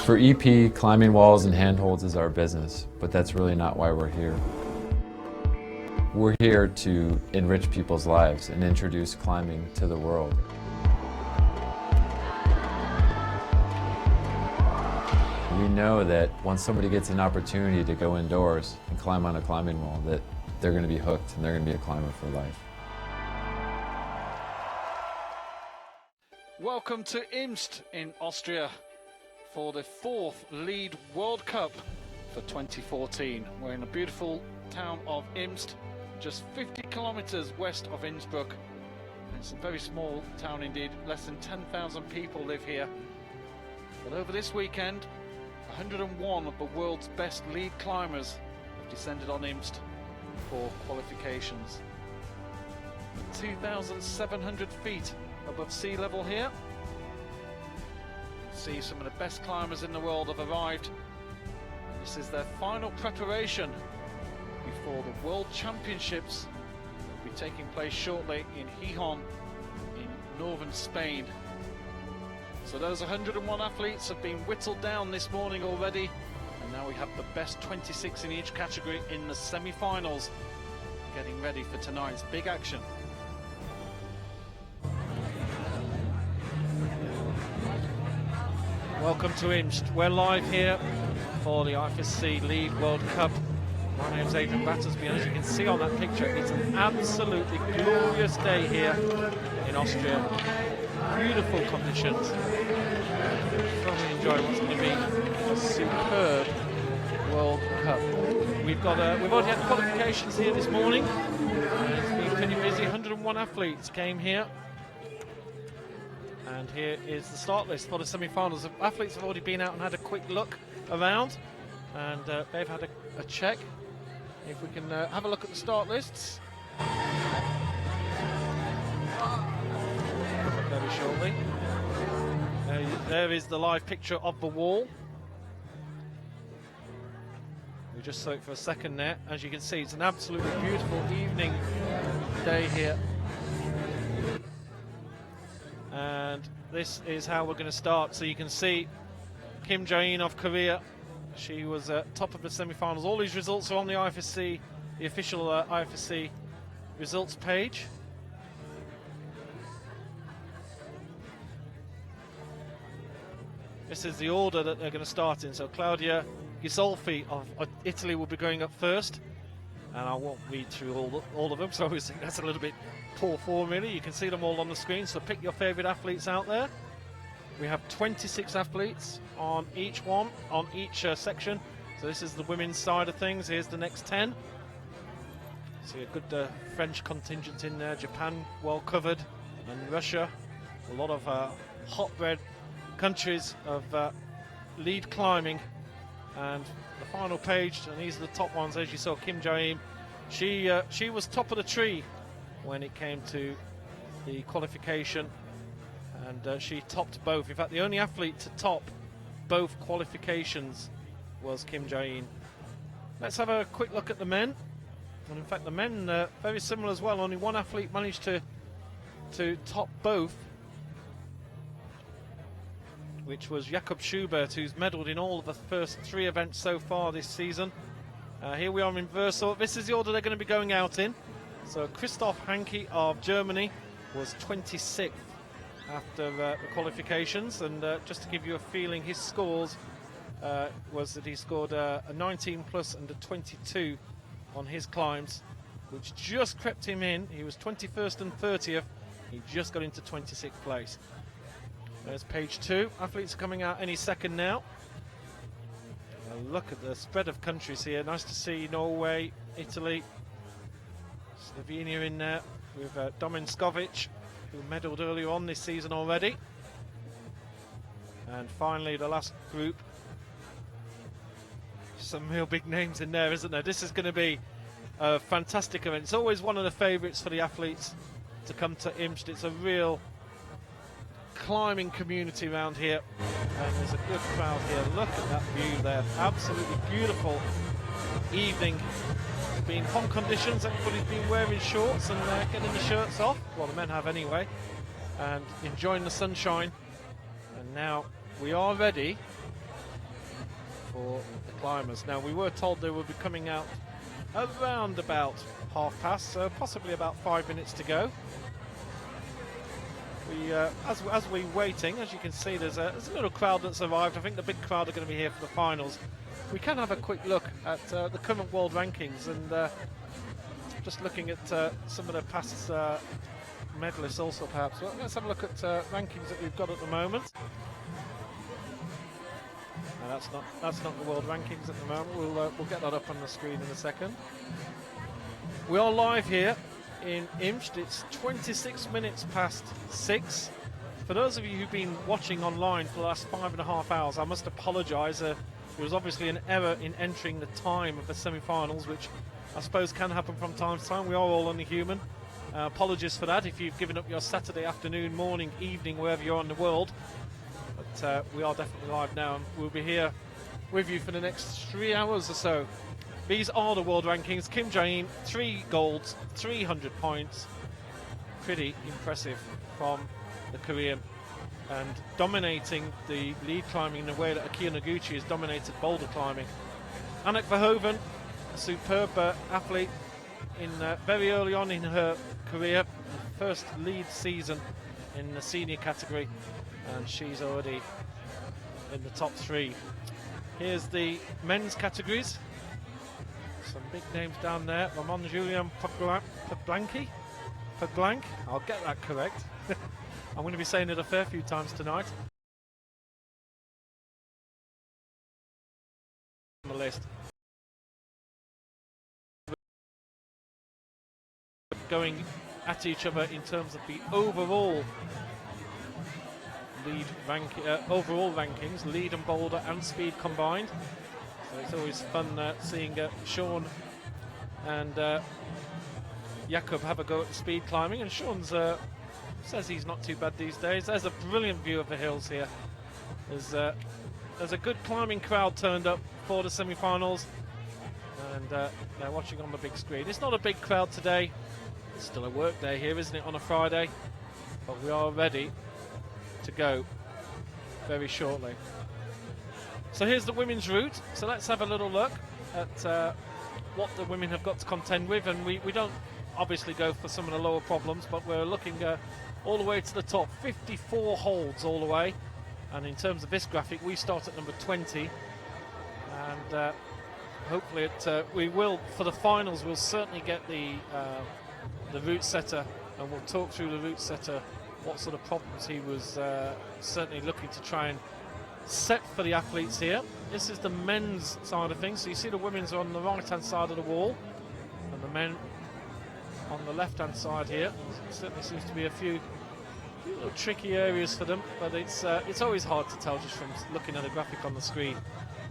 For EP, climbing walls and handholds is our business, but that's really not why we're here. We're here to enrich people's lives and introduce climbing to the world. We know that once somebody gets an opportunity to go indoors and climb on a climbing wall, that they're going to be hooked and they're going to be a climber for life. Welcome to Imst in Austria for the 4th Lead World Cup for 2014. We're in the beautiful town of Imst, just 50 kilometers west of Innsbruck. It's a very small town indeed, less than 10,000 people live here. But over this weekend, 101 of the world's best lead climbers have descended on Imst for qualifications. 2,700 feet above sea level here. See, some of the best climbers in the world have arrived. This is their final preparation before the World Championships that will be taking place shortly in Gijón in northern Spain. So those 101 athletes have been whittled down this morning already, and now we have the best 26 in each category in the semi-finals, getting ready for tonight's big action. Welcome to Imst. We're live here for the IFSC Lead World Cup. My name's Adrian Battersby, and as you can see on that picture, it's an absolutely glorious day here in Austria. Beautiful conditions. Thoroughly enjoy what's going to be a superb World Cup. We've already had qualifications here this morning. It's been pretty busy. 101 athletes came here. And here is the start list for the semi-finals. The athletes have already been out and had a quick look around, and they've had a check. If we can have a look at the start lists very shortly. There is the live picture of the wall. We just saw it for a second there. As you can see, it's an absolutely beautiful evening day here. And this is how we're going to start. So you can see Kim Jae-in of Korea. She was top of the semi-finals. All these results are on the IFSC, the official IFSC results page. This is the order that they're going to start in. So Claudia Ghisolfi of Italy will be going up first. And I won't read through all of them, so obviously that's a little bit poor form really. You can see them all on the screen, so pick your favourite athletes out there. We have 26 athletes on each section. So this is the women's side of things. Here's the next 10. See a good French contingent in there, Japan well covered, and Russia. A lot of hotbed countries of lead climbing. And the final page, and these are the top ones, as you saw, Kim Jae-in. She was top of the tree when it came to the qualification, and she topped both. In fact, the only athlete to top both qualifications was Kim Jae-in. Let's have a quick look at the men. And in fact, the men very similar as well. Only one athlete managed to top both, which was Jakob Schubert, who's medalled in all of the first 3 events so far this season. Here we are in Verso. This is the order they're going to be going out in. So Christoph Hanke of Germany was 26th after the qualifications, and just to give you a feeling, his scores was that he scored a 19 plus and a 22 on his climbs, which just crept him in. He was 21st and 30th. He just got into 26th place. There's page 2. Athletes are coming out any second now. Look at the spread of countries here. Nice to see Norway, Italy, Slovenia in there with Domin Skovic, who medalled earlier on this season already. And finally, the last group. Some real big names in there, isn't there? This is going to be a fantastic event. It's always one of the favourites for the athletes to come to Imst. It's a real climbing community around here, and there's a good crowd here. Look at that view there. Absolutely beautiful evening. It's been hot conditions. Everybody's been wearing shorts and getting the shirts off. Well, the men have anyway, and enjoying the sunshine. And now we are ready for the climbers. Now, we were told they would be coming out around about past, so possibly about 5 minutes to go. We, as we're waiting, as you can see, there's a little crowd that's arrived. I think the big crowd are going to be here for the finals. We can have a quick look at the current world rankings, and just looking at some of the past medalists also, perhaps. Well, let's have a look at rankings that we've got at the moment. No, that's not the world rankings at the moment. We'll get that up on the screen in a second. We are live here in Imst. It's 26 minutes past 6. For those of you who've been watching online for the last 5.5 hours, I must apologise. There was obviously an error in entering the time of the semi-finals, which I suppose can happen from time to time. We are all only human. Apologies for that if you've given up your Saturday afternoon, morning, evening, wherever you're in the world. But we are definitely live now, and we'll be here with you for the next 3 hours or so. These are the world rankings. Kim Jae-in, 3 golds, 300 points. Pretty impressive from the Korean, and dominating the lead climbing in the way that Akio Noguchi has dominated boulder climbing. Annette Verhoeven, a superb athlete in very early on in her career, first lead season in the senior category, and she's already in the top 3. Here's the men's categories. Some big names down there. Ramon Julian Paglank. I'll get that correct. I'm going to be saying it a fair few times tonight. On the list. Going at each other in terms of the overall lead overall rankings, lead and boulder and speed combined. So it's always fun seeing Sean and Jakob have a go at the speed climbing, and Sean's says he's not too bad these days. There's a brilliant view of the hills here. There's a good climbing crowd turned up for the semi-finals, and they're watching on the big screen. It's not a big crowd today. It's still a work day here, isn't it, on a Friday? But we are ready to go very shortly. So here's the women's route. So let's have a little look at what the women have got to contend with, and we don't obviously go for some of the lower problems, but we're looking all the way to the top. 54 holds all the way, and in terms of this graphic, we start at number 20, and hopefully we will, for the finals, we'll certainly get the route setter, and we'll talk through the route setter, what sort of problems he was certainly looking to try and set for the athletes here. This is the men's side of things, so you see the women's are on the right hand side of the wall and the men on the left hand side here. There certainly seems to be a few little tricky areas for them, but it's always hard to tell just from looking at the graphic on the screen.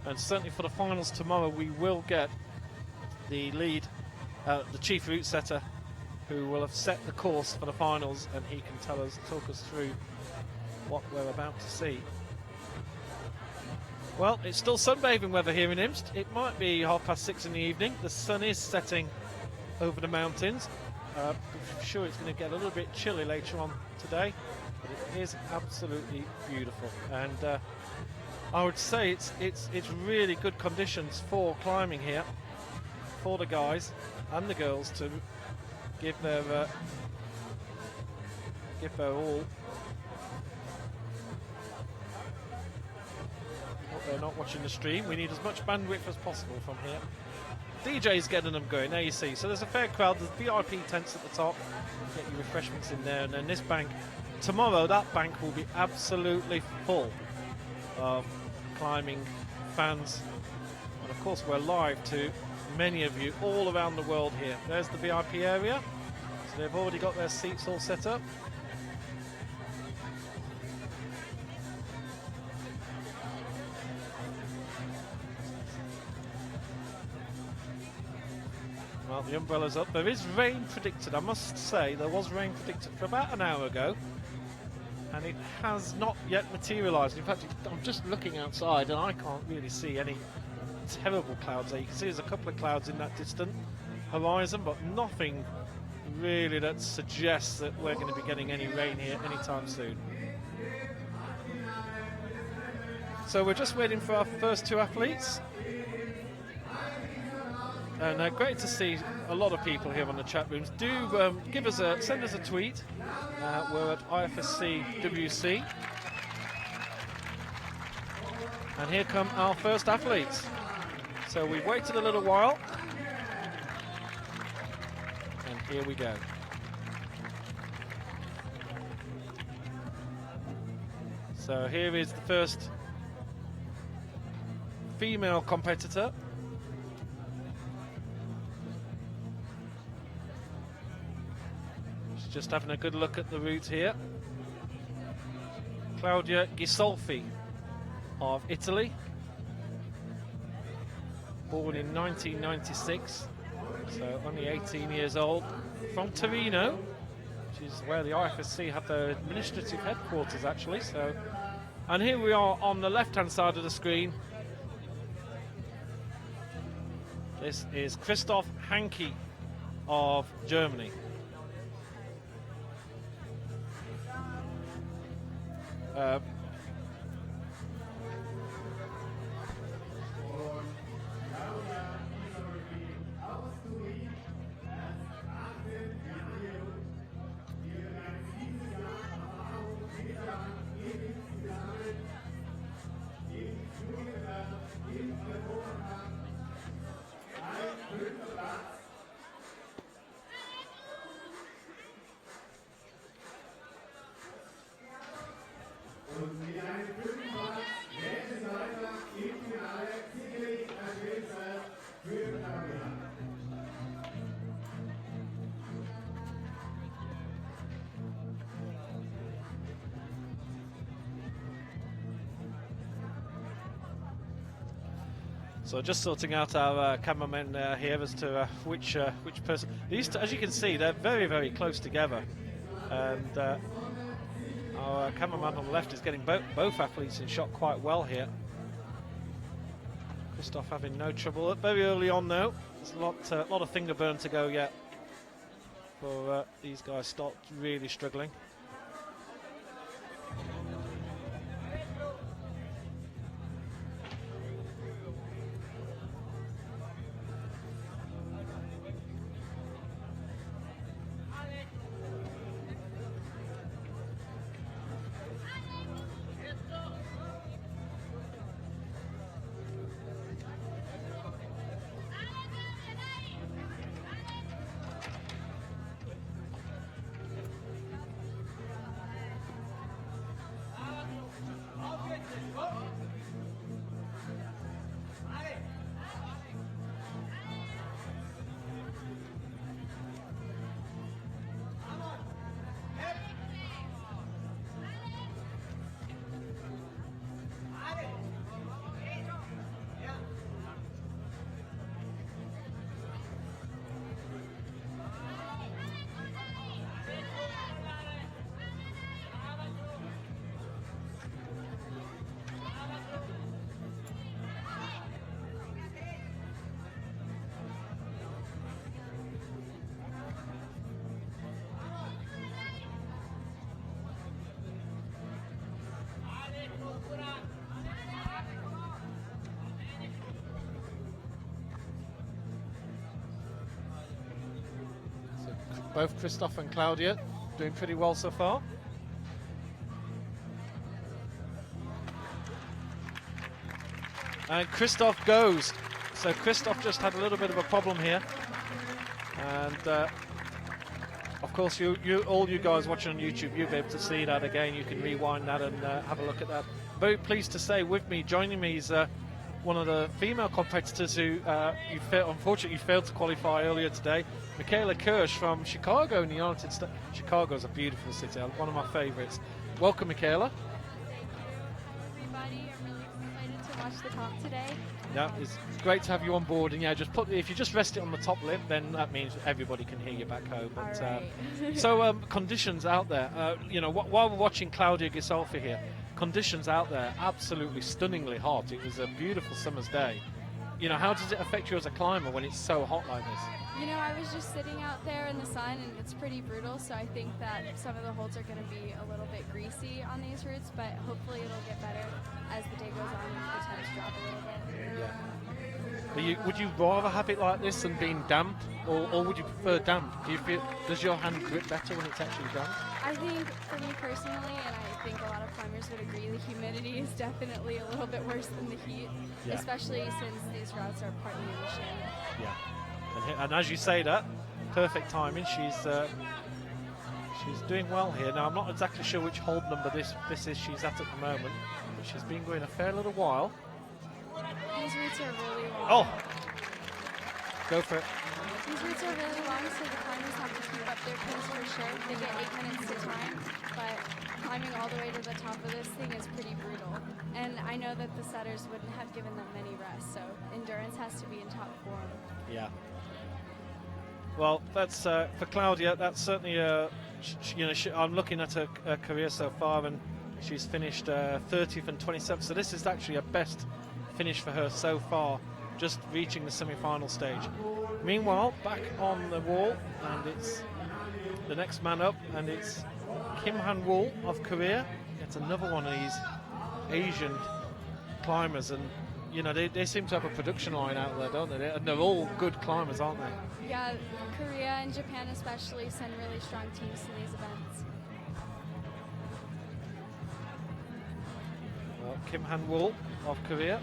And certainly for the finals tomorrow, we will get the lead, the chief route setter, who will have set the course for the finals, and he can talk us through what we're about to see. Well, it's still sunbathing weather here in Imst. It might be 6:30 in the evening. The sun is setting over the mountains. I'm sure it's going to get a little bit chilly later on today, but it is absolutely beautiful. And I would say it's really good conditions for climbing here, for the guys and the girls to give their all. They're not watching the stream. We need as much bandwidth as possible from here. DJ's getting them going. There you see. So there's a fair crowd. There's VIP tents at the top. Get your refreshments in there, and then this bank tomorrow. That bank will be absolutely full of climbing fans, and of course we're live to many of you all around the world here. There's the VIP area. So they've already got their seats all set up. Well, the umbrella's up. There is rain predicted. I must say there was rain predicted for about an hour ago, and it has not yet materialised. In fact, I'm just looking outside and I can't really see any terrible clouds there. You can see there's a couple of clouds in that distant horizon, but nothing really that suggests that we're going to be getting any rain here anytime soon. So we're just waiting for our first two athletes. And great to see a lot of people here on the chat rooms. Do send us a tweet. We're at IFSC WC. And here come our first athletes. So we've waited a little while. And here we go. So here is the first female competitor. She's just having a good look at the route here. Claudia Ghisolfi of Italy, born in 1996, so only 18 years old, from Torino, which is where the IFSC have their administrative headquarters actually. So, and here we are on the left-hand side of the screen. This is Christoph Hanke of Germany. So just sorting out our cameramen here as to which person. These, as you can see, they're very, very close together, and our cameraman on the left is getting both athletes in shot quite well here. Christoph having no trouble. Very early on though, there's a lot of finger burn to go yet for these guys start really struggling. Both Christoph and Claudia doing pretty well so far. And Christoph goes. So Christoph just had a little bit of a problem here. And of course, all you guys watching on YouTube, you'll be able to see that again. You can rewind that and have a look at that. Very pleased to say with me, joining me is one of the female competitors who unfortunately failed to qualify earlier today, Michaela Kirsch from Chicago in the United States. Chicago is a beautiful city, one of my favorites. Welcome, Michaela. Everybody, I'm really excited to watch the comp today. Yeah, it's great to have you on board, and yeah, if you just rest it on the top lip, then that means everybody can hear you back home. But, right. so conditions out there, while we're watching Claudia Ghisolfi here, conditions out there absolutely stunningly hot. It was a beautiful summer's day. how does it affect you as a climber when it's so hot like this? You know, I was just sitting out there in the sun and it's pretty brutal, so I think that some of the holds are going to be a little bit greasy on these routes, but hopefully it'll get better as the day goes on and the temps drop a little bit. Yeah. Would you rather have it like this than being damp, or would you prefer damp? Does your hand grip better when it's actually damp? I think for me personally, and I think a lot of climbers would agree, the humidity is definitely a little bit worse than the heat, especially since these routes are partly in the shade. Yeah. And as you say that, perfect timing. She's doing well here. Now I'm not exactly sure which hold number this is she's at the moment, but she's been going a fair little while. These routes are really long. Oh, go for it. These routes are really long, so the climbers have to keep up their pace for sure. They get 8 minutes to time, but climbing all the way to the top of this thing is pretty brutal. And I know that the setters wouldn't have given them many rests, so endurance has to be in top form. Yeah. Well, that's for Claudia. That's certainly I'm looking at her career so far, and she's finished 30th and 27th. So this is actually a best finish for her so far, just reaching the semi-final stage. Meanwhile, back on the wall, and it's the next man up, and it's Kim Han-woo of Korea. It's another one of these Asian climbers, and they seem to have a production line out there, don't they? And they're all good climbers, aren't they? Yeah, Korea and Japan especially send really strong teams to these events. Well, Kim Han-woo of Korea.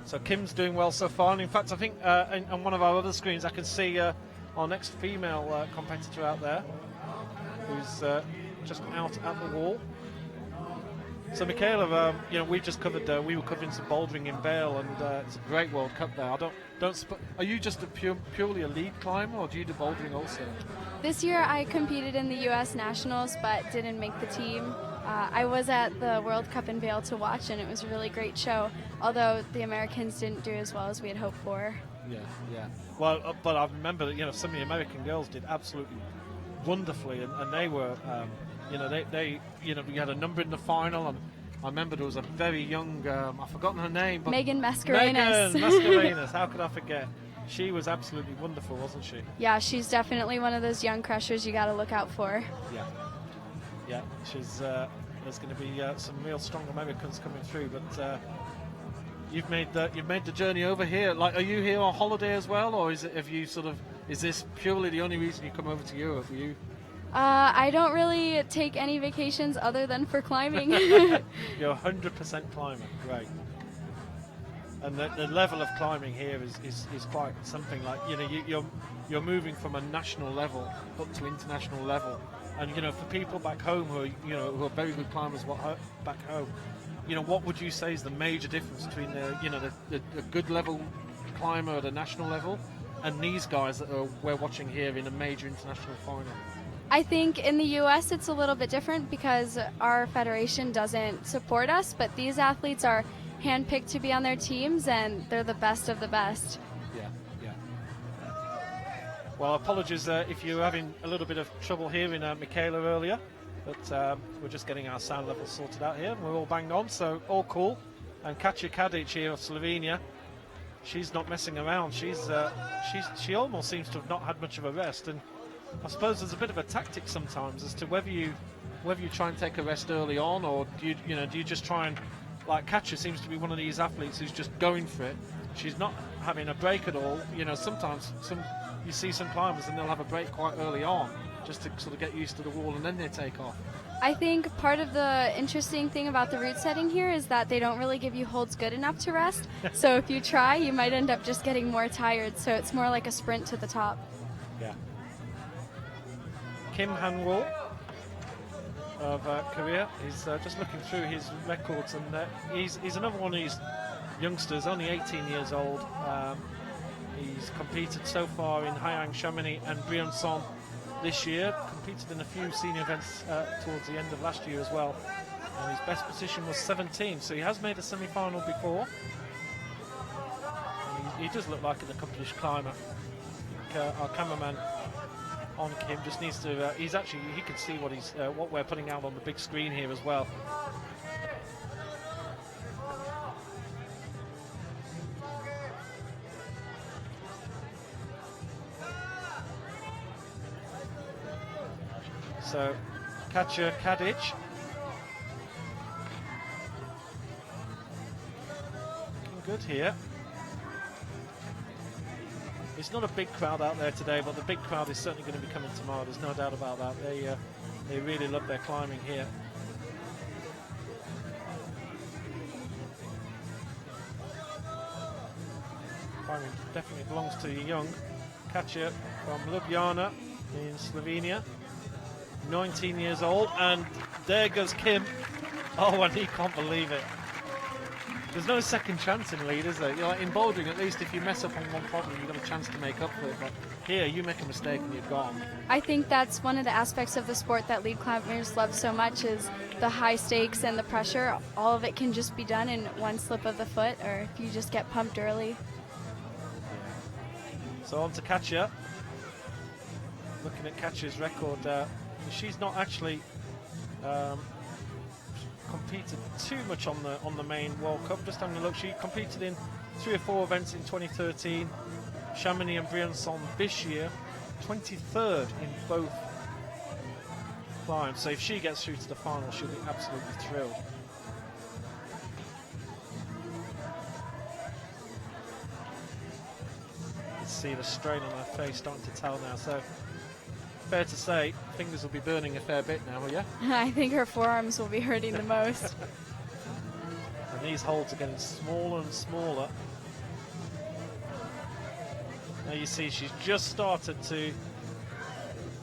So Kim's doing well so far, and in fact I think on one of our other screens I can see our next female competitor out there, who's just out at the wall. So Michaela, we just covered, we were covering some bouldering in Vale, and it's a great World Cup there. Are you just purely a lead climber, or do you do bouldering also? This year I competed in the U.S. Nationals, but didn't make the team. I was at the World Cup in Vale to watch, and it was a really great show, although the Americans didn't do as well as we had hoped for. Yeah. Well, but I remember that some of the American girls did absolutely wonderfully, and they were, we had a number in the final, and I remember there was a very young, I've forgotten her name, but Megan Mascarenas. Megan Mascarenas, how could I forget? She was absolutely wonderful, wasn't she? Yeah, she's definitely one of those young crushers you got to look out for. Yeah, she's. There's going to be some real strong Americans coming through, but you've made the journey over here. Like, are you here on holiday as well, or is this purely the only reason you come over to Europe? Are you? I don't really take any vacations other than for climbing. You're 100% climber, great. And the level of climbing here is quite something. Like, you're moving from a national level up to international level. And for people back home who are very good climbers back home, what would you say is the major difference between the good level climber at a national level and these guys that we're watching here in a major international final? I think in the U.S. it's a little bit different because our federation doesn't support us, but these athletes are handpicked to be on their teams, and they're the best of the best. Yeah. Well, apologies if you're having a little bit of trouble hearing Michaela earlier, but we're just getting our sound levels sorted out here. We're all banged on, so all cool. And Katja Kadic here of Slovenia, she's not messing around. She almost seems to have not had much of a rest, and I suppose there's a bit of a tactic sometimes as to whether you try and take a rest early on, or do you just try and, like, Katja seems to be one of these athletes who's just going for it. She's not having a break at all. Sometimes you see some climbers and they'll have a break quite early on, just to sort of get used to the wall, and then they take off. I think part of the interesting thing about the route setting here is that they don't really give you holds good enough to rest. So if you try, you might end up just getting more tired. So it's more like a sprint to the top. Yeah. Kim Han-woo of Korea is just looking through his records, and he's another one of these youngsters, only 18 years old. He's competed so far in Haiyang, Chamonix and Briançon this year, competed in a few senior events towards the end of last year as well, and his best position was 17, so he has made a semi-final before. And he does look like an accomplished climber. I think, our cameraman on Kim just needs to, he can see what we're putting out on the big screen here as well. So, Katja Kadic. Looking good here. It's not a big crowd out there today, but the big crowd is certainly going to be coming tomorrow. There's no doubt about that. They really love their climbing here. Climbing definitely belongs to young. Katja from Ljubljana in Slovenia. 19 years old, and there goes Kim. Oh, and he can't believe it. There's no second chance in lead, is there? You know, like in bouldering, at least if you mess up on one problem, you've got a chance to make up for it. But here, you make a mistake and you're gone. I think that's one of the aspects of the sport that lead climbers love so much is the high stakes and the pressure. All of it can just be done in one slip of the foot, or if you just get pumped early. So on to Katja. Looking at Katja's record, she's not actually competed too much on the main World Cup. Just having a look, she competed in 3 or 4 events in 2013, Chamonix and Briançon this year, 23rd in both climbs. So if she gets through to the final, she'll be absolutely thrilled. You can see the strain on her face starting to tell now. So fair to say, fingers will be burning a fair bit now, will you? I think her forearms will be hurting the most. And these holds are getting smaller and smaller. Now you see she's just started to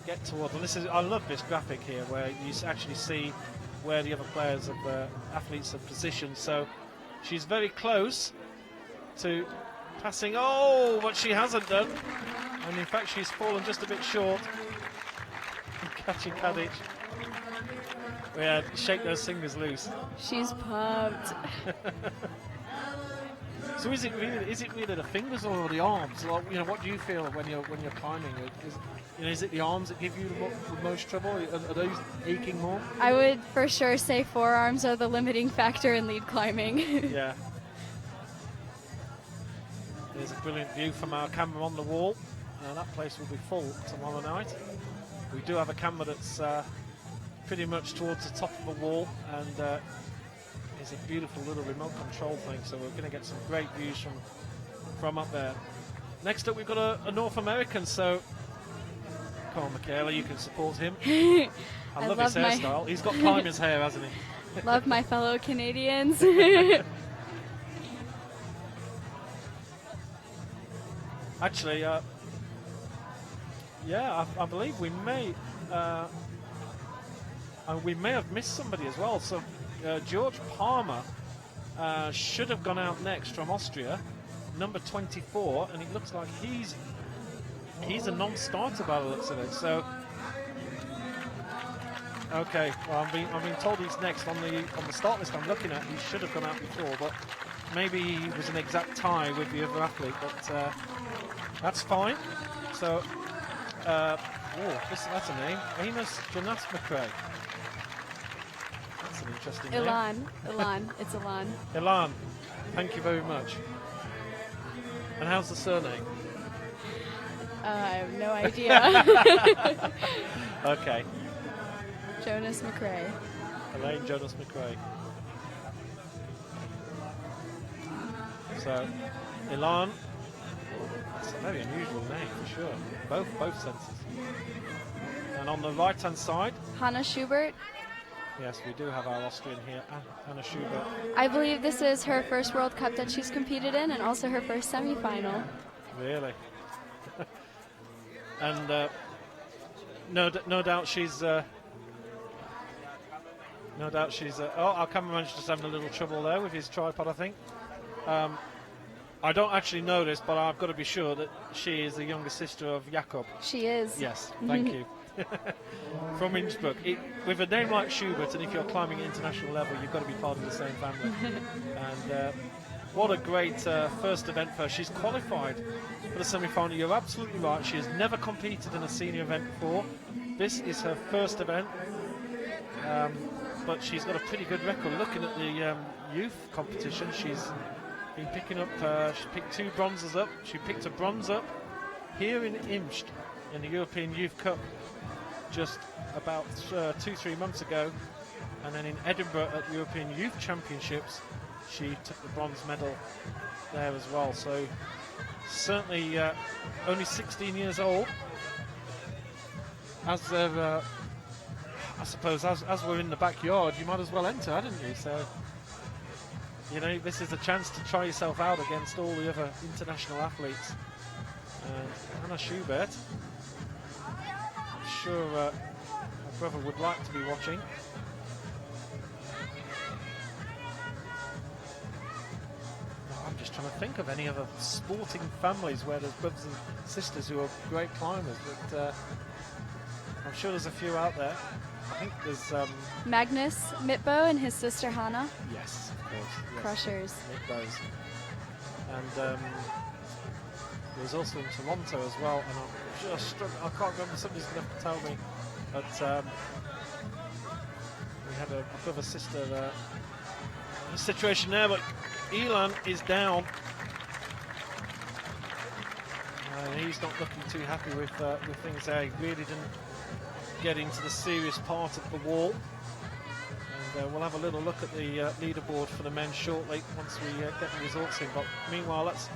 get towards, and I love this graphic here where you actually see where the other players of athletes are positioned. So she's very close to passing, but she hasn't done. And in fact she's fallen just a bit short. Catching Kadic. Yeah, shake those fingers loose. She's pumped. So is it really the fingers or the arms? Like, you know, what do you feel when you're climbing? Is it the arms that give you the most trouble? Are those aching more? I would for sure say forearms are the limiting factor in lead climbing. Yeah. There's a brilliant view from our camera on the wall. That place will be full tomorrow night. We do have a camera that's pretty much towards the top of the wall, and it's a beautiful little remote control thing, so we're going to get some great views from up there. Next up we've got a North American, so come on Michaela, you can support him. I love his hairstyle. He's got climber's hair, hasn't he? Love my fellow Canadians. Actually, yeah, I believe we may have missed somebody as well. So George Palmer should have gone out next from Austria, number 24, and it looks like he's a non-starter by the looks of it. So okay, well I'm being told he's next on the start list I'm looking at. He should have gone out before, but maybe he was an exact tie with the other athlete, but that's fine. So. That's a name. Amos Jonas McRae. That's an interesting name. Ilan. It's Ilan. Ilan. Thank you very much. And how's the surname? I have no idea. Okay. Jonas McRae. Elaine Jonas McRae. So, Ilan. That's a very unusual name for sure. Both senses. And on the right-hand side, Hannah Schubert. yes, we do have our Austrian here, Anna Schubert. I believe this is her first World Cup that she's competed in, and also her first semi-final. Really? And no doubt she's. No doubt she's. Our cameraman's just having a little trouble there with his tripod, I think. I don't actually know this, but I've got to be sure that she is the younger sister of Jakob. She is. Yes, thank you. From Innsbruck. With a name like Schubert, and if you're climbing at international level, you've got to be part of the same family. And what a great first event for her. She's qualified for the semi-final. You're absolutely right. She has never competed in a senior event before. This is her first event. But she's got a pretty good record. Looking at the youth competition, she's been picking up, she picked 2 bronzes up. She picked a bronze up here in Imst in the European Youth Cup just about 2-3 months ago. And then in Edinburgh at the European Youth Championships, she took the bronze medal there as well. So certainly only 16 years old. As they're I suppose as we're in the backyard, you might as well enter, hadn't you? So, you know, this is a chance to try yourself out against all the other international athletes. Anna Schubert, I'm sure her brother would like to be watching. I'm just trying to think of any other sporting families where there's brothers and sisters who are great climbers, but I'm sure there's a few out there. I think there's Magnus Mitbo and his sister Hannah. Yes, of course. Yes. Crushers. Those. And there's also in Toronto as well. And I'm just struggling. I can't remember. Somebody's going to have to tell me. But we had a brother sister situation there. But Elan is down. He's not looking too happy with things there. He really didn't get into the serious part of the wall. And we'll have a little look at the leaderboard for the men shortly once we get the results in. But meanwhile, let's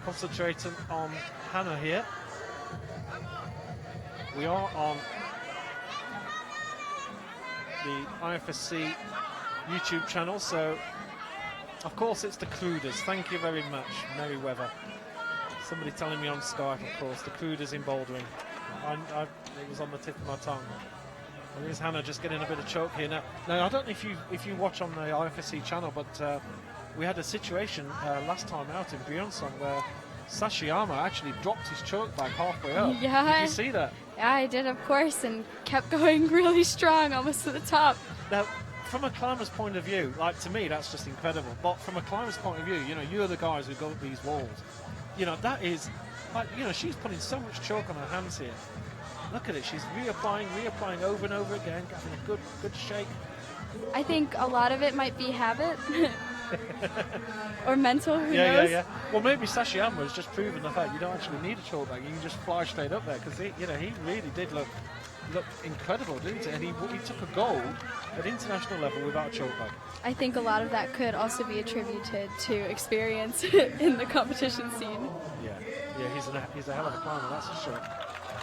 concentrate on Hannah here. We are on the IFSC YouTube channel, so of course it's the Cruders. Thank you very much, Merryweather. Somebody telling me on Skype, of course, the Cruders in bouldering. It was on the tip of my tongue. And here's Hannah just getting a bit of choke here now. Now I don't know if you watch on the IFSC channel, but we had a situation last time out in Björnsson where Sashiyama actually dropped his choke bag halfway up. Yeah. Did you see that? Yeah, I did, of course, and kept going really strong, almost to the top. Now, from a climber's point of view, like to me, that's just incredible. But from a climber's point of view, you know, you're the guys who go up these walls. You know, that is, like, you know, she's putting so much chalk on her hands here. Look at it, she's reapplying over and over again, getting a good shake. I think a lot of it might be habit. Or mental, who knows? Yeah. Well, maybe Sashiyama has just proven the fact you don't actually need a chalk bag. You can just fly straight up there, because he really did look incredible, didn't he? And he took a gold at international level without a chalk bag. I think a lot of that could also be attributed to experience in the competition scene. Yeah, he's a hell of a climber, that's for sure.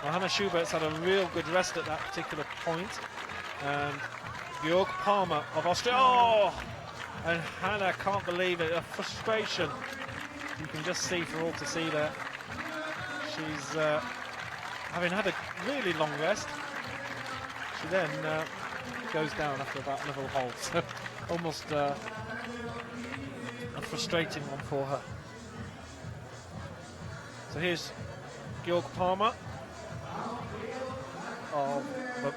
Well, Hannah Schubert's had a real good rest at that particular point. And Georg Palmer of Austria. Oh! And Hannah can't believe it. A frustration. You can just see for all to see there. She's having had a really long rest. She then goes down after about another hole. So almost a frustrating one for her. So here's Georg Palmer.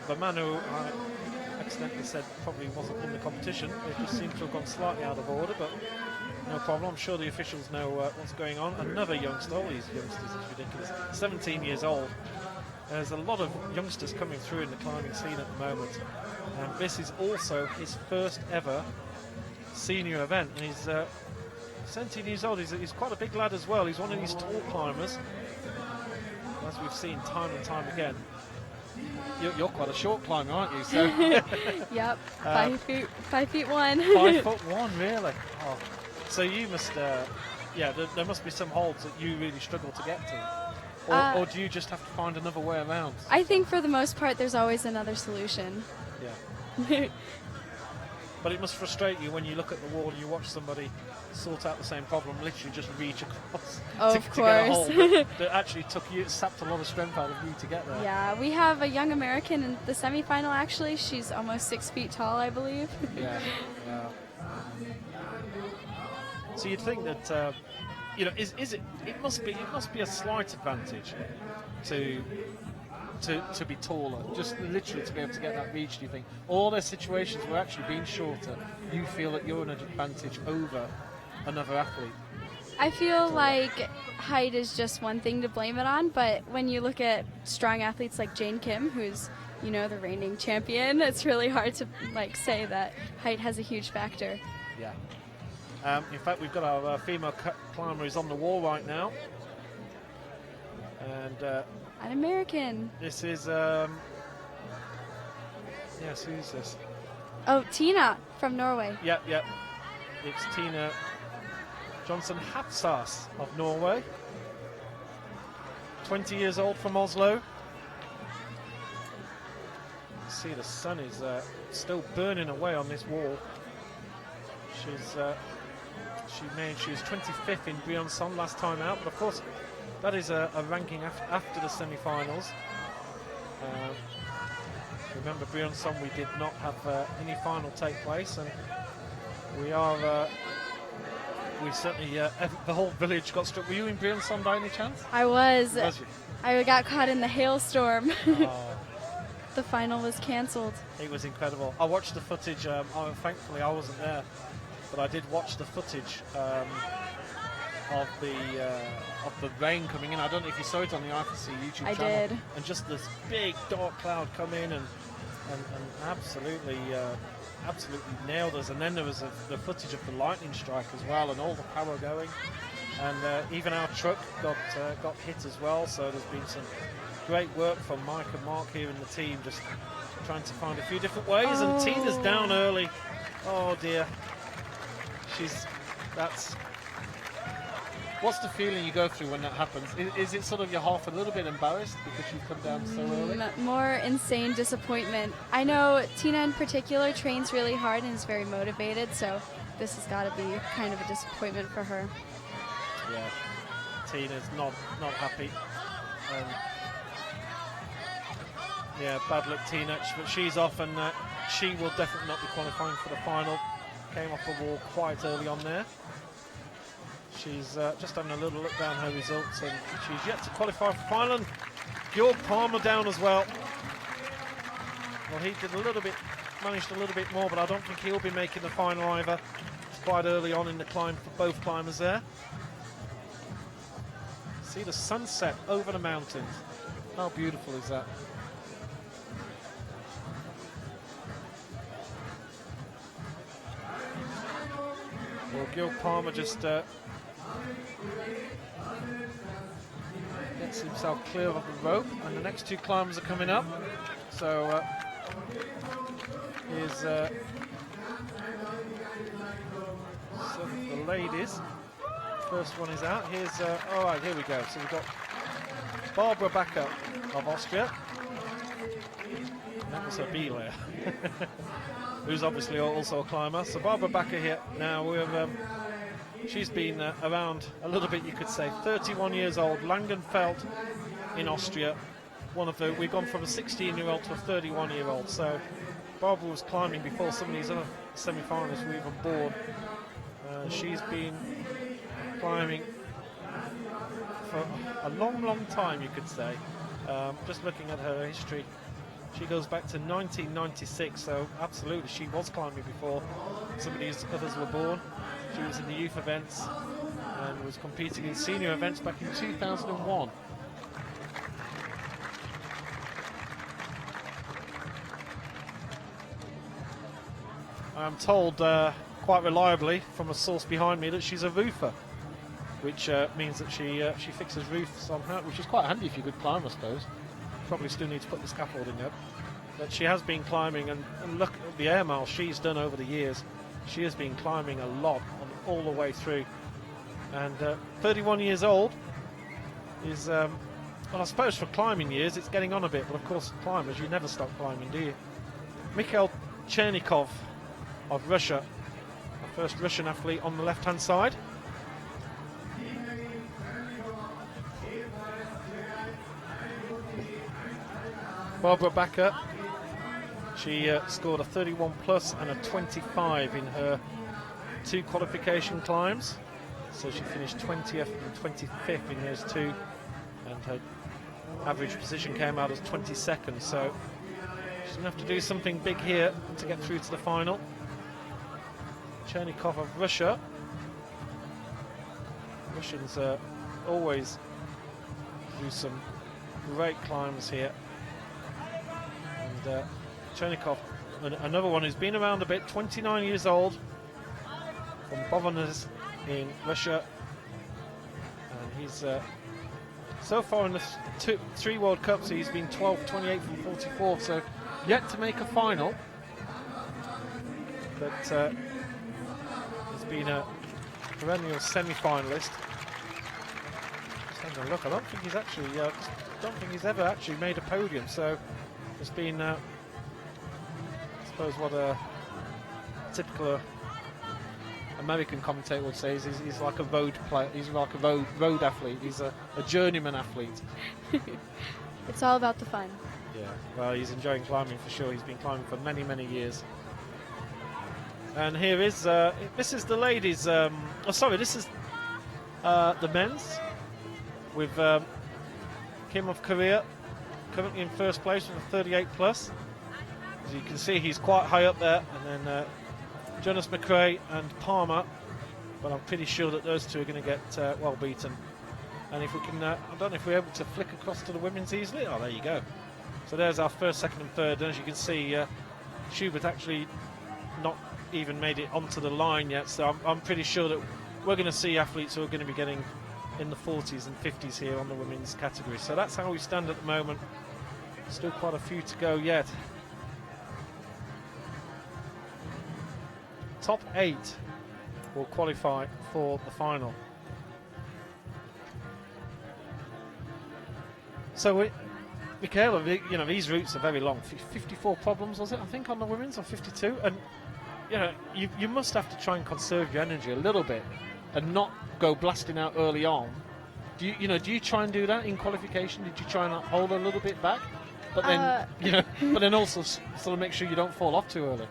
The man who I accidentally said probably wasn't in the competition. It just seemed to have gone slightly out of order, but no problem. I'm sure the officials know what's going on. Another youngster, all these youngsters is ridiculous. 17 years old. There's a lot of youngsters coming through in the climbing scene at the moment. And this is also his first ever senior event. And he's 17 years old. He's quite a big lad as well. He's one of these tall climbers, as we've seen time and time again. You're quite a short climber, aren't you? So Yep, 5 feet 1. 5'1", really? Oh. So you must, there must be some holds that you really struggle to get to. Or do you just have to find another way around? I think for the most part, there's always another solution. Yeah. But it must frustrate you when you look at the wall and you watch somebody sort out the same problem, literally just reach across Oh, to of get a course. hold. That actually sapped a lot of strength out of you to get there. Yeah, we have a young American in the semifinal. Actually, she's almost 6 feet tall, I believe. Yeah. So you'd think that is it? It must be a slight advantage to be taller, just literally to be able to get that reach. Do you think all their situations were actually being shorter? You feel that you're an advantage over another athlete? I feel like height is just one thing to blame it on, but when you look at strong athletes like Jane Kim, who's the reigning champion, it's really hard to say that height has a huge factor. Yeah. In fact, we've got our female climber is on the wall right now, and An American. this is yes, who's this? Oh, Tina from Norway. Yep. It's Tina Johnson Hapsas of Norway. 20 years old from Oslo. See, the sun is still burning away on this wall. She was 25th in Briançon last time out, but of course that is a ranking after the semi-finals. Remember, Briançon, we did not have any final take place, and we certainly the whole village got struck. Were you in Briançon by any chance? I was. Was you? I got caught in the hailstorm. Oh. The final was cancelled. It was incredible. I watched the footage. Thankfully, I wasn't there, but I did watch the footage of the rain coming in. I don't know if you saw it on the IFSC YouTube I channel. did. And just this big dark cloud come in and absolutely nailed us. And then there was the footage of the lightning strike as well, and all the power going. And even our truck got hit as well. So there's been some great work from Mike and Mark here in the team, just trying to find a few different ways. Oh. And Tina's down early. Oh dear. What's the feeling you go through when that happens? Is it sort of you're half a little bit embarrassed because you've come down so early? More insane disappointment. I know Tina in particular trains really hard and is very motivated, so this has got to be kind of a disappointment for her. Yeah, Tina's not happy. Yeah, bad luck, Tina, but she's off, and she will definitely not be qualifying for the final. Came off the wall quite early on there. She's just having a little look down her results, and she's yet to qualify for final. And Georg Palmer down as well. Well, he did managed a little bit more, but I don't think he'll be making the final either. It's quite early on in the climb for both climbers there. See the sunset over the mountains. How beautiful is that? Well, Georg Palmer just gets himself clear of the rope, and the next two climbers are coming up. So here's the ladies. First one is out. Here's all right. Here we go. So we've got Barbara Backer of Austria. That was her B layer. Who's obviously also a climber. So Barbara Backer here now. She's been around a little bit, you could say. 31 years old, Langenfeld in Austria. We've gone from a 16-year-old to a 31-year-old. So Barbara was climbing before some of these other semi-finalists were even born. She's been climbing for a long time, you could say. Just looking at her history, she goes back to 1996, so absolutely she was climbing before some of these others were born. She was in the youth events and was competing in senior events back in 2001. I'm told quite reliably from a source behind me that she's a roofer, which means that she fixes roofs on her, which is quite handy if you're a good climber, I suppose. Probably still need to put the scaffolding up. But she has been climbing, and look at the air miles she's done over the years. She has been climbing a lot all the way through. And 31 years old is well, I suppose for climbing years it's getting on a bit, but of course climbers, you never stop climbing, do you? Mikhail Chernikov of Russia, the first Russian athlete on the left-hand side. Barbara Backer, she scored a 31 plus and a 25 in her 2 qualification climbs. So she finished 20th and 25th in those 2, and her average position came out as 22nd. So she's going to have to do something big here to get through to the final. Chernikov of Russia. Russians always do some great climbs here. And Chernikov, another one who's been around a bit, 29 years old, from Voronezh in Russia, and he's so far in the 3 World Cups he's been 12th, 28th and 44th, so yet to make a final, but he's been a perennial semi-finalist. Just having a look, I don't think he's ever actually made a podium, so it's been I suppose what a typical American commentator would say is he's like a road player. He's like a road athlete. He's a journeyman athlete. It's all about the fun. Yeah, well, he's enjoying climbing for sure. He's been climbing for many, many years. And here is this is the ladies. This is the men's with Kim of Korea, currently in first place with a 38 plus. As you can see, he's quite high up there, and then Jonas McRae and Palmer, but I'm pretty sure that those 2 are going to get well beaten. And if we can, I don't know if we're able to flick across to the women's easily. Oh, there you go. So there's our first, second and third, and as you can see, Schubert actually not even made it onto the line yet, so I'm pretty sure that we're going to see athletes who are going to be getting in the 40s and 50s here on the women's category. So that's how we stand at the moment. Still quite a few to go yet. Top 8 will qualify for the final. So, Michaela, these routes are very long. 54 problems, was it? I think on the women's, or 52. And you must have to try and conserve your energy a little bit, and not go blasting out early on. Do you try and do that in qualification? Did you try and hold a little bit back, but then but then also sort of make sure you don't fall off too early?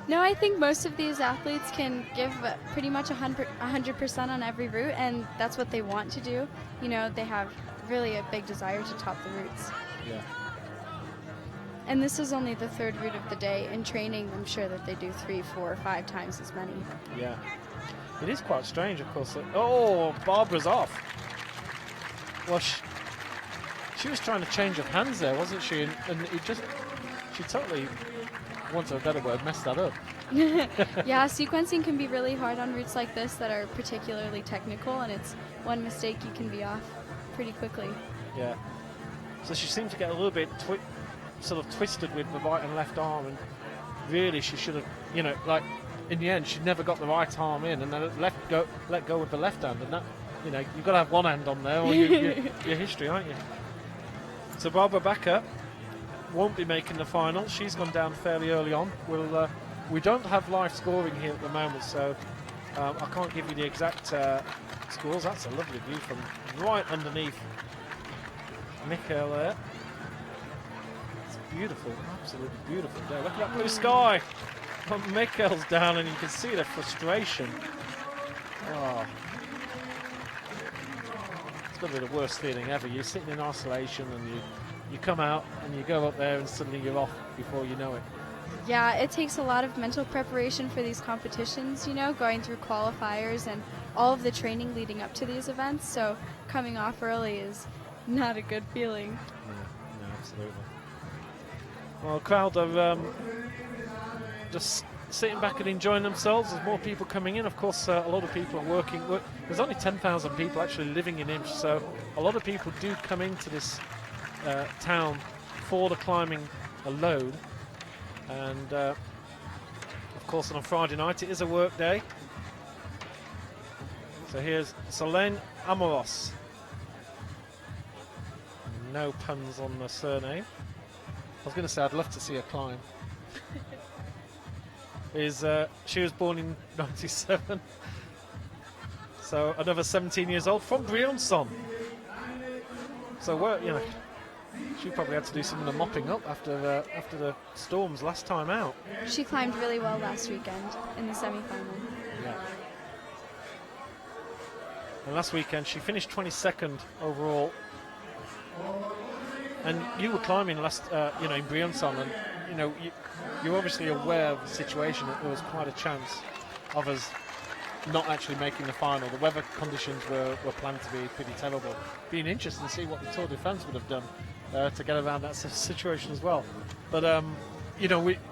No, I think most of these athletes can give pretty much 100% on every route, and that's what they want to do. They have really a big desire to top the routes. Yeah. And this is only the 3rd route of the day. In training, I'm sure that they do 3, 4, 5 times as many. Yeah. It is quite strange, of course. Oh, Barbara's off. Well, she was trying to change of hands there, wasn't she? And she totally, want a better word, messed that up. Yeah, sequencing can be really hard on routes like this that are particularly technical, and it's one mistake you can be off pretty quickly. Yeah. So she seemed to get a little bit sort of twisted with the right and left arm, and really she should have, in the end she never got the right arm in, and then let go with the left hand, and that, you've got to have one hand on there or you're history, aren't you? So Barbara Backer won't be making the final. She's gone down fairly early on. We don't have live scoring here at the moment, so I can't give you the exact scores. That's a lovely view from right underneath Mikhail there. It's beautiful, absolutely beautiful day. Look at that blue sky. Mikhail's down, and you can see the frustration. Oh. It's got to be the worst feeling ever. You're sitting in isolation, and you come out and you go up there, and suddenly you're off before you know it. Yeah, it takes a lot of mental preparation for these competitions, going through qualifiers and all of the training leading up to these events, so coming off early is not a good feeling. No, absolutely. Well, the crowd are just sitting back and enjoying themselves. There's more people coming in. Of course, a lot of people are working. There's only 10,000 people actually living in Imst, so a lot of people do come into this town for the climbing alone. And of course, on a Friday night, it is a work day. So here's Solène Amoros. no puns on the surname. I was going to say I'd love to see her climb. She was born in 97. So another 17 years old from Briançon. So she probably had to do some of the mopping up after the storms last time out. She climbed really well last weekend in the semi-final. Yeah. And last weekend she finished 22nd overall. And you were climbing in Briançon, and you're obviously aware of the situation that there was quite a chance of us not actually making the final. The weather conditions were planned to be pretty terrible. Being interesting to see what the Tour de France would have done to get around that situation as well. But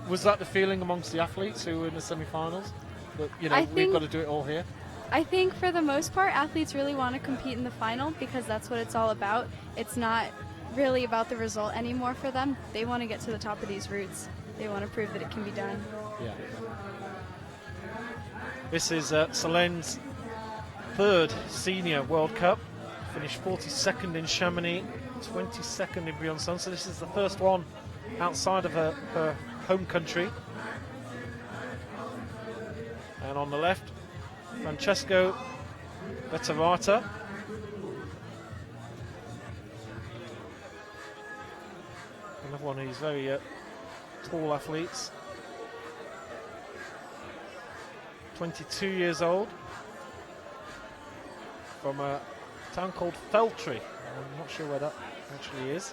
was that the feeling amongst the athletes who were in the semi-finals? That we've got to do it all here. I think for the most part, athletes really want to compete in the final because that's what it's all about. It's not really about the result anymore for them. They want to get to the top of these routes. They want to prove that it can be done. Yeah. This is Selene's third senior World Cup. Finished 42nd in Chamonix, 22nd in Briançon. So this is the first one outside of her home country. And on the left, Francesco Vetterata. Another one of these very tall athletes. 22 years old. From a town called Feltry. I'm not sure where that actually is.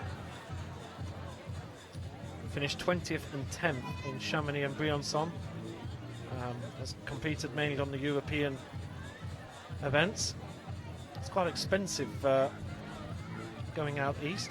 Finished 20th and 10th in Chamonix and Briançon. Has competed mainly on the European events. It's quite expensive going out east.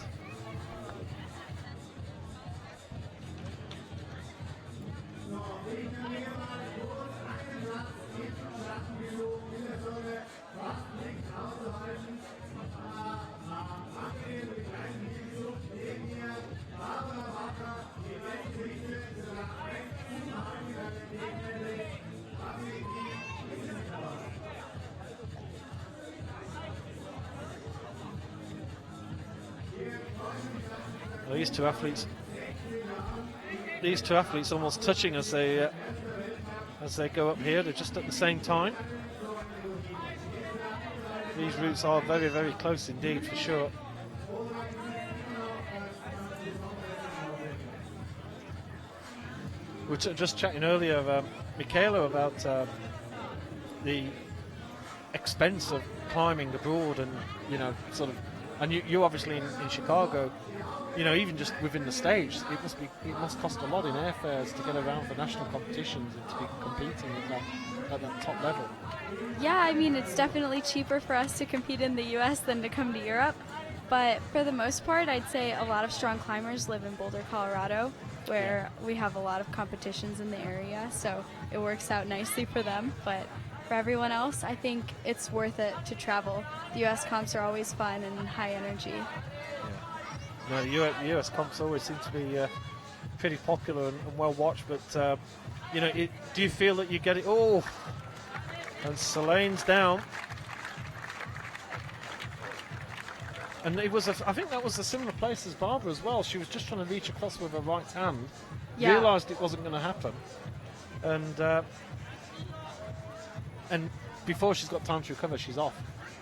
Well, these two athletes almost touching as they go up here. They're just at the same time. These routes are very, very close indeed, for sure. We were just chatting earlier, Michaela, about the expense of climbing abroad, and and you obviously in Chicago. Even just within the stage, it must cost a lot in airfares to get around for national competitions and to be competing at that top level. Yeah, I mean, it's definitely cheaper for us to compete in the US than to come to Europe. But for the most part, I'd say a lot of strong climbers live in Boulder, Colorado, where we have a lot of competitions in the area. So it works out nicely for them. But for everyone else, I think it's worth it to travel. The US comps are always fun and high energy. No, the US comps always seem to be pretty popular and well watched, but do you feel that you get it? Oh, and Selene's down, and I think that was a similar place as Barbara as well. She was just trying to reach across with her right hand, realised it wasn't going to happen, and before she's got time to recover, she's off.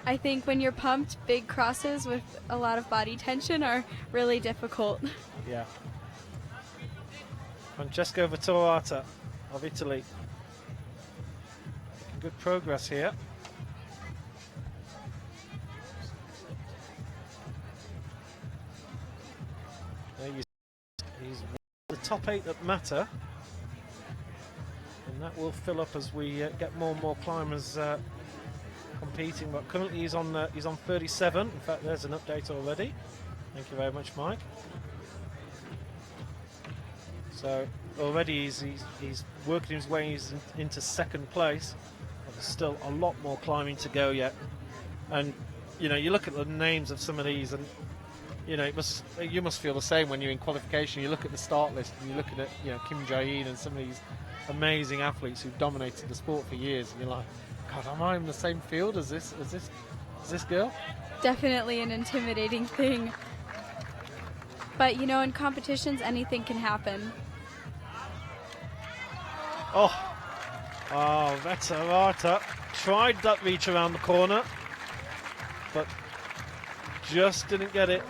I think when you're pumped, big crosses with a lot of body tension are really difficult. Yeah. Francesco Vetterata of Italy. Making good progress here. There you see, he's the top 8 that matter. And that will fill up as we get more and more climbers competing, but currently he's on 37. In fact, there's an update already. Thank you very much, Mike. So already he's working his way into second place. But there's still a lot more climbing to go yet. And you look at the names of some of these, and you must feel the same when you're in qualification. You look at the start list and you look at it, Kim Jae-in and some of these amazing athletes who've dominated the sport for years, and you're like, God, am I in the same field as this girl? Definitely an intimidating thing. But, you know, in competitions, anything can happen. Veterata tried that reach around the corner, but just didn't get it.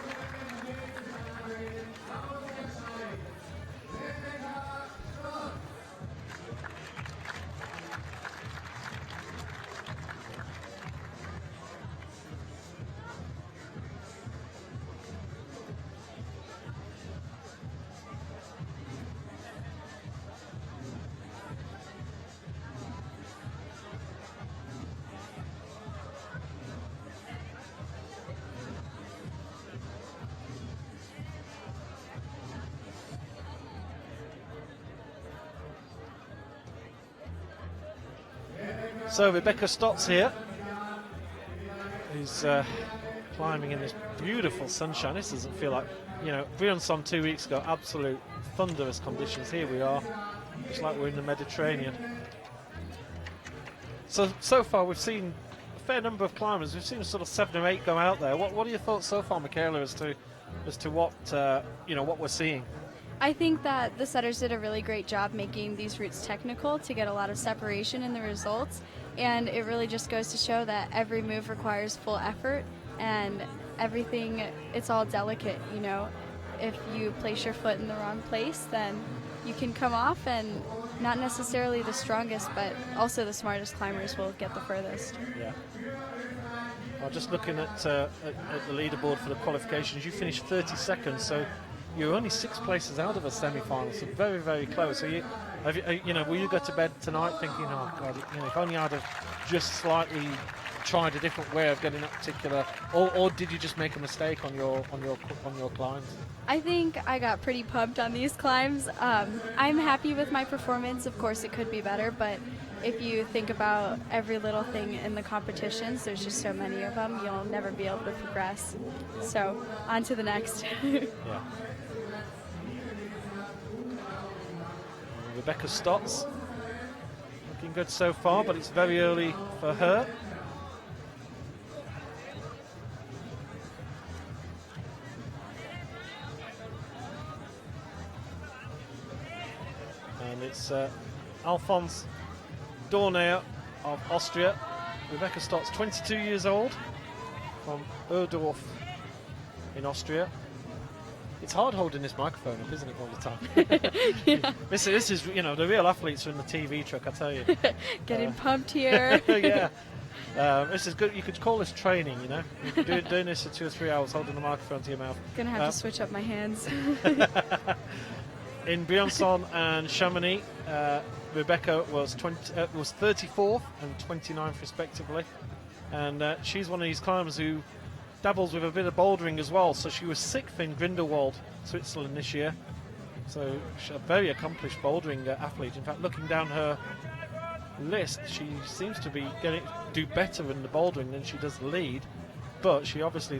So Rebecca Stotts here, who's climbing in this beautiful sunshine. This doesn't feel like, you know, Briançon 2 weeks ago, absolute thunderous conditions. Here we are, it's like we're in the Mediterranean. So far we've seen a fair number of climbers. We've seen sort of 7 or 8 go out there. What are your thoughts so far, Michaela, as to what you know, what we're seeing? I think that the setters did a really great job making these routes technical to get a lot of separation in the results, and it really just goes to show that every move requires full effort, and everything, it's all delicate, you know. If you place your foot in the wrong place, then you can come off, and not necessarily the strongest, but also the smartest climbers will get the furthest. Yeah. Well, just looking at the leaderboard for the qualifications, you finished 32nd, so you're only 6 places out of a semi-final, so very, very close. So you know, will you go to bed tonight thinking, oh God, you know, if only I'd have just slightly tried a different way of getting that particular, or did you just make a mistake on your climbs? I think I got pretty pumped on these climbs. I'm happy with my performance. Of course, it could be better, but if you think about every little thing in the competitions, there's just so many of them, you'll never be able to progress. So, on to the next. Yeah. Rebecca Stotts, looking good so far, but it's very early for her. And it's Alphonse Dornaer of Austria. Rebecca Stotts, 22 years old, from Erdorf in Austria. It's hard holding this microphone up, isn't it, all the time? Yeah. This is, you know, the real athletes are in the TV truck, I tell you. Getting pumped here. Yeah. This is good. You could call this training, you know. You've been doing this for 2 or 3 hours, holding the microphone to your mouth. Gonna have to switch up my hands. In Briançon and Chamonix, Rebecca was 34th and 29th respectively, and she's one of these climbers who dabbles with a bit of bouldering as well. So she was 6th in Grindelwald, Switzerland this year. So she's a very accomplished bouldering athlete. In fact, looking down her list, she seems to be do better in the bouldering than she does the lead, but she obviously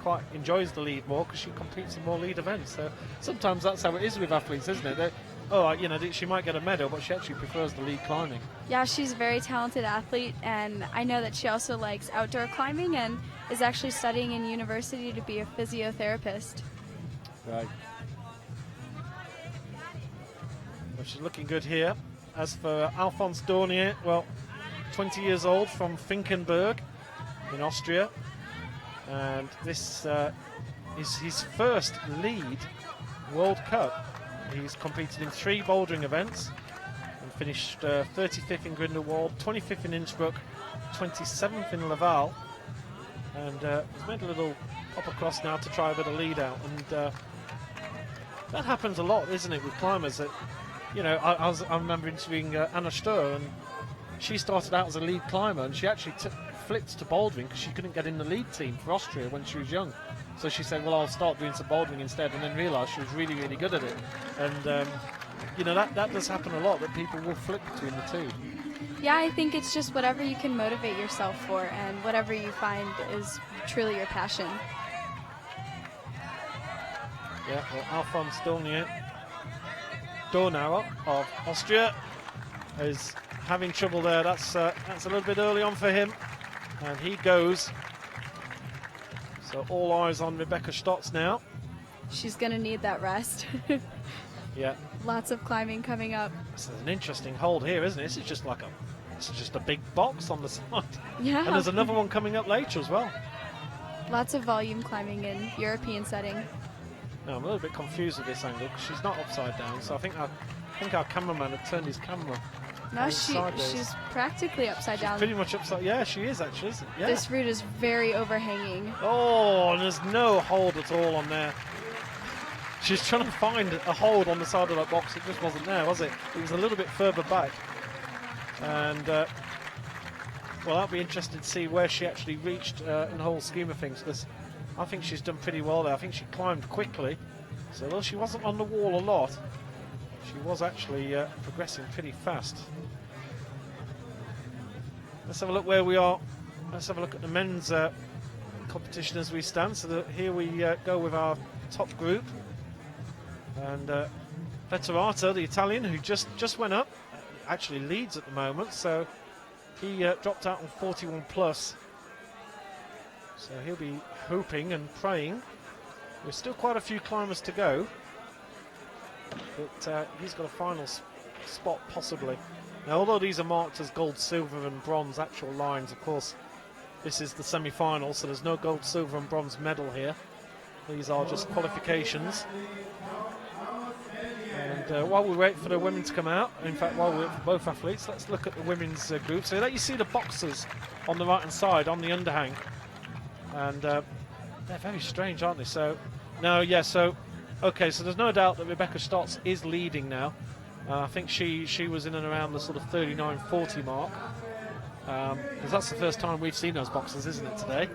quite enjoys the lead more because she competes in more lead events. So sometimes that's how it is with athletes, isn't it? You know, she might get a medal, but she actually prefers the lead climbing. Yeah, she's a very talented athlete, and I know that she also likes outdoor climbing and is actually studying in university to be a physiotherapist. Right. Well, she's looking good here. As for Alphonse Dornier, well, 20 years old, from Finkenberg in Austria, and this is his first lead World Cup. He's competed in 3 bouldering events and finished 35th in Grindelwald, 25th in Innsbruck, 27th in Laval, and he's made a little pop across now to try a bit of lead out. And that happens a lot, isn't it, with climbers? That, you know, I remember interviewing Anna Sturr, and she started out as a lead climber, and she actually flipped to bouldering because she couldn't get in the lead team for Austria when she was young. So she said, well, I'll start doing some bouldering instead, and then realised she was really, really good at it. And, you know, that does happen a lot, that people will flip between the two. Yeah, I think it's just whatever you can motivate yourself for and whatever you find is truly your passion. Yeah, well, Alphonse Dornauer of Austria is having trouble there. That's a little bit early on for him, and he goes. So all eyes on Rebecca Stotts now. she's going to need that rest. Yeah. Lots of climbing coming up. This is an interesting hold here, isn't it? This is just a big box on the side. Yeah. And there's another one coming up later as well. Lots of volume climbing in European setting. No, I'm a little bit confused with this angle because she's not upside down, so I think our cameraman had turned his camera. No, she's practically upside down. Pretty much upside. Yeah, she is actually, isn't it? Yeah. This route is very overhanging. Oh, and there's no hold at all on there. She's trying to find a hold on the side of that box. It just wasn't there, was it? It was a little bit further back. And, well, I'll be interested to see where she actually reached in the whole scheme of things, because I think she's done pretty well there. I think she climbed quickly. So, though she wasn't on the wall a lot, she was actually progressing pretty fast. Let's have a look where we are. Let's have a look at the men's competition as we stand. So here we go with our top group. And Veterato, the Italian, who just went up, actually leads at the moment. So he dropped out on 41 plus. So he'll be hoping and praying. There's still quite a few climbers to go. But he's got a final spot possibly. Now, although these are marked as gold, silver and bronze actual lines, of course, this is the semi-final, so there's no gold, silver and bronze medal here. These are just qualifications. And while we wait for the women to come out, in fact, while we wait for both athletes, let's look at the women's group. So let you see the boxers on the right-hand side, on the underhang. And they're very strange, aren't they? So, no, yeah, so... Okay, so there's no doubt that Rebecca Stotts is leading now. I think she was in and around the sort of 39-40 mark. Because that's the first time we've seen those boxers, isn't it, today?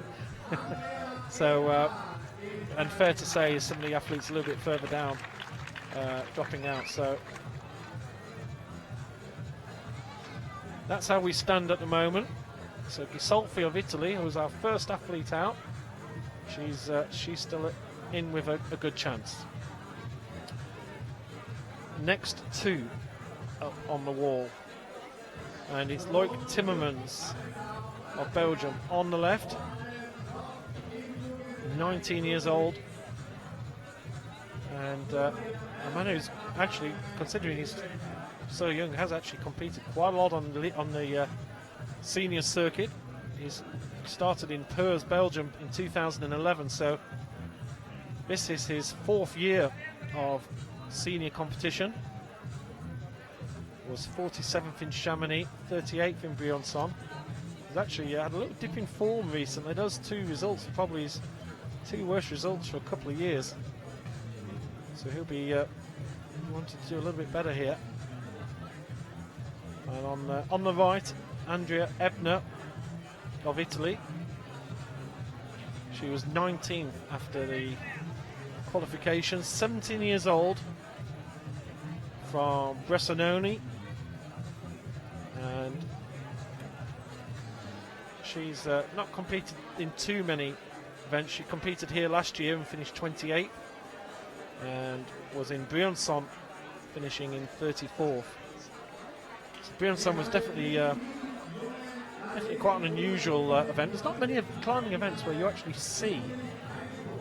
So, and fair to say, some of the athletes a little bit further down, dropping out. So, that's how we stand at the moment. So, Ghisolfi of Italy, who was our first athlete out, she's still in with a good chance. Next two up on the wall, and it's Loic Timmermans of Belgium on the left, 19 years old, and a man who's actually, considering he's so young, has actually competed quite a lot on the senior circuit. He's started in Purs, Belgium in 2011, so this is his fourth year of senior competition. Was 47th in Chamonix, 38th in Briançon. He's actually had a little dip in form recently. Those two results are probably his two worst results for a couple of years. So he'll be wanting to do a little bit better here. And on the right, Andrea Ebner of Italy. She was 19th after the qualifications, 17 years old, from Bressanone, and she's not competed in too many events. She competed here last year and finished 28th, and was in Briançon finishing in 34th. So Briançon was definitely quite an unusual event. There's not many climbing events where you actually see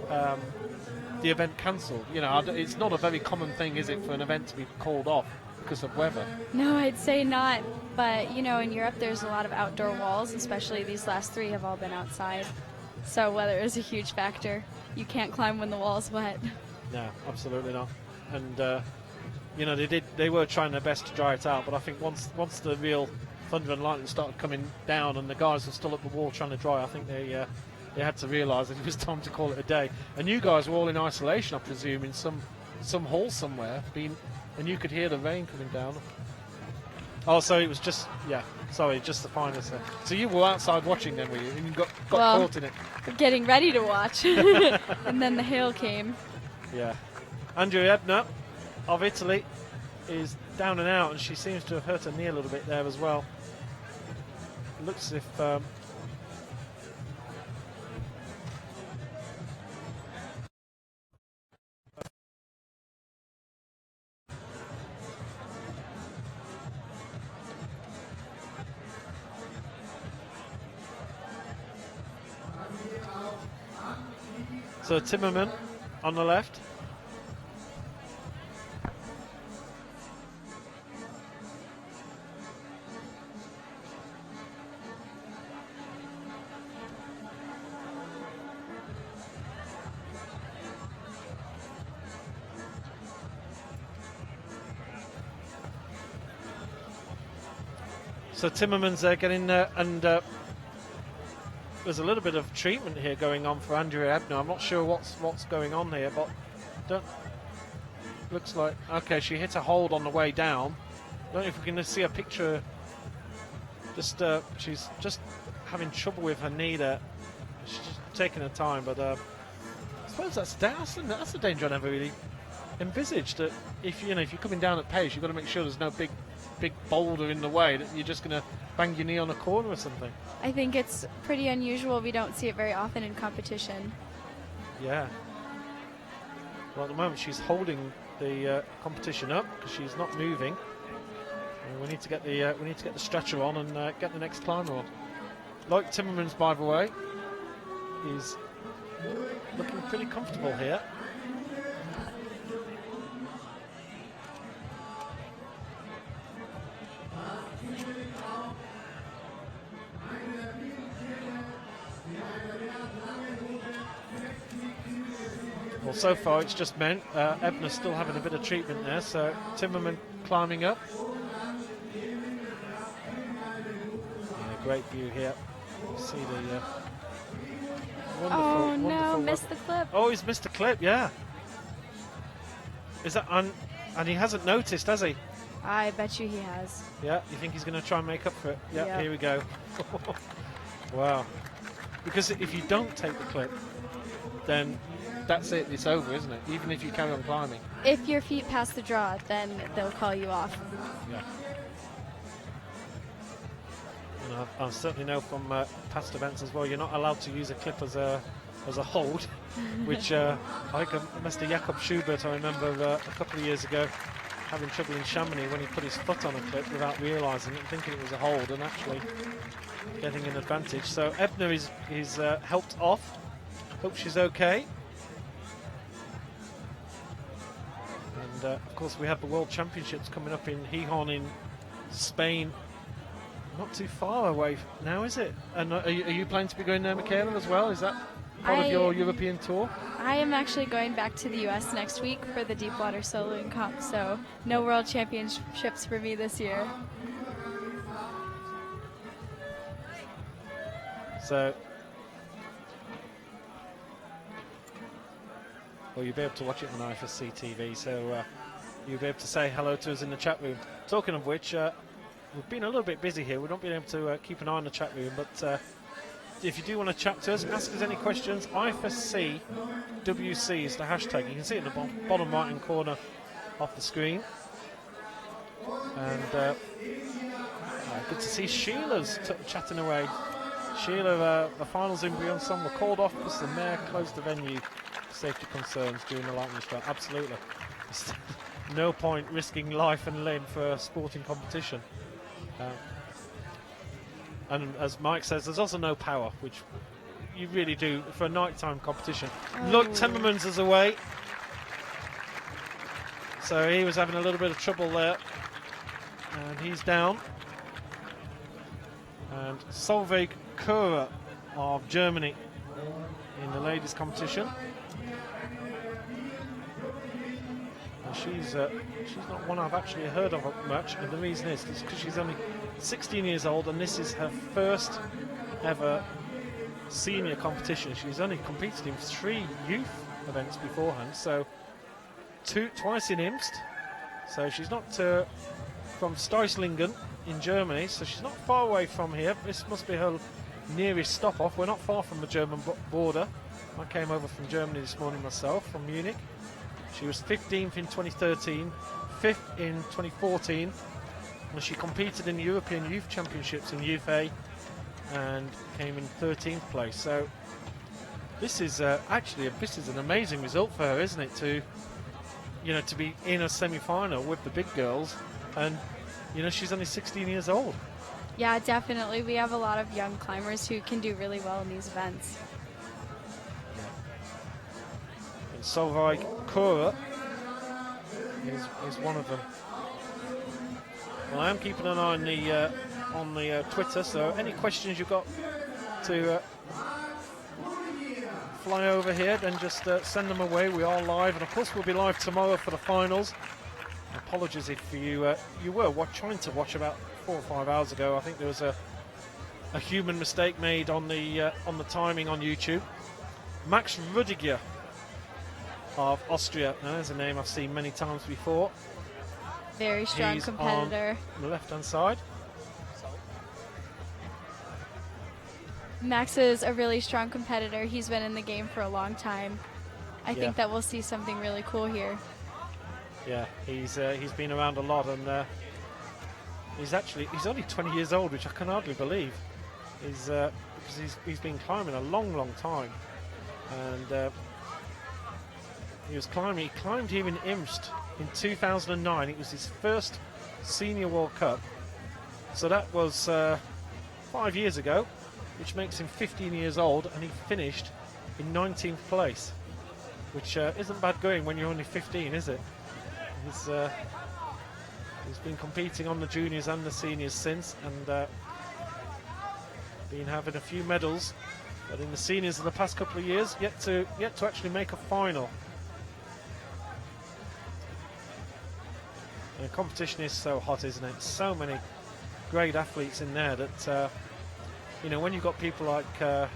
the event cancelled. You know, it's not a very common thing, is it, for an event to be called off because of weather? No, I'd say not. But, you know, in Europe there's a lot of outdoor walls, especially these last three have all been outside. So weather is a huge factor. You can't climb when the wall's wet. No, absolutely not. And, you know, they were trying their best to dry it out, but I think once the real thunder and lightning started coming down and the guys were still up the wall trying to dry, I think they had to realise that it was time to call it a day. And you guys were all in isolation, I presume, in some hall somewhere, and you could hear the rain coming down. Oh, so it was just the finals. So you were outside watching then, were you? And you got caught in it. Getting ready to watch. And then the hail came. Yeah. Andrea Ebner of Italy is down and out, and she seems to have hurt her knee a little bit there as well. Looks as if... So Timmerman on the left, So Timmerman's getting and there's a little bit of treatment here going on for Andrea Ebner. I'm not sure what's going on here, but looks like okay. She hit a hold on the way down. I don't know if we can see a picture. Just she's just having trouble with her knee there. She's just taking her time, but I suppose that's the danger I never really envisaged. That if you're coming down at pace, you've got to make sure there's no big boulder in the way that you're just going to bang your knee on a corner or something. I think it's pretty unusual. We don't see it very often in competition. Yeah. Well, at the moment she's holding the competition up because she's not moving. And we need to get the stretcher on and get the next climber on. Like Timmermans, by the way, is looking pretty comfortable here. Well, so far it's just men. Ebner's still having a bit of treatment there, so Timmerman climbing up. Yeah, great view here. See the oh no, wonderful missed the clip. Oh, he's missed a clip, yeah. Is that and he hasn't noticed, has he? I bet you he has. Yeah, you think he's going to try and make up for it? Yeah, Yep. Here we go. Wow. Because if you don't take the clip, then that's it, it's over, isn't it? Even if you carry on climbing. If your feet pass the draw, then they'll call you off. Yeah. And I certainly know from past events as well, you're not allowed to use a clip as a hold, which I think Mr. Jakob Schubert, I remember a couple of years ago, having trouble in Chamonix when he put his foot on a clip without realising it and thinking it was a hold and actually getting an advantage. So Ebner is helped off. Hope she's okay. And of course we have the World Championships coming up in Gijón in Spain. Not too far away now, is it? And are you planning to be going there, Michaela, as well? Is that part of your European tour? I am actually going back to the US next week for the Deepwater Soloing Cup, so no World Championships for me this year. So, well, you'll be able to watch it on IFSC TV, so you'll be able to say hello to us in the chat room. Talking of which, we've been a little bit busy here. We've not been able to keep an eye on the chat room, but if you do want to chat to us, ask us any questions. IFSC WC is the hashtag. You can see it in the bottom right-hand corner of the screen. And good to see Sheila's chatting away. Sheila, the finals in Briançon were called off because the mayor closed the venue for safety concerns during the lightning strike. Absolutely. No point risking life and limb for a sporting competition. And as Mike says, there's also no power, which you really do for a nighttime competition. Oh. Look, Timmermans is away. So he was having a little bit of trouble there. And he's down. And Solveig Kura of Germany in the ladies competition. And she's not one I've actually heard of much, and the reason is because she's only 16 years old and this is her first ever senior competition. She's only competed in 3 youth events beforehand, so twice in Imst. So she's not from Steislingen in Germany, so she's not far away from here. This must be her nearest stop off. We're not far from the German border. I came over from Germany this morning myself, from Munich. She was 15th in 2013, 5th in 2014, and she competed in the European Youth Championships in Youth A and came in 13th place. So this is actually this is an amazing result for her, isn't it? To be in a semi-final with the big girls, and she's only 16 years old. Yeah, definitely. We have a lot of young climbers who can do really well in these events. And Solveig Kura is one of them. Well, I am keeping an eye on the Twitter, so any questions you've got to fly over here, then just send them away. We are live, and of course we'll be live tomorrow for the finals. Apologies if you were trying to watch about 4 or 5 hours ago. I think there was a human mistake made on the timing on YouTube. Max Rudiger of Austria. Now, there's a name I've seen many times before. Very strong He's competitor. on the left-hand side. Max is a really strong competitor. He's been in the game for a long time. I think that we'll see something really cool here. Yeah, he's been around a lot, and he's only 20 years old, which I can hardly believe. Because he's been climbing a long time, and he climbed here in Imst in 2009. It was his first Senior World Cup, so that was 5 years ago, which makes him 15 years old, and he finished in 19th place, which isn't bad going when you're only 15, is it? He's been competing on the juniors and the seniors since, and been having a few medals, but in the seniors in the past couple of years, yet to actually make a final. And the competition is so hot, isn't it? So many great athletes in there that when you've got people like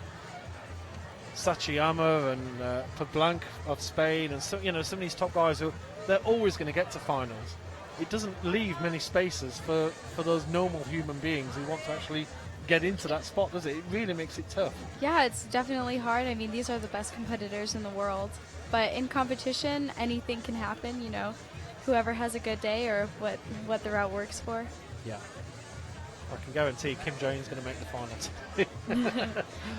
Sachiyama and Poblanc of Spain, and some of these top guys who they're always going to get to finals. It doesn't leave many spaces for those normal human beings who want to actually get into that spot, does it? It really makes it tough. Yeah, it's definitely hard. I mean, these are the best competitors in the world. But in competition, anything can happen, whoever has a good day or what the route works for. Yeah. I can guarantee Kim Jong's going to make the finals.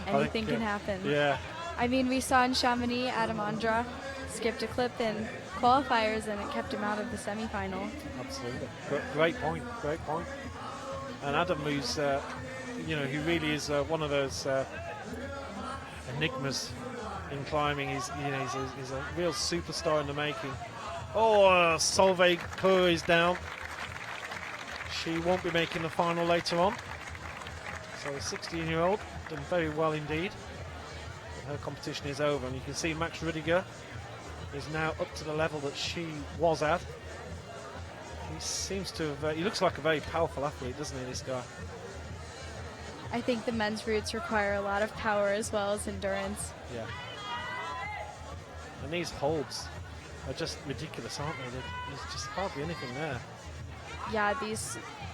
Anything can happen. Yeah. I mean, we saw in Chamonix, Adam Ondra skipped a clip in qualifiers and it kept him out of the semi-final. Absolutely. Great point. And Adam, who's, who really is one of those enigmas in climbing. He's a real superstar in the making. Oh, Solveig Kerr is down. She won't be making the final later on. So the 16-year-old done very well indeed. Her competition is over, and you can see Max Rudiger is now up to the level that she was at. He seems to have, he looks like a very powerful athlete, doesn't he, this guy? I think the men's routes require a lot of power as well as endurance. Yeah. And these holds are just ridiculous, aren't they? There's just hardly anything there. Yeah,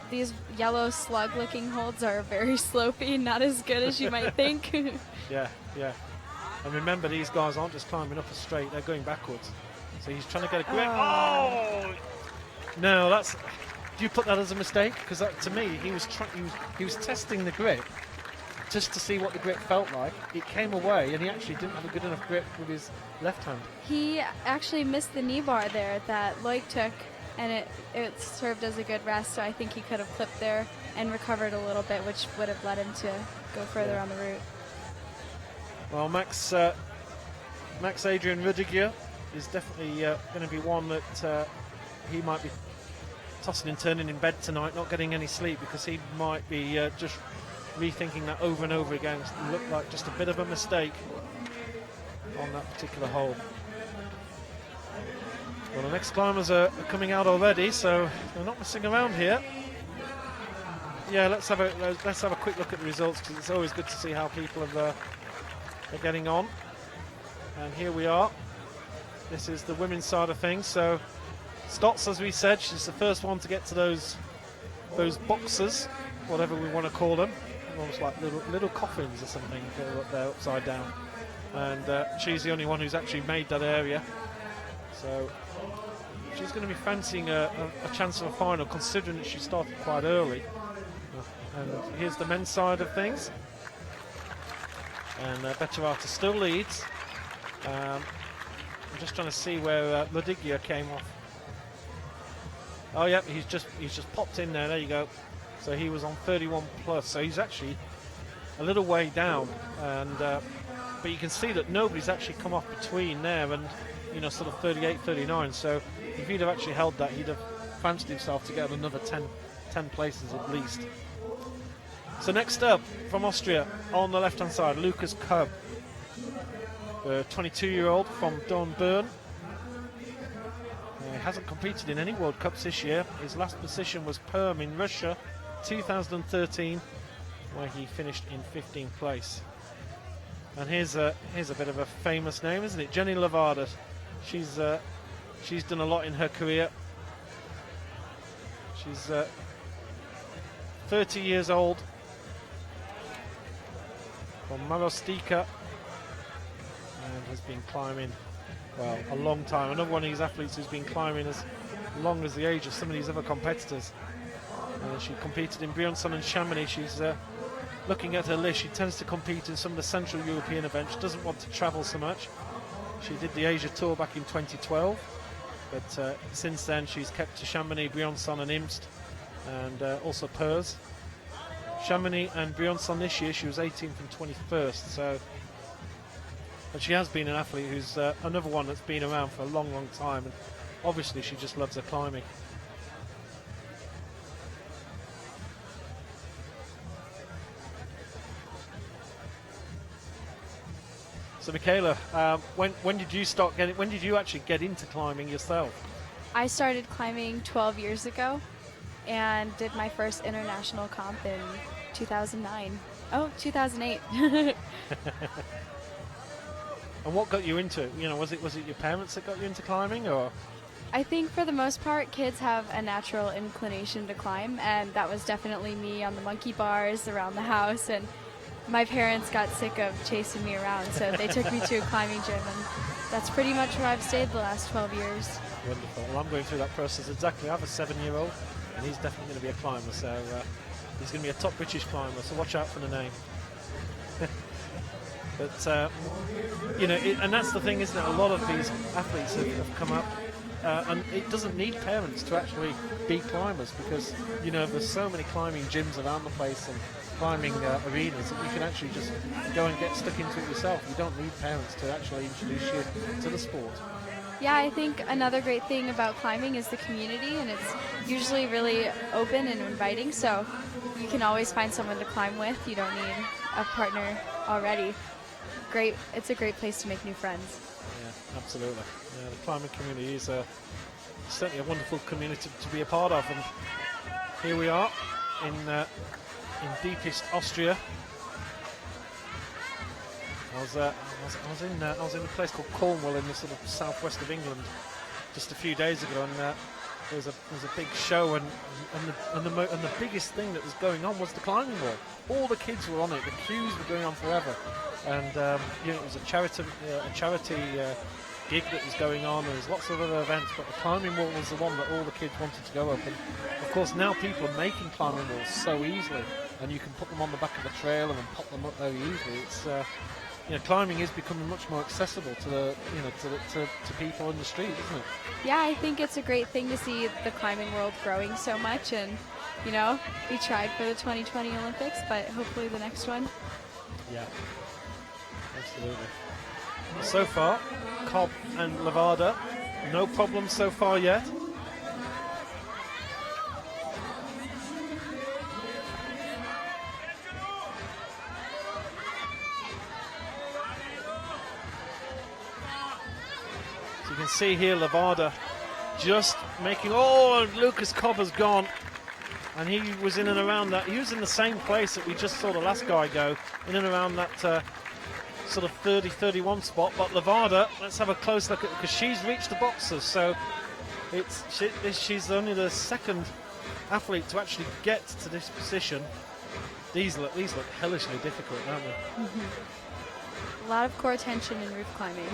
these yellow slug-looking holds are very slopey, not as good as you might think. Yeah. And remember, these guys aren't just climbing up a straight, they're going backwards. So he's trying to get a grip. Oh! No, do you put that as a mistake? Because to me, he was testing the grip just to see what the grip felt like. It came away, and he actually didn't have a good enough grip with his left hand. He actually missed the knee bar there that Loic took, and it served as a good rest, so I think he could have clipped there and recovered a little bit, which would have led him to go further on the route. Well, Max Adrian Rudiger is definitely going to be one that he might be tossing and turning in bed tonight, not getting any sleep, because he might be just rethinking that over and over again. It looked like just a bit of a mistake on that particular hole. Well, the next climbers are coming out already, so they're not messing around here. Yeah, let's have a quick look at the results, because it's always good to see how people are getting on. And here we are. This is the women's side of things. So Stotts, as we said, she's the first one to get to those boxes, whatever we want to call them, almost like little coffins or something. They're up there upside down, and she's the only one who's actually made that area. So she's going to be fancying a chance of a final, considering that she started quite early. And here's the men's side of things. And Betterata still leads. I'm just trying to see where Rudiger came off. Oh, yeah, he's just popped in there. There you go. So he was on 31 plus. So he's actually a little way down, and but you can see that nobody's actually come off between there and sort of 38, 39. So if he'd have actually held that, he'd have fancied himself to get another 10 places at least. So next up, from Austria, on the left-hand side, Lucas Kopp, the 22-year-old from Dornbirn. hasn't competed in any World Cups this year. His last position was Perm in Russia, 2013, where he finished in 15th place. And here's a bit of a famous name, isn't it? Jenny Levada. She's done a lot in her career. She's 30 years old, from Marostica, and has been climbing, well, a long time. Another one of these athletes who's been climbing as long as the age of some of these other competitors. She competed in Briançon and Chamonix. She's looking at her list, she tends to compete in some of the Central European events. She doesn't want to travel so much. She did the Asia Tour back in 2012, but since then she's kept to Chamonix, Briançon and Imst, and also Perth. Chamonix and Briançon this year she was 18th and 21st, so but she has been an athlete who's another one that's been around for a long time, and obviously she just loves her climbing. So Michaela, when did you actually get into climbing yourself? I started climbing 12 years ago and did my first international comp in 2009. Oh, 2008. And what got you into it? You know, was it your parents that got you into climbing, or? I think for the most part, kids have a natural inclination to climb, and that was definitely me on the monkey bars around the house. And my parents got sick of chasing me around, so they took me to a climbing gym, and that's pretty much where I've stayed the last 12 years. Wonderful. Well, I'm going through that process exactly. I have a 7-year-old, and he's definitely going to be a climber, so he's going to be a top British climber, so watch out for the name. But, you know, and that's the thing, isn't it? A lot of these athletes have come up, and it doesn't need parents to actually be climbers, because, you know, there's so many climbing gyms around the place and climbing arenas that you can actually just go and get stuck into it yourself. You don't need parents to actually introduce you to the sport. Yeah, I think another great thing about climbing is the community, and it's usually really open and inviting, so you can always find someone to climb with. You don't need a partner already. It's a great place to make new friends. Yeah, absolutely. Yeah, the climbing community is certainly a wonderful community to be a part of, and here we are in deepest Austria. I was in a place called Cornwall in the sort of southwest of England just a few days ago, and there was a big show, and the biggest thing that was going on was the climbing wall. All the kids were on it. The queues were going on forever, and you know, it was a charity gig that was going on. There was lots of other events, but the climbing wall was the one that all the kids wanted to go up. And of course, now people are making climbing walls so easily, and you can put them on the back of a trailer and pop them up very easily. It's you know, climbing is becoming much more accessible to the, you know, to people in the street, isn't it? Yeah, I think it's a great thing to see the climbing world growing so much, and you know, we tried for the 2020 Olympics, but hopefully the next one. Yeah, absolutely. So far, Cobb and Levada, no problems so far yet. So you can see here Levada just making, oh, Lucas Cobb has gone. And he was in and around that, he was in the same place that we just saw the last guy go, in and around that sort of 30-31 spot. But Levada, let's have a close look at, because she's reached the boxes, so she's only the second athlete to actually get to this position. These look hellishly difficult, don't they? Mm-hmm. A lot of core tension in roof climbing.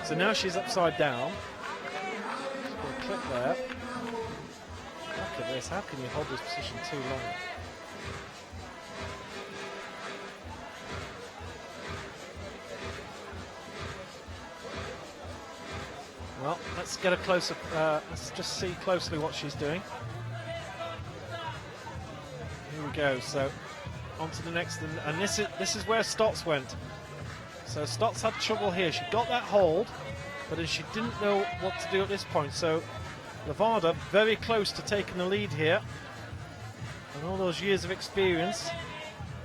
So now she's upside down. Just put a clip there. Look at this, how can you hold this position too long? Well, let's get a closer, let's just see closely what she's doing. Here we go, so on to the next, and this is where Stotts went. So Stotts had trouble here, she got that hold, but then she didn't know what to do at this point, so Levada very close to taking the lead here, and all those years of experience.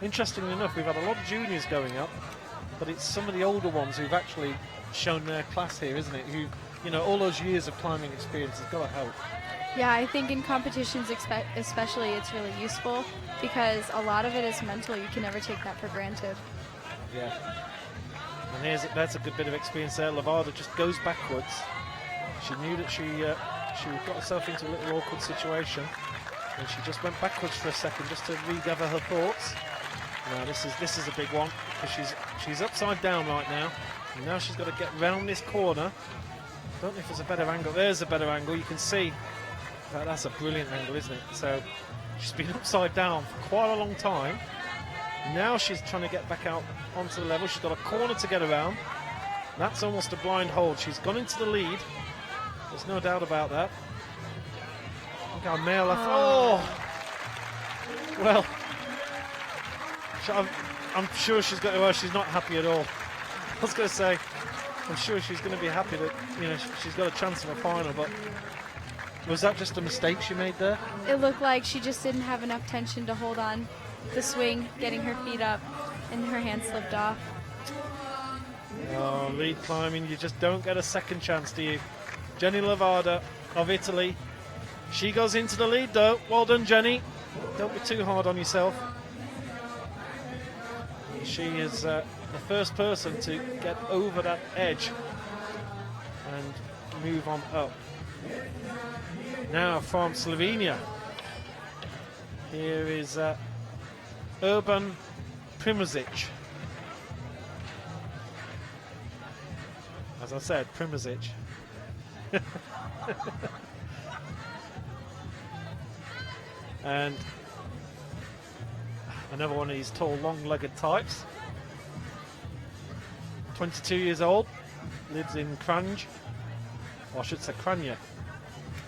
Interestingly enough, we've had a lot of juniors going up, but it's some of the older ones who've actually shown their class here, isn't it? Who, you know, all those years of climbing experience has got to help. Yeah, I think in competitions especially it's really useful because a lot of it is mental. You can never take that for granted. Yeah. And that's a good bit of experience there. Levada just goes backwards. She knew that she got herself into a little awkward situation, and she just went backwards for a second just to regather her thoughts. Now this is a big one because she's upside down right now, and now she's got to get round this corner. Don't know if there's a better angle. There's a better angle. You can see that's a brilliant angle, isn't it? So she's been upside down for quite a long time. Now she's trying to get back out onto the level. She's got a corner to get around. That's almost a blind hold. She's gone into the lead. There's no doubt about that. Look how Male left. Oh! Well, I'm sure she's got. Well, she's not happy at all. I was going to say, I'm sure she's going to be happy that, you know, she's got a chance of a final, but was that just a mistake she made there? It looked like she just didn't have enough tension to hold on the swing, getting her feet up, and her hand slipped off. Oh, lead climbing, you just don't get a second chance, do you? Jenny Levada of Italy. She goes into the lead though. Well done, Jenny. Don't be too hard on yourself. She is the first person to get over that edge and move on up. Now from Slovenia, here is Urban Primozic. As I said, Primozic. And another one of these tall, long-legged types. 22 years old, lives in Kranj, or I should say Kranja.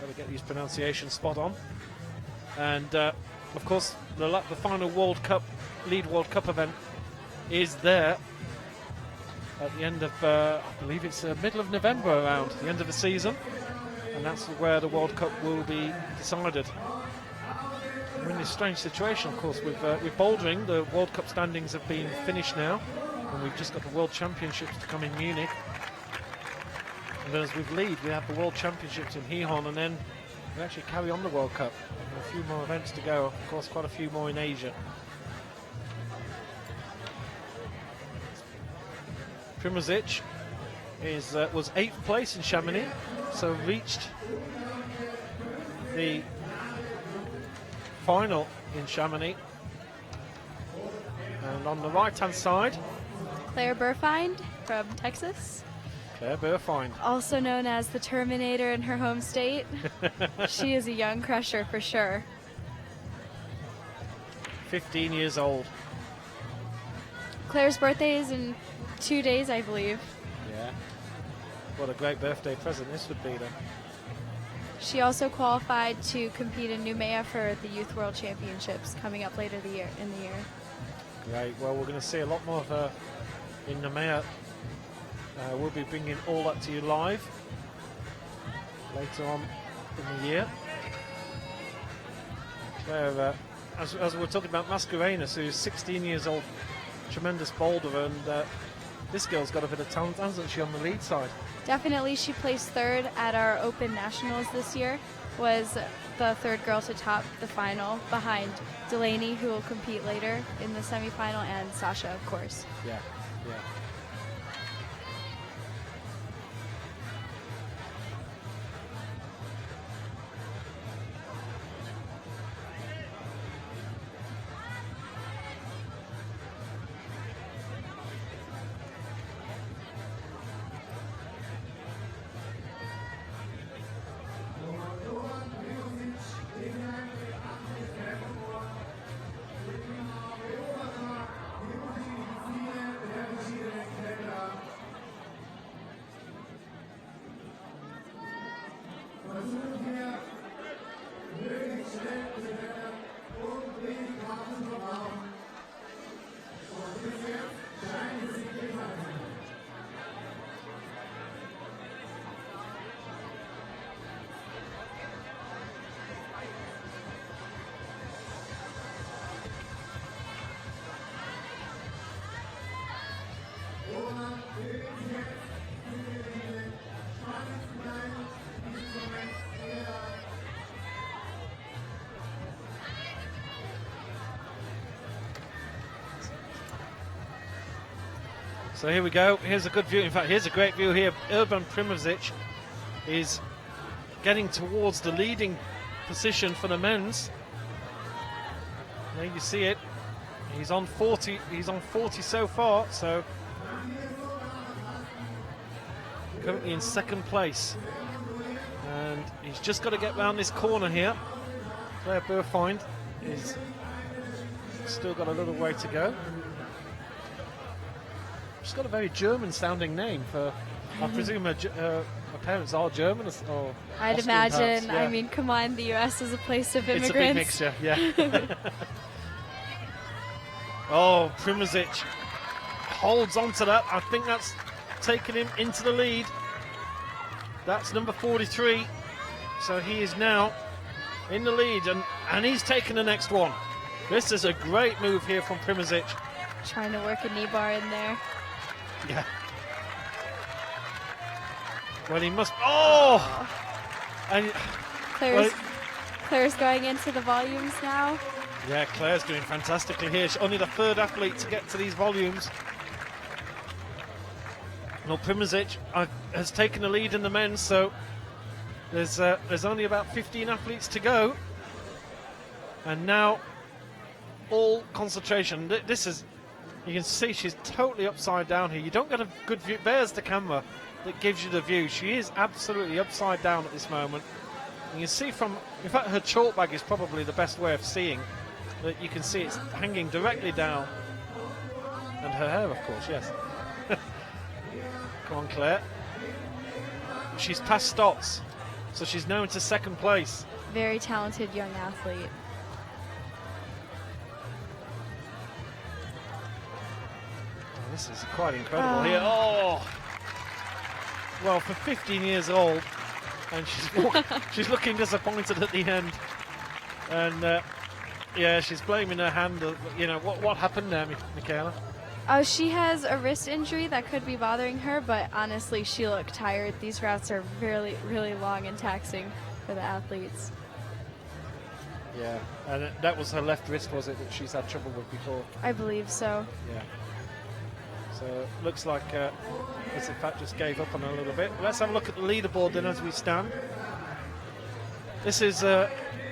Got to get these pronunciations spot on. And of course, the final World Cup, Lead World Cup event is there at the end of, I believe it's middle of November, around the end of the season, and that's where the World Cup will be decided. We're in this strange situation, of course, with bouldering. The World Cup standings have been finished now, and we've just got the World Championships to come in Munich. And then as with lead, we have the World Championships in Gijón, and then we actually carry on the World Cup. And a few more events to go, of course, quite a few more in Asia. Primozic was 8th place in Chamonix, so reached the final in Chamonix. And on the right-hand side, Claire Burfind from Texas. Claire Burfind. Also known as the Terminator in her home state. She is a young crusher for sure. 15 years old. Claire's birthday is in 2 days, I believe. Yeah. What a great birthday present this would be then. She also qualified to compete in Noumea for the Youth World Championships coming up later in the year. Great. Well, we're going to see a lot more of her in Noumea. We'll be bringing all that to you live later on in the year. Claire, as we're talking about Mascarenas, who's 16 years old, tremendous boulder, and this girl's got a bit of talent, hasn't she, on the lead side? Definitely. She placed 3rd at our Open Nationals this year, was the 3rd girl to top the final behind Delaney, who will compete later in the semi-final, and Sasha, of course. Yeah, yeah. So here we go. Here's a good view. In fact, here's a great view here. Urban Primozic is getting towards the leading position for the men's. There you see it. He's on 40. He's on 40 so far. So currently in second place, and he's just got to get round this corner here. Claire Burfind is still got a little way to go. She's got a very German-sounding name for. I presume her parents are German, or I'd Austrian, imagine. perhaps, yeah. I mean, come on, the U.S. is a place of immigrants. It's a big mixture, yeah. Oh, Primozic holds on to that. I think that's taken him into the lead. That's number 43. So he is now in the lead, and he's taken the next one. This is a great move here from Primozic. Trying to work a knee bar in there. Yeah. Well, he must. Oh! And Claire's going into the volumes now. yeah, Claire's doing fantastically here. She's only the third athlete to get to these volumes. Well, Primozic has taken the lead in the men's, so there's only about 15 athletes to go. And now, all concentration. This is, you can see she's totally upside down here. You don't get a good view. There's the camera that gives you the view. She is absolutely upside down at this moment. And you see from, in fact, her chalk bag is probably the best way of seeing that. You can see it's hanging directly down. And her hair, of course, yes. Come on, Claire. She's passed Stotts, so she's now into second place. Very talented young athlete. Oh, this is quite incredible here. Oh! Well, for 15 years old, and she's looking disappointed at the end. And yeah, she's blaming her hand. You know, what happened there, Michaela? Oh, she has a wrist injury that could be bothering her, but honestly, she looked tired. These routes are really, really long and taxing for the athletes. Yeah, and that was her left wrist, was it, that she's had trouble with before? I believe so. Yeah. So it looks like as in fact just gave up on her a little bit. Let's have a look at the leaderboard then as we stand. This is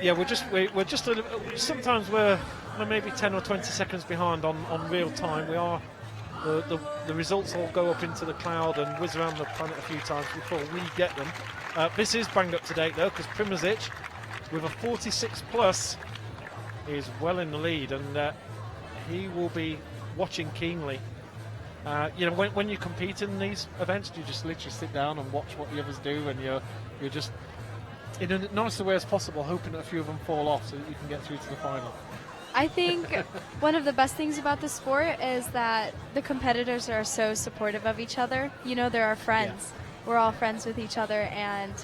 yeah, we're just a little, sometimes we're maybe 10 or 20 seconds behind on real time. We are the results all go up into the cloud and whiz around the planet a few times before we get them. This is banged up to date though, because Primozic with a 46 plus is well in the lead, and he will be watching keenly. You know, when you compete in these events, you just literally sit down and watch what the others do, and you're just in a nicer way as possible, hoping that a few of them fall off so that you can get through to the final. I think one of the best things about the sport is that the competitors are so supportive of each other. You know, they're our friends. Yeah. We're all friends with each other, and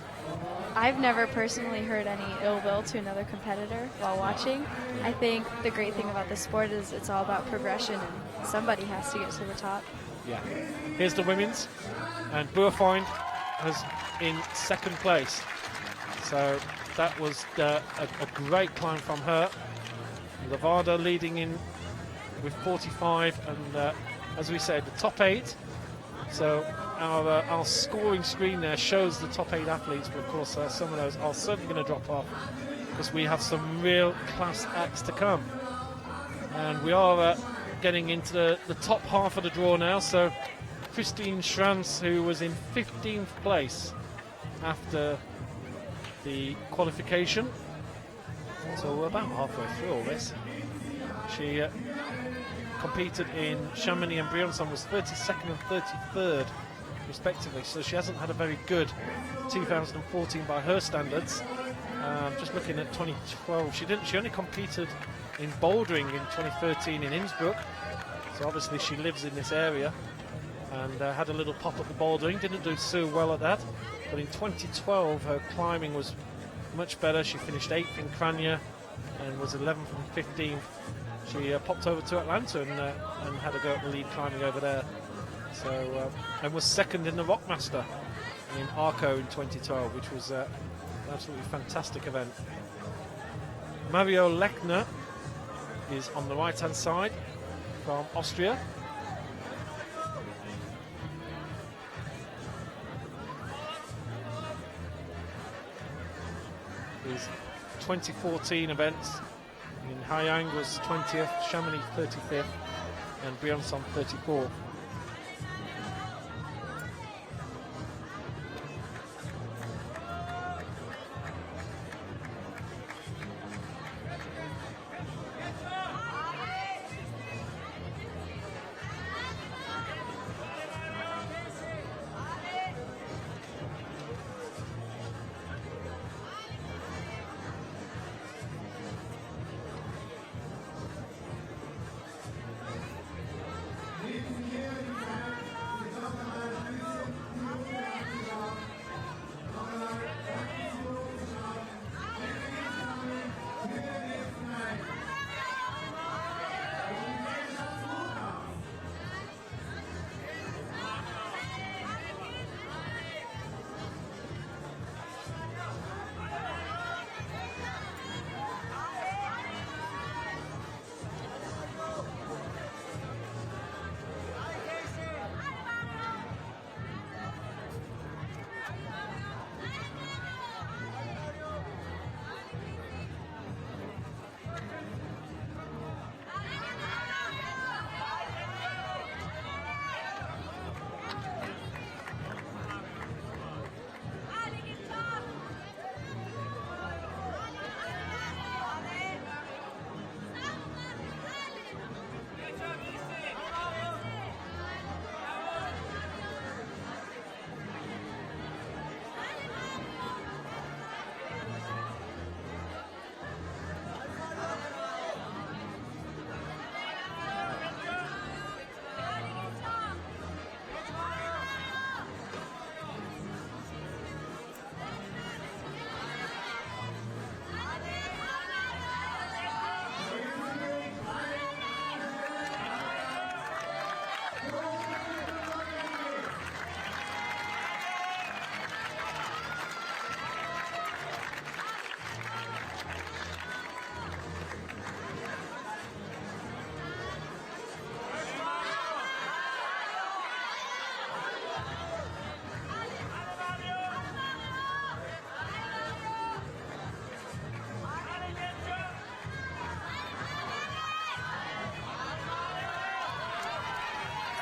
I've never personally heard any ill will to another competitor while watching. I think the great thing about the sport is it's all about progression, and somebody has to get to the top. Yeah. Here's the women's, and Burfind is in second place. So that was a great climb from her. Levada leading in with 45, and as we said, the top 8. So our scoring screen there shows the top 8 athletes, but of course some of those are certainly going to drop off because we have some real class acts to come. And we are getting into the top half of the draw now. So Christine Schranz, who was in 15th place after the qualification, so we're about halfway through all this. She competed in Chamonix and Briançon, was 32nd and 33rd respectively, so she hasn't had a very good 2014 by her standards. Just looking at 2012, she only competed in bouldering in 2013 in Innsbruck, so obviously she lives in this area, and had a little pop at the bouldering, didn't do so well at that, but in 2012 her climbing was much better. She finished 8th in Krania and was 11th and 15th. She popped over to Atlanta and had a go at the lead climbing over there. So and was second in the Rockmaster in Arco in 2012, which was an absolutely fantastic event. Mario Lechner is on the right-hand side from Austria. 2014 events. In Haiyang was 20th, Chamonix 35th, and Briançon 34th.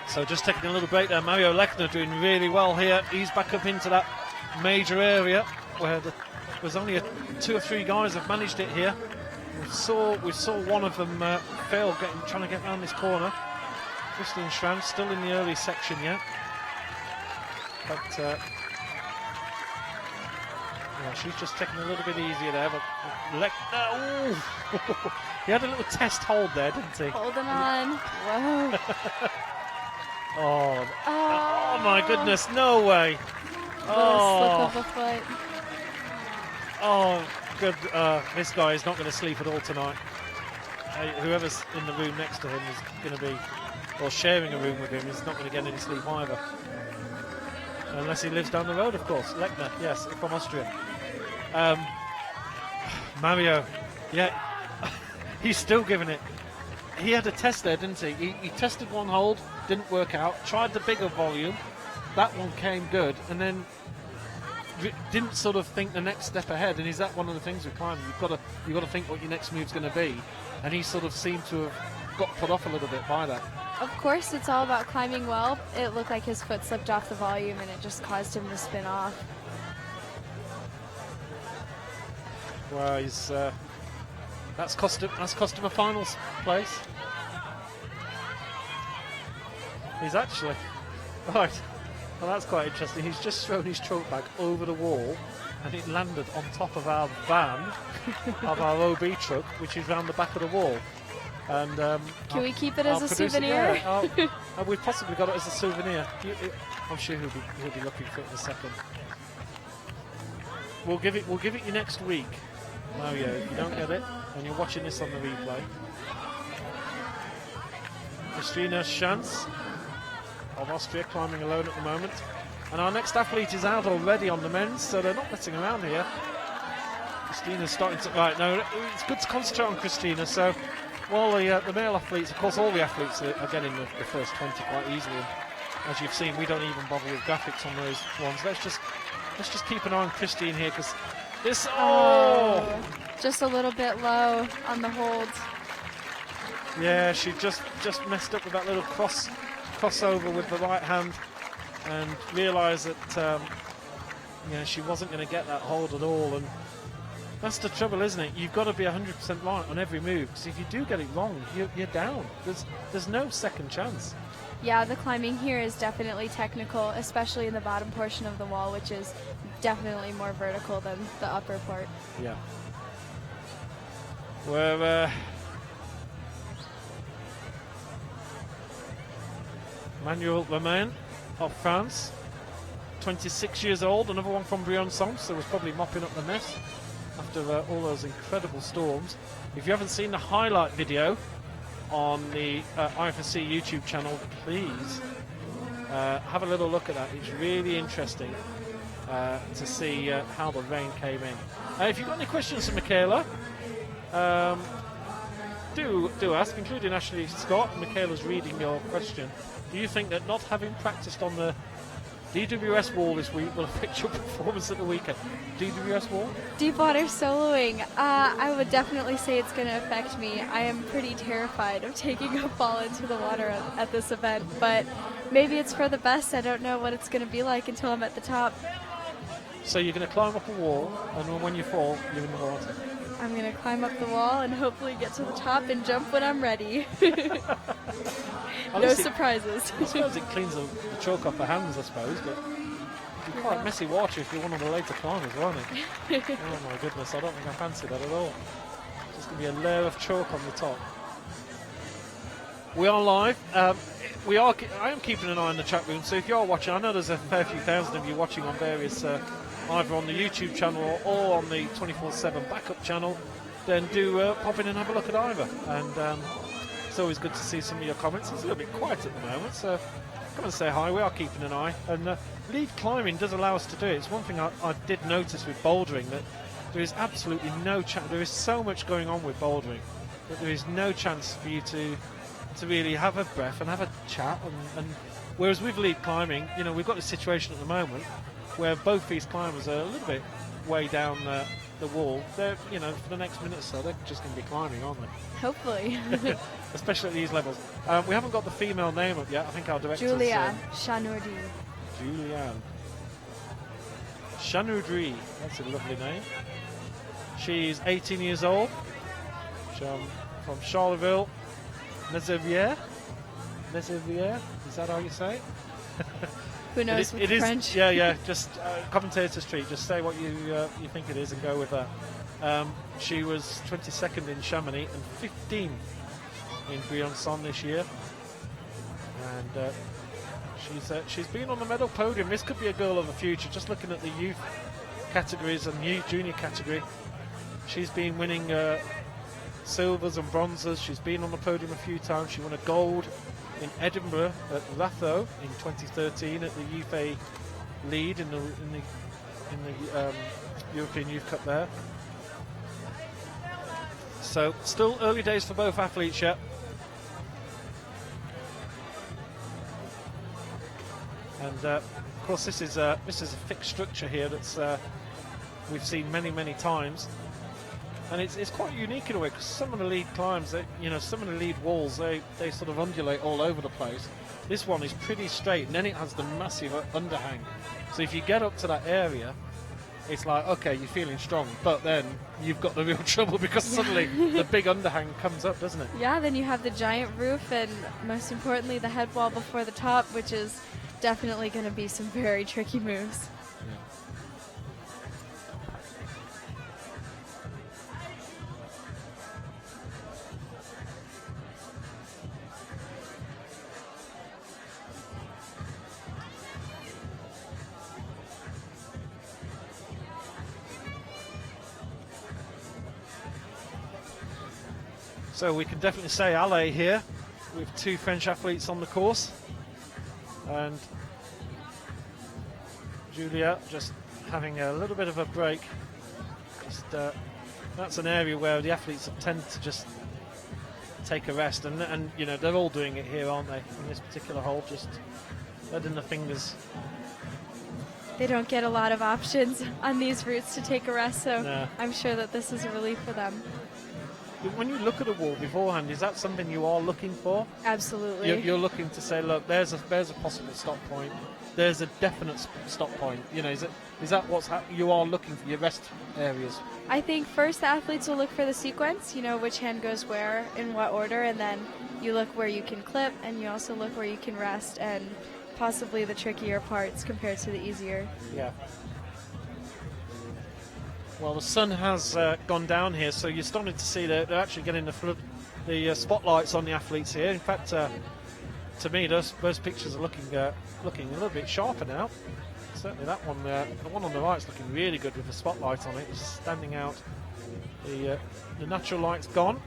So just taking a little break there, Mario Lechner doing really well here. He's back up into that major area where there's only 2 or 3 guys have managed it here. We saw one of them fail trying to get around this corner. Christine Schramm still in the early section yet. But yeah, she's just taking a little bit easier there. But Lechner, he had a little test hold there, didn't he? Holding on. Whoa. Oh my goodness, no way. Slip of the foot. Oh, good. This guy is not going to sleep at all tonight. Whoever's in the room next to him is going to be, or sharing a room with him, is not going to get any sleep either. Unless he lives down the road, of course. Lechner, yes, from Austria. Mario, yeah, he's still giving it. He had a test there, didn't he? He tested one hold, didn't work out, tried the bigger volume, that one came good, and then didn't sort of think the next step ahead. And is that one of the things with climbing? You've got to think what your next move's going to be, and he sort of seemed to have got put off a little bit by that. Of course, it's all about climbing well. It looked like his foot slipped off the volume, and it just caused him to spin off. Well, he's that's cost him a finals place. He's actually right. Well, that's quite interesting. He's just thrown his trunk bag over the wall, and it landed on top of our van, of our OB truck, which is round the back of the wall. And can we keep it as a souvenir? Yeah, we've possibly got it as a souvenir. I'm sure he'll be looking for it in a second. We'll give it you next week, Mario. If you don't get it, and you're watching this on the replay. Christina Schanz of Austria climbing alone at the moment, and our next athlete is out already on the men's, so they're not messing around here. Christina's starting to no, it's good to concentrate on Christina. So while the male athletes, of course, all the athletes are getting the first 20 quite easily. And as you've seen, we don't even bother with graphics on those ones. Let's just keep an eye on Christine here, because this Just a little bit low on the hold. Yeah, she just messed up with that little crossover with the right hand, and realised that she wasn't going to get that hold at all. And that's the trouble, isn't it? You've got to be 100% right on every move, because if you do get it wrong, you're down. There's no second chance. Yeah, the climbing here is definitely technical, especially in the bottom portion of the wall, which is definitely more vertical than the upper part. Yeah. Where Manuel Romain of France, 26 years old, another one from Briançon, so was probably mopping up the mess after all those incredible storms. If you haven't seen the highlight video on the IFSC YouTube channel, please have a little look at that. It's really interesting to see how the rain came in. If you've got any questions for Michaela, do ask, including Ashley Scott. Michaela's reading your question. Do you think that not having practiced on the DWS wall this week will affect your performance at the weekend? DWS wall? Deep water soloing. I would definitely say it's going to affect me. I am pretty terrified of taking a fall into the water at this event, but maybe it's for the best. I don't know what it's going to be like until I'm at the top. So you're going to climb up a wall, and when you fall, you're in the water. I'm going to climb up the wall and hopefully get to the top and jump when I'm ready. No surprises. I suppose it cleans the chalk off the hands, I suppose, but it'd be quite messy water if you're one of the later climbers, won't it? Oh my goodness, I don't think I fancy that at all. Just going to be a layer of chalk on the top. We are live. I am keeping an eye on the chat room, so if you're watching, I know there's a fair few thousand of you watching on various, either on the YouTube channel or on the 24/7 backup channel, then do pop in and have a look at either. And it's always good to see some of your comments. It's a little bit quiet at the moment, so come and say hi. We are keeping an eye. And lead climbing does allow us to do it. It's one thing I did notice with bouldering, that there is absolutely no chance. There is so much going on with bouldering that there is no chance for you to really have a breath and have a chat. And whereas with lead climbing, we've got a situation at the moment where both these climbers are a little bit way down the wall. They're, for the next minute or so, they're just going to be climbing, aren't they? Hopefully. Especially at these levels. We haven't got the female name up yet. I think our director's... Julia Chanourdi. Julianne Chanourdi. That's a lovely name. She's 18 years old. From Charleville. Mézevier. Is that how you say it? Who knows with French? Yeah. Just commentator street. Just say what you think it is and go with that. She was 22nd in Chamonix and 15 in Briançon this year, and she's been on the medal podium. This could be a girl of the future. Just looking at the youth categories and junior category, she's been winning silvers and bronzes. She's been on the podium a few times. She won a gold in Edinburgh at Ratho in 2013 at the IFSC Lead in the European Youth Cup there. So still early days for both athletes yet. And of course this is a fixed structure here that's we've seen many times. And it's quite unique in a way, because some of the lead climbs, some of the lead walls, they sort of undulate all over the place. This one is pretty straight, and then it has the massive underhang. So if you get up to that area, it's like, okay, you're feeling strong, but then you've got the real trouble, because suddenly the big underhang comes up, doesn't it? Yeah, then you have the giant roof, and most importantly, the head wall before the top, which is definitely going to be some very tricky moves. So we can definitely say allez here with two French athletes on the course, and Julia just having a little bit of a break. That's an area where the athletes tend to just take a rest, and they're all doing it here, aren't they, in this particular hole, just letting the fingers they don't get a lot of options on these routes to take a rest, so No. I'm sure that this is a relief for them. When you look at a wall beforehand, is that something you are looking for? Absolutely. You're looking to say, look, there's a possible stop point. There's a definite stop point. You know, is that what's you are looking for your rest areas? I think first the athletes will look for the sequence, you know, which hand goes where, in what order, and then you look where you can clip, and you also look where you can rest, and possibly the trickier parts compared to the easier. Yeah. Well, the sun has gone down here, so you're starting to see that they're actually getting the spotlights on the athletes here. In fact, to me, those pictures are looking a little bit sharper now. Certainly that one, the one on the right, is looking really good with the spotlight on it. It's standing out. The natural light's gone.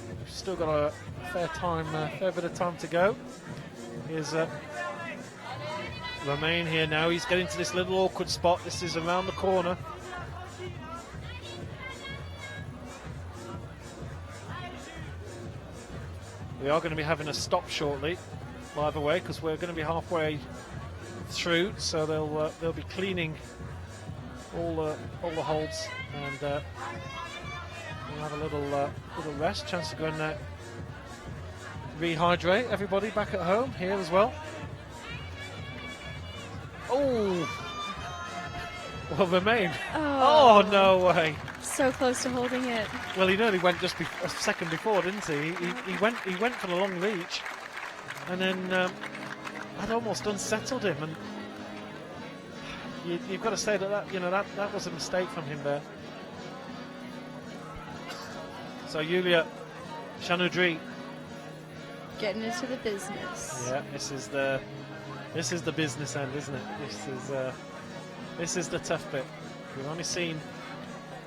We've still got a fair bit of time to go. Here's Romain here now. He's getting to this little awkward spot. This is around the corner. We are going to be having a stop shortly, by the way, because we're going to be halfway through, so they'll be cleaning all the holds, and we'll have a little rest, chance to go and rehydrate. Everybody back at home here as well. Oh, well, Romain. Oh, no way. So close to holding it. Well, he nearly went just a second before, didn't he? He went for the long reach, and then that almost unsettled him. And you've got to say that was a mistake from him there. So Yulia Chanoudry Getting into the business. Yeah, this is the business end, isn't it? This is the tough bit. We've only seen,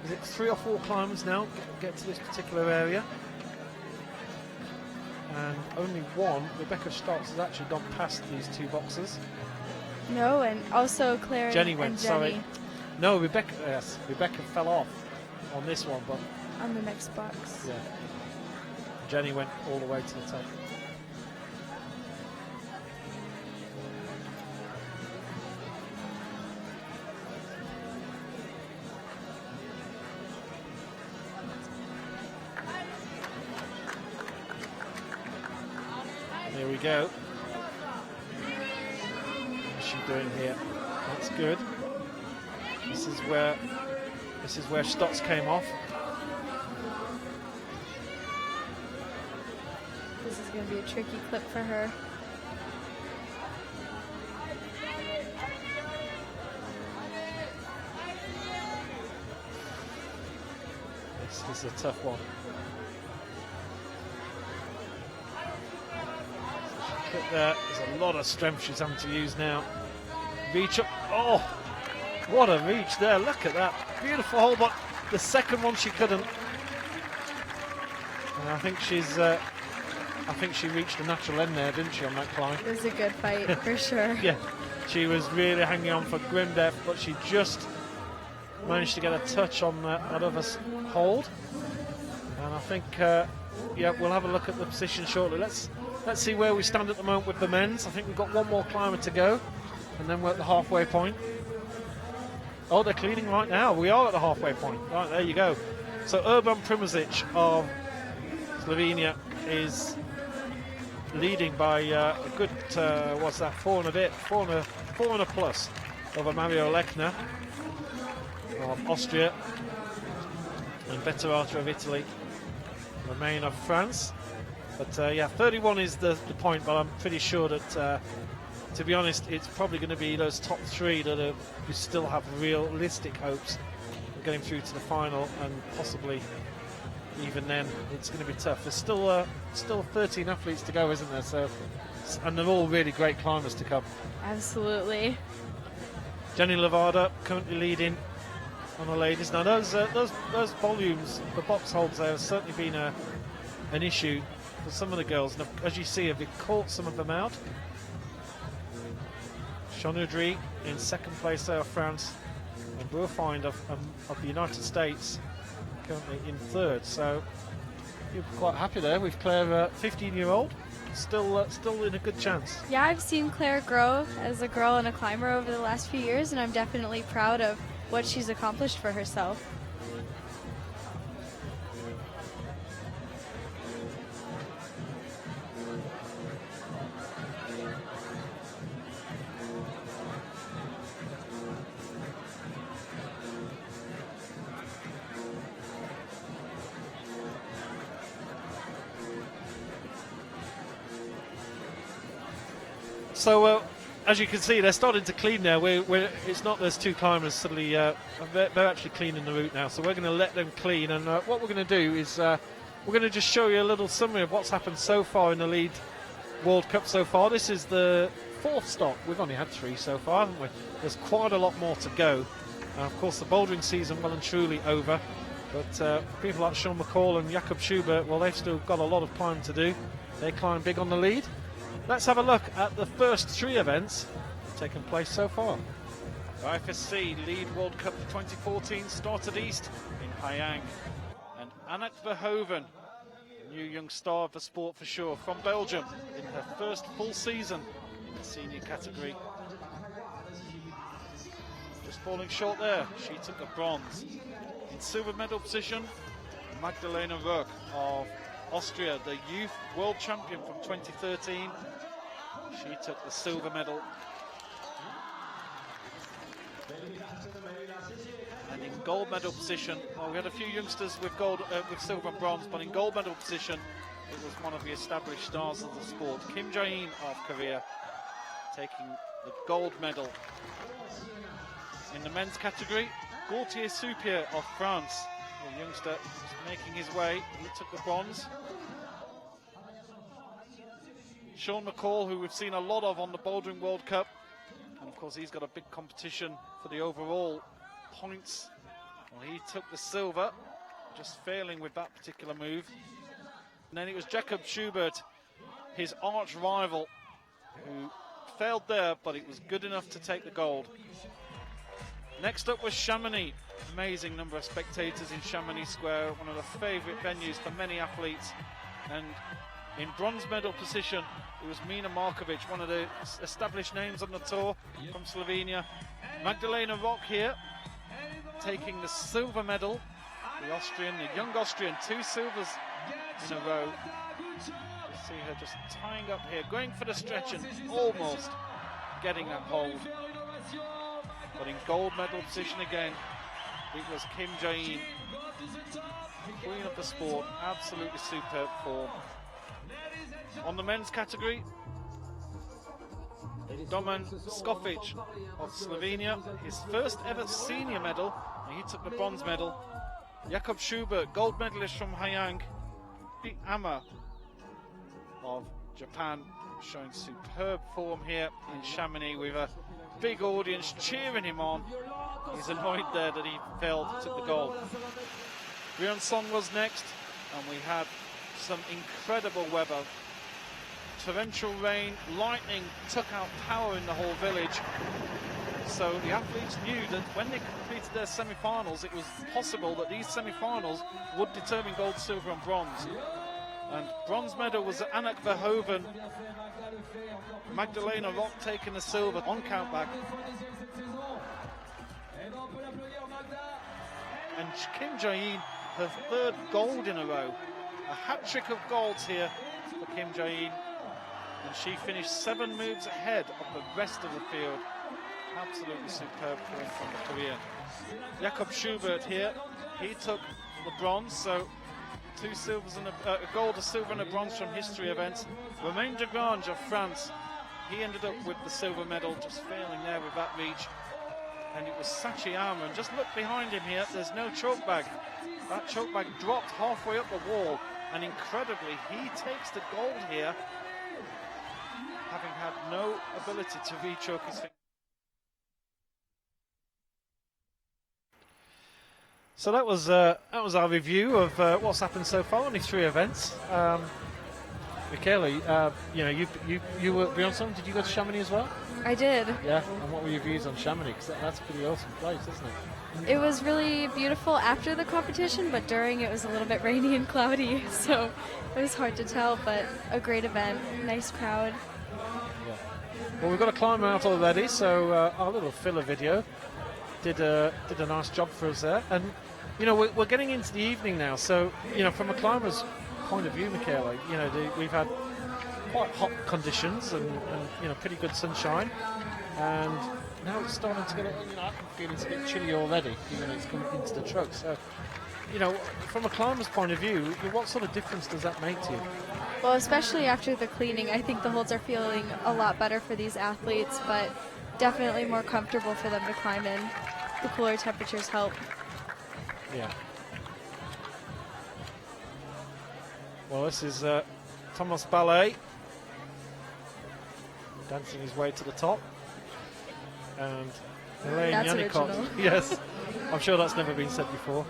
is it 3 or 4 climbers now get to this particular area, and only one, Rebecca Stotts, has actually gone past these 2 boxes. No, and also Claire Jenny and went, Jenny sorry. No, Rebecca fell off on this one, but on the next box. yeah, Jenny went all the way to the top. There we go. What's she doing here? That's good. This is where Stotts came off. This is going to be a tricky clip for her. This is a tough one. There's a lot of strength she's having to use now. Reach up. Oh, what a reach there. Look at that. Beautiful hole, but the second one she couldn't. And I think she reached the natural end there, didn't she, on that climb? It was a good fight for sure. Yeah, she was really hanging on for grim death, but she just managed to get a touch on that other hold. And I think, yeah, we'll have a look at the position shortly. Let's see where we stand at the moment with the men's. I think we've got one more climber to go, and then we're at the halfway point. Oh, they're cleaning right now. We are at the halfway point. Right, there you go. So Urban Primozic of Slovenia is leading by a good, what's that, 4 and a plus over Mario Lechner of Austria, and Betterata of Italy, Romain of France. But yeah, 31 is the point, but I'm pretty sure that, to be honest, it's probably going to be those top 3 that we still have realistic hopes of getting through to the final, and possibly even then it's going to be tough. There's still 13 athletes to go, isn't there? So, and they're all really great climbers to come. Absolutely. Jenny Levada currently leading on the ladies. Now those volumes, the box holds there, have certainly been an issue for some of the girls. And as you see, they've caught some of them out. Chanoudry in second place there of France, and Burfind of the United States currently in third. So you're quite happy there with Claire, 15-year-old, still in a good chance. Yeah, I've seen Claire grow as a girl and a climber over the last few years, and I'm definitely proud of what she's accomplished for herself. So as you can see, they're starting to clean now. It's not there's two climbers suddenly. They're actually cleaning the route now. So we're going to let them clean. And what we're going to do is we're going to just show you a little summary of what's happened so far in the Lead World Cup so far. This is the 4th stop. We've only had 3 so far, haven't we? There's quite a lot more to go. Of course, the bouldering season well and truly over. But people like Sean McCall and Jakob Schubert, well, they've still got a lot of climb to do. They climb big on the lead. Let's have a look at the first 3 events taking place so far. The IFSC Lead World Cup 2014 started east in Hayang. And Anna Verhoeven, a new young star of the sport for sure, from Belgium, in her first full season in the senior category. Just falling short there, she took a bronze. In silver medal position, Magdalena Rock of Austria, the youth world champion from 2013. She took the silver medal. And in gold medal position, well, we had a few youngsters with with silver and bronze, but in gold medal position, it was one of the established stars of the sport, Kim Jae-in of Korea, taking the gold medal. In the men's category, Gauthier Soupier of France, a youngster making his way, he took the bronze. Sean McCall, who we've seen a lot of on the Bouldering World Cup, and of course he's got a big competition for the overall points. Well, he took the silver, just failing with that particular move. And then it was Jakob Schubert, his arch rival, who failed there, but it was good enough to take the gold. Next up was Chamonix. Amazing number of spectators in Chamonix Square, one of the favourite venues for many athletes. And in bronze medal position, it was Mina Markovic, one of the established names on the tour from Slovenia. Magdalena Rock here, taking the silver medal. The Austrian, the young Austrian, 2 silvers in a row. You see her just tying up here, going for the stretch and almost getting that hold. But in gold medal position again, it was Kim Jae-in, queen of the sport, absolutely superb form. On the men's category, Doman Skofic of Slovenia, his first ever senior medal, and he took the bronze medal. Jakob Schubert, gold medalist from Hayang. Amma of Japan, showing superb form here in Chamonix with a big audience cheering him on. He's annoyed there that he failed, took the gold. Ryeon Song was next, and we had some incredible weather. Torrential rain, lightning took out power in the whole village. So the athletes knew that when they completed their semi-finals, it was possible that these semi-finals would determine gold, silver and bronze. And bronze medal was Anak Verhoeven. Magdalena Rock taking the silver on countback. And Kim Jae-in, her 3rd gold in a row. A hat-trick of golds here for Kim Jae-in. And she finished 7 moves ahead of the rest of the field. Absolutely superb form from the Korean. Jakob Schubert here, he took the bronze, so 2 silvers and a gold, a silver and a bronze from history events. Romain Degrange of France, he ended up with the silver medal, just failing there with that reach. And it was Sachi Arman. Just look behind him here, there's no choke bag. That choke bag dropped halfway up the wall, and incredibly, he takes the gold here, having had no ability to re-choke his finger. So that was our review of what's happened so far. Only 3 events. Michaela, you were Beyonce. Did you go to Chamonix as well? I did. Yeah, and what were your views on Chamonix? 'Cause that's a pretty awesome place, isn't it? It was really beautiful after the competition, but during it was a little bit rainy and cloudy, so it was hard to tell, but a great event, nice crowd. Yeah. Well, we've got a climber out already, so our little filler video did a nice job for us there. And, you know, we're getting into the evening now, so, you know, from a climber's point of view, Michaela, you know, we've had quite hot conditions and, you know, pretty good sunshine. And now it's starting to get, you know, I can feel it's a bit chilly already, even though it's coming into the truck. So, you know, from a climber's point of view, what sort of difference does that make to you? Well, especially after the cleaning, I think the holds are feeling a lot better for these athletes, but definitely more comfortable for them to climb in. The cooler temperatures help. Yeah. Well, this is Thomas Ballet dancing his way to the top. And Elaine That's Yannicott. original. Yes, I'm sure that's never been said before.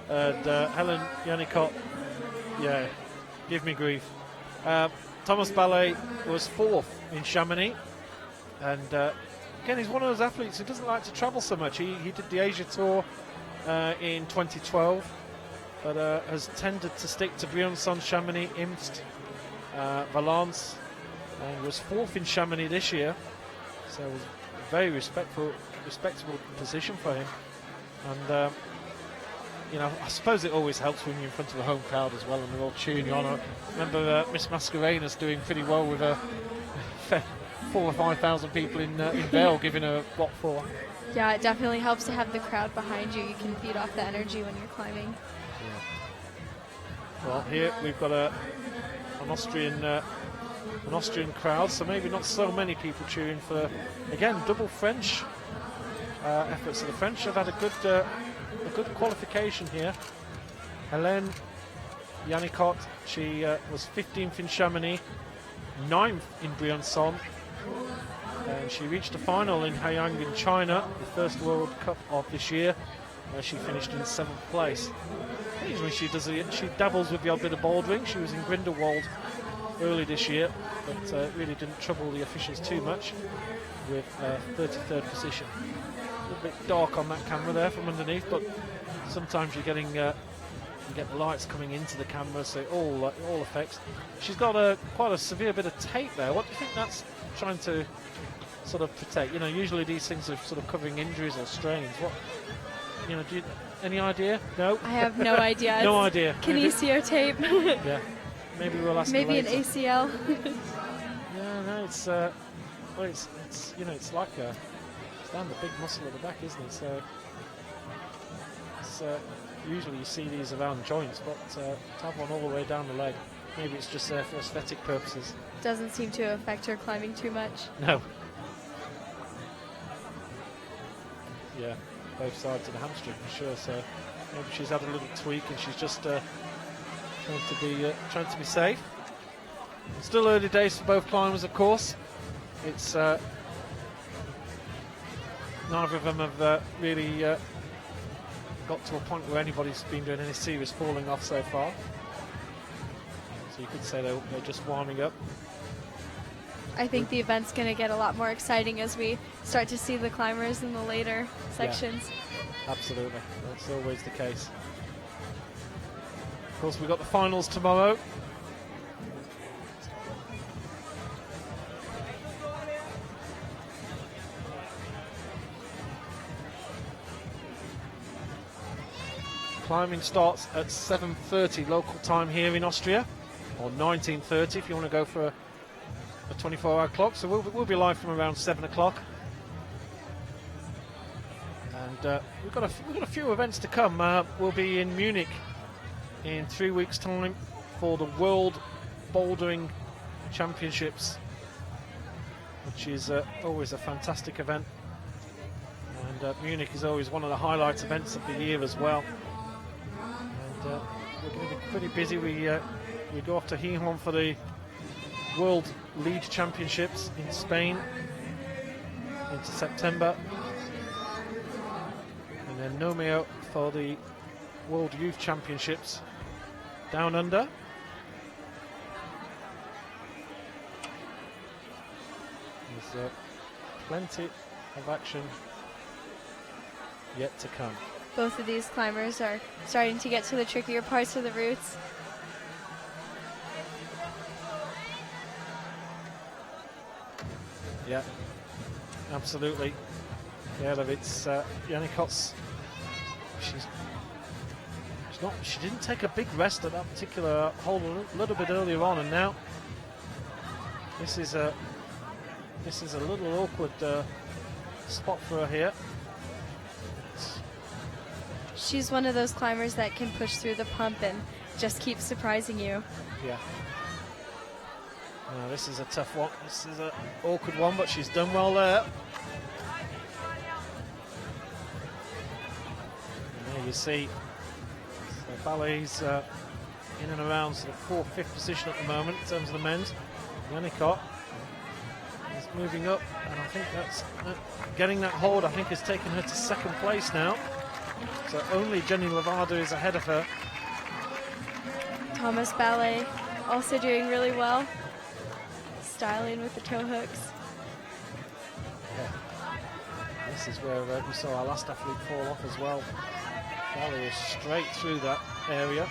And Helen Yannicott, yeah, give me grief. Thomas Ballet was 4th in Chamonix. And again, he's one of those athletes who doesn't like to travel so much. He did the Asia Tour in 2012, but has tended to stick to Briançon, Chamonix, Imst, Valence, and was 4th in Chamonix this year. So it was a very respectable position for him. And you know, I suppose it always helps when you're in front of a home crowd as well, and they're all cheering you on. I remember Miss Mascarenas doing pretty well with 4,000 or 5,000 people in Bell giving her what for. Yeah, it definitely helps to have the crowd behind you. You can feed off the energy when you're climbing. Yeah. Well, here we've got an Austrian crowd, so maybe not so many people cheering for, again, double French efforts. So the French have had a good qualification here. Hélène Yannicott, she was 15th in Chamonix, 9th in Briançon, and she reached the final in Haiyang in China, the first World Cup of this year, where she finished in 7th place. Occasionally she dabbles with the odd bit of bouldering. She was in Grindelwald early this year, but really didn't trouble the officials too much with 33rd position. A little bit dark on that camera there from underneath, but sometimes you're getting you get the lights coming into the camera, so it all affects. She's got quite a severe bit of tape there. What do you think that's trying to sort of protect? You know, usually these things are sort of covering injuries or strains. What, you know, any idea? No? I have no idea. No idea. Kinesio tape. Yeah. Maybe we'll ask her Maybe an later. ACL. Yeah, no, it's well, it's you know, it's like it's down the big muscle at the back, isn't it? So it's usually you see these around joints, but to have one all the way down the leg, maybe it's just there for aesthetic purposes. Doesn't seem to affect her climbing too much. No. Yeah, both sides of the hamstring for sure. So maybe she's had a little tweak and she's just trying to be safe. Still early days for both climbers, of course. It's neither of them have really got to a point where anybody's been doing any serious falling off so far. So you could say they're just warming up. I think the event's going to get a lot more exciting as we start to see the climbers in the later sections. Yeah, absolutely, that's always the case. Of course, we've got the finals tomorrow. Climbing starts at 7:30 local time here in Austria, or 19:30 if you want to go for a 24-hour clock. So we'll be live from around 7 o'clock. And we've got a few events to come. We'll be in Munich in 3 weeks' time for the World Bouldering Championships, which is always a fantastic event. And Munich is always one of the highlight events of the year as well. And we're going to be pretty busy. We go off to Gijón for the World Lead Championships in Spain into September, and then Nomeo for the World Youth Championships down under. There's plenty of action yet to come. Both of these climbers are starting to get to the trickier parts of the routes. Yeah, absolutely. Yeah, it's Yannickot's. She didn't take a big rest at that particular hole a little bit earlier on, and now this is a little awkward spot for her here. She's one of those climbers that can push through the pump and just keep surprising you. Yeah. This is a tough one. This is an awkward one, but she's done well there. And there you see, so ballet's in and around sort of 4th, 5th position at the moment in terms of the men's. Yannickot is moving up, and I think that's getting that hold. I think has taken her to 2nd place now. So only Jenny Levada is ahead of her. Thomas Ballet also doing really well. Styling with the toe hooks. Yeah. This is where we saw our last athlete fall off as well. Ballet is straight through that area.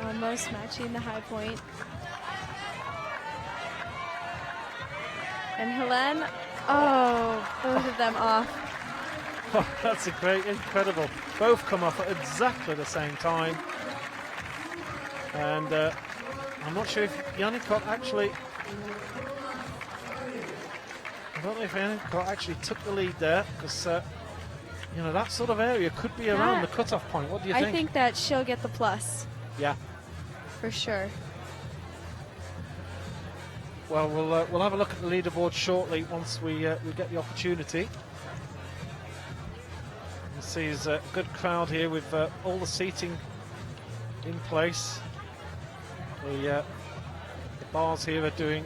Almost matching the high point. And Helene, both of them off. Oh, that's a great, incredible. Both come off at exactly the same time. And I'm not sure if Yannickot actually... I don't know if Yannickot actually took the lead there, because that sort of area could be around the cutoff point. What do you think? I think that she'll get the plus. Yeah. For sure. Well, we'll have a look at the leaderboard shortly once we get the opportunity. You see there's a good crowd here with all the seating in place. The bars here are doing,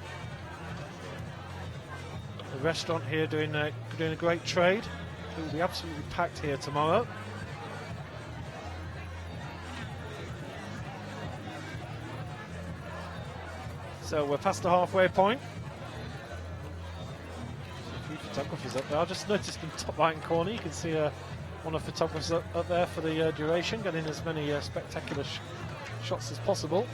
the restaurant here doing a great trade. It will be absolutely packed here tomorrow. So we're past the halfway point. A few photographers up there. I just noticed in the top right hand corner you can see one of the photographers up there for the duration, getting as many spectacular shots as possible.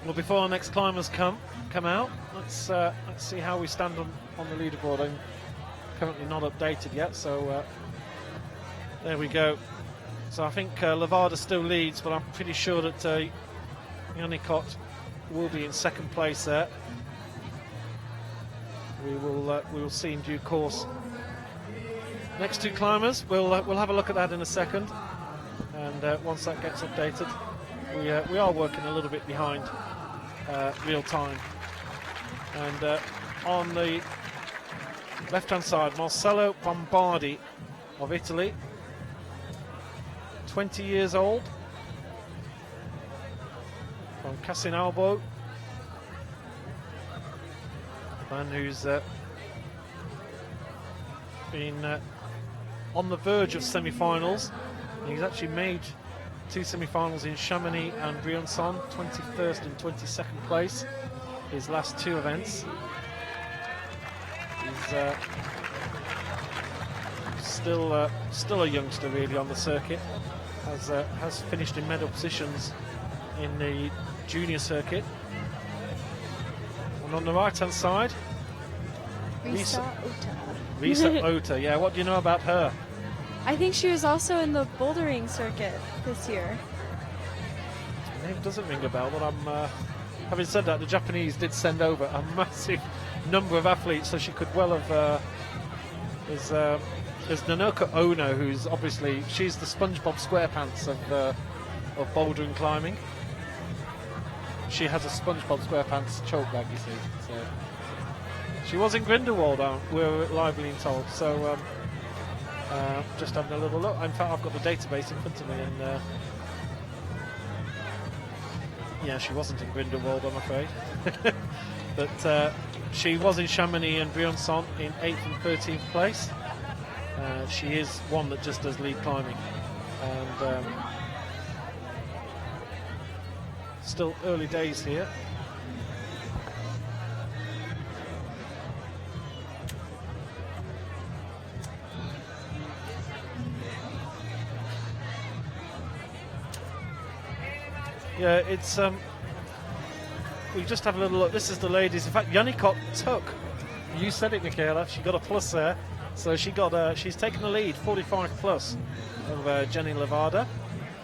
Well, before our next climbers come out, let's see how we stand on the leaderboard. I'm currently not updated yet, so there we go. So I think Levada still leads, but I'm pretty sure that Yannickot will be in 2nd place there. We will see in due course. Next 2 climbers, we'll have a look at that in a second, and once that gets updated, we are working a little bit behind real time. And on the left-hand side, Marcello Bombardi of Italy, 20 years old, from Casinalbo, a man who's been on the verge of semi-finals. He's actually made 2 semi-finals in Chamonix and Briançon, 21st and 22nd place, his last 2 events. He's still a youngster really on the circuit. Has finished in medal positions in the junior circuit. And on the right hand side, Risa Ota. Yeah, what do you know about her? I think she was also in the bouldering circuit this year. Her name doesn't ring a bell, but having said that, the Japanese did send over a massive number of athletes, so she could well have. There's Nanoka Ono, who's obviously, she's the SpongeBob SquarePants of bouldering climbing. She has a SpongeBob SquarePants choke bag, you see. So she was in Grindelwald, we're live being told. So just having a little look. In fact, I've got the database in front of me, and yeah, she wasn't in Grindelwald, I'm afraid. But she was in Chamonix and Briançon in 8th and 13th place. She is one that just does lead climbing, and still early days here. Yeah, it's we just have a little look. This is the ladies. In fact, Yannick took. You said it, Michaela. She got a plus there, so she's taken the lead, 45 plus of Jenny Levada.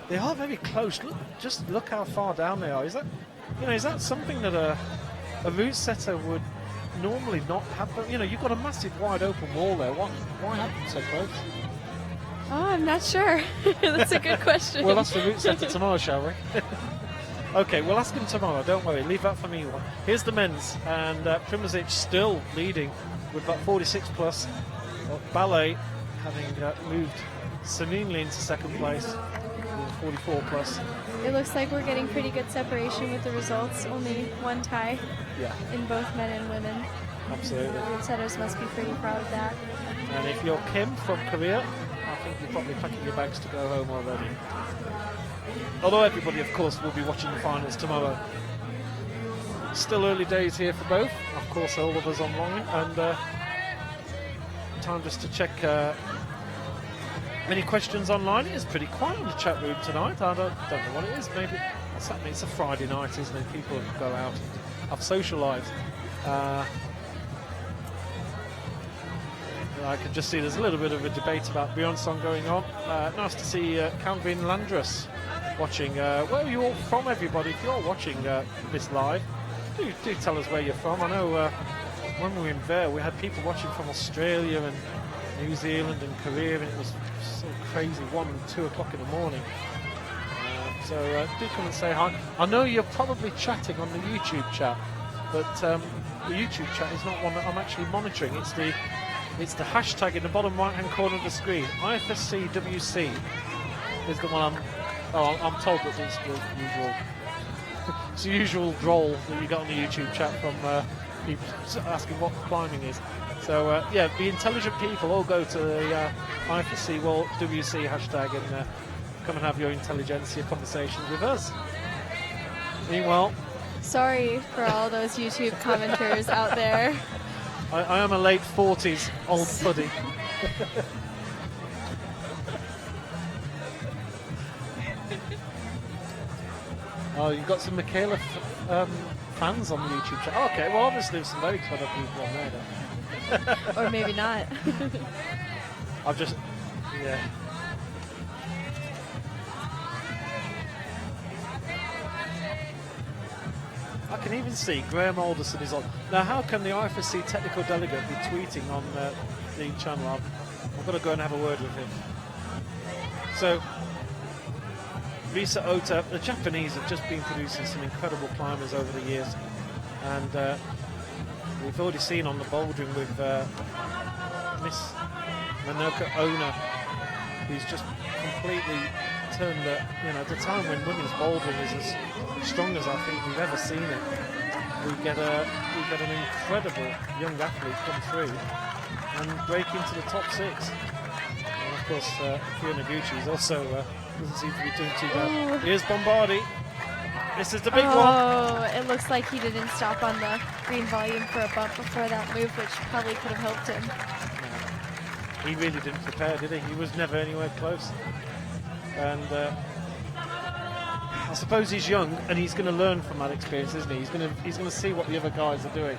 They are very close. Just look how far down they are. Is that something that a route setter would normally not have? You've got a massive wide open wall there. Why have them so close? Oh, I'm not sure. That's a good question. We'll ask the route setter tomorrow, shall we? Okay, we'll ask him tomorrow. Don't worry. Leave that for me. Here's the men's, and Primozic still leading with about 46 plus. Ballet having moved serenely into second place with 44 plus. It looks like we're getting pretty good separation with the results. Only one tie in both men and women. Absolutely. The route setters must be pretty proud of that. And if you're Kim from Korea, I think you're probably packing your bags to go home already. Although everybody, of course, will be watching the finals tomorrow. Still early days here for both. Of course, all of us online. And time just to check any questions online. It is pretty quiet in the chat room tonight. I don't know what it is. Maybe it's a Friday night, isn't it? People go out and have social lives. I can just see there's a little bit of a debate about Bjornsson going on. Nice to see Calvin Landrus watching. Where are you all from, everybody? If you're watching this live, do tell us where you're from. I know when we were in there, we had people watching from Australia and New Zealand and Korea, and it was so crazy, 1 and 2 o'clock in the morning. So do come and say hi. I know you're probably chatting on the YouTube chat, but the YouTube chat is not one that I'm actually monitoring. It's the hashtag in the bottom right-hand corner of the screen. IFSC WC is the one I'm told that it's the usual. It's the usual droll that you got on the YouTube chat from people asking what climbing is. So the intelligent people all go to the IFSC World WC hashtag and come and have your intelligentsia conversations with us. Meanwhile, sorry for all those YouTube commenters out there. I am a late 40s old puddy. Oh, you've got some Michaela fans on the YouTube chat. Okay, well, obviously there's some very clever people on there, though. Or maybe not. I've just... Yeah. I can even see Graham Alderson is on. Now, how can the IFSC technical delegate be tweeting on the channel? I've got to go and have a word with him. So, Risa Ota, the Japanese have just been producing some incredible climbers over the years. And we've already seen on the bouldering with Miss Manoka Ona, who's just completely turned the time when women's bouldering is as strong as I think we've ever seen it. We get an incredible young athlete come through and break into the top 6. And of course, Fiona Gucci is also doesn't seem to be doing too bad. Here's Bombardi. This is the big one. Oh, it looks like he didn't stop on the green volume for a bump before that move, which probably could have helped him. No, he really didn't prepare, did he? He was never anywhere close. And I suppose he's young, and he's going to learn from that experience, isn't he? He's going to see what the other guys are doing,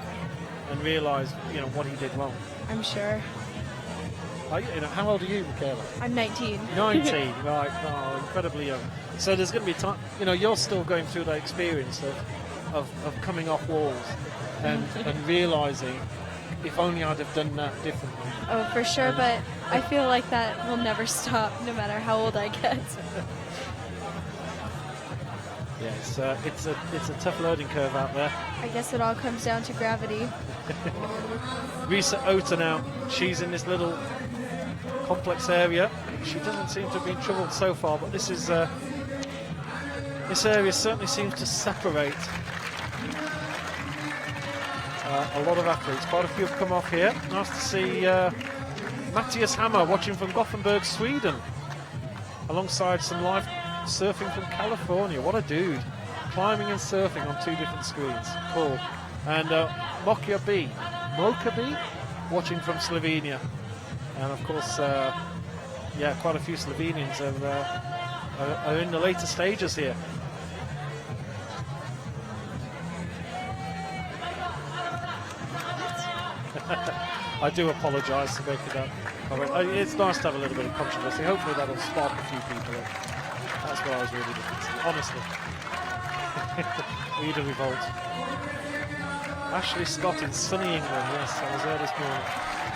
and realise what he did wrong. I'm sure. How old are you, Michaela? I'm 19. 19, right? Oh, incredibly young. So there's going to be time. You're still going through that experience of coming off walls and realising, if only I'd have done that differently. Oh, for sure, but I feel like that will never stop, no matter how old I get. Yeah, it's a tough learning curve out there. I guess it all comes down to gravity. Risa Ota now, she's in this little complex area. She doesn't seem to have been troubled so far, but this area certainly seems to separate a lot of athletes. Quite a few have come off here. Nice to see Matthias Hammer watching from Gothenburg, Sweden, alongside some live surfing from California. What a dude. Climbing and surfing on 2 different screens. Cool. And Moka B, watching from Slovenia. And of course, quite a few Slovenians are in the later stages here. I do apologise for making that comment. It's nice to have a little bit of controversy. Hopefully that'll spark a few people. That's what I was really looking to see, honestly. Lead a revolt. Ashley Scott in sunny England. Yes, I was there this morning.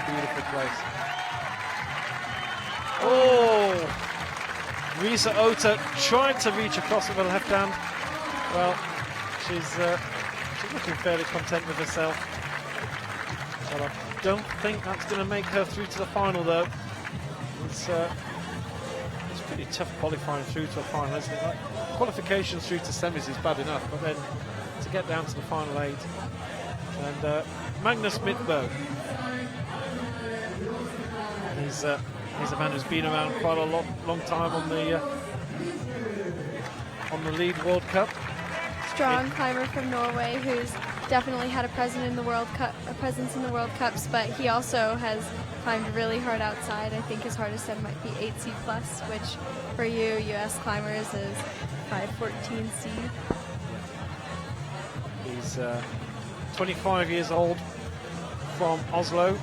Beautiful place. Oh! Risa Ota tried to reach across with her left hand. Well, she's looking fairly content with herself. But I don't think that's going to make her through to the final, though. It's pretty tough qualifying through to a final, isn't it? Like, qualifications through to semis is bad enough, but then to get down to the final 8. And Magnus Midtbo. He's a man who's been around quite a long time on the Lead World Cup. Strong climber from Norway who's definitely had a presence in the World Cups, but he also has climbed really hard outside. I think his hardest end might be 8C+, which for you US climbers is 514C. He's 25 years old, from Oslo,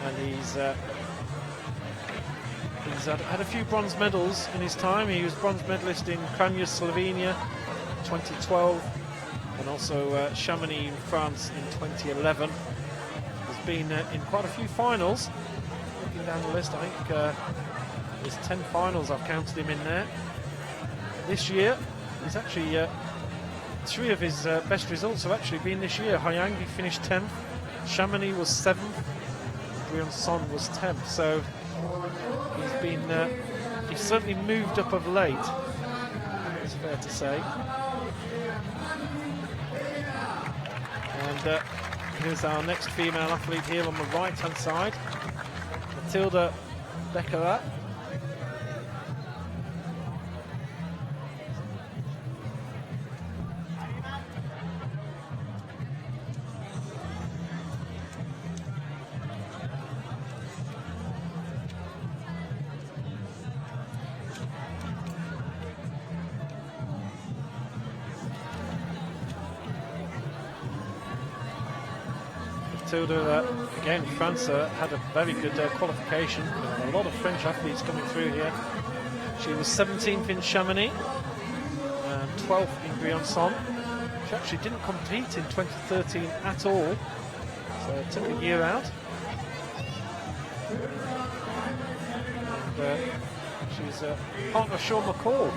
and he's had a few bronze medals in his time. He was bronze medalist in Kranja, Slovenia, 2012, and also Chamonix in France in 2011. He's been in quite a few finals. Looking down the list, I think there's 10 finals I've counted him in there. This year, he's actually 3 of his best results have actually been this year. Hayang, he finished 10th. Chamonix was 7th. Briançon was 10th. So he's certainly moved up of late, it's fair to say. And here's our next female athlete here on the right hand side, Matilda Beckera. Matilda, again, France had a very good qualification. A lot of French athletes coming through here. She was 17th in Chamonix, and 12th in Briançon. She actually didn't compete in 2013 at all, so it took a year out. And she's partner Sean McCall.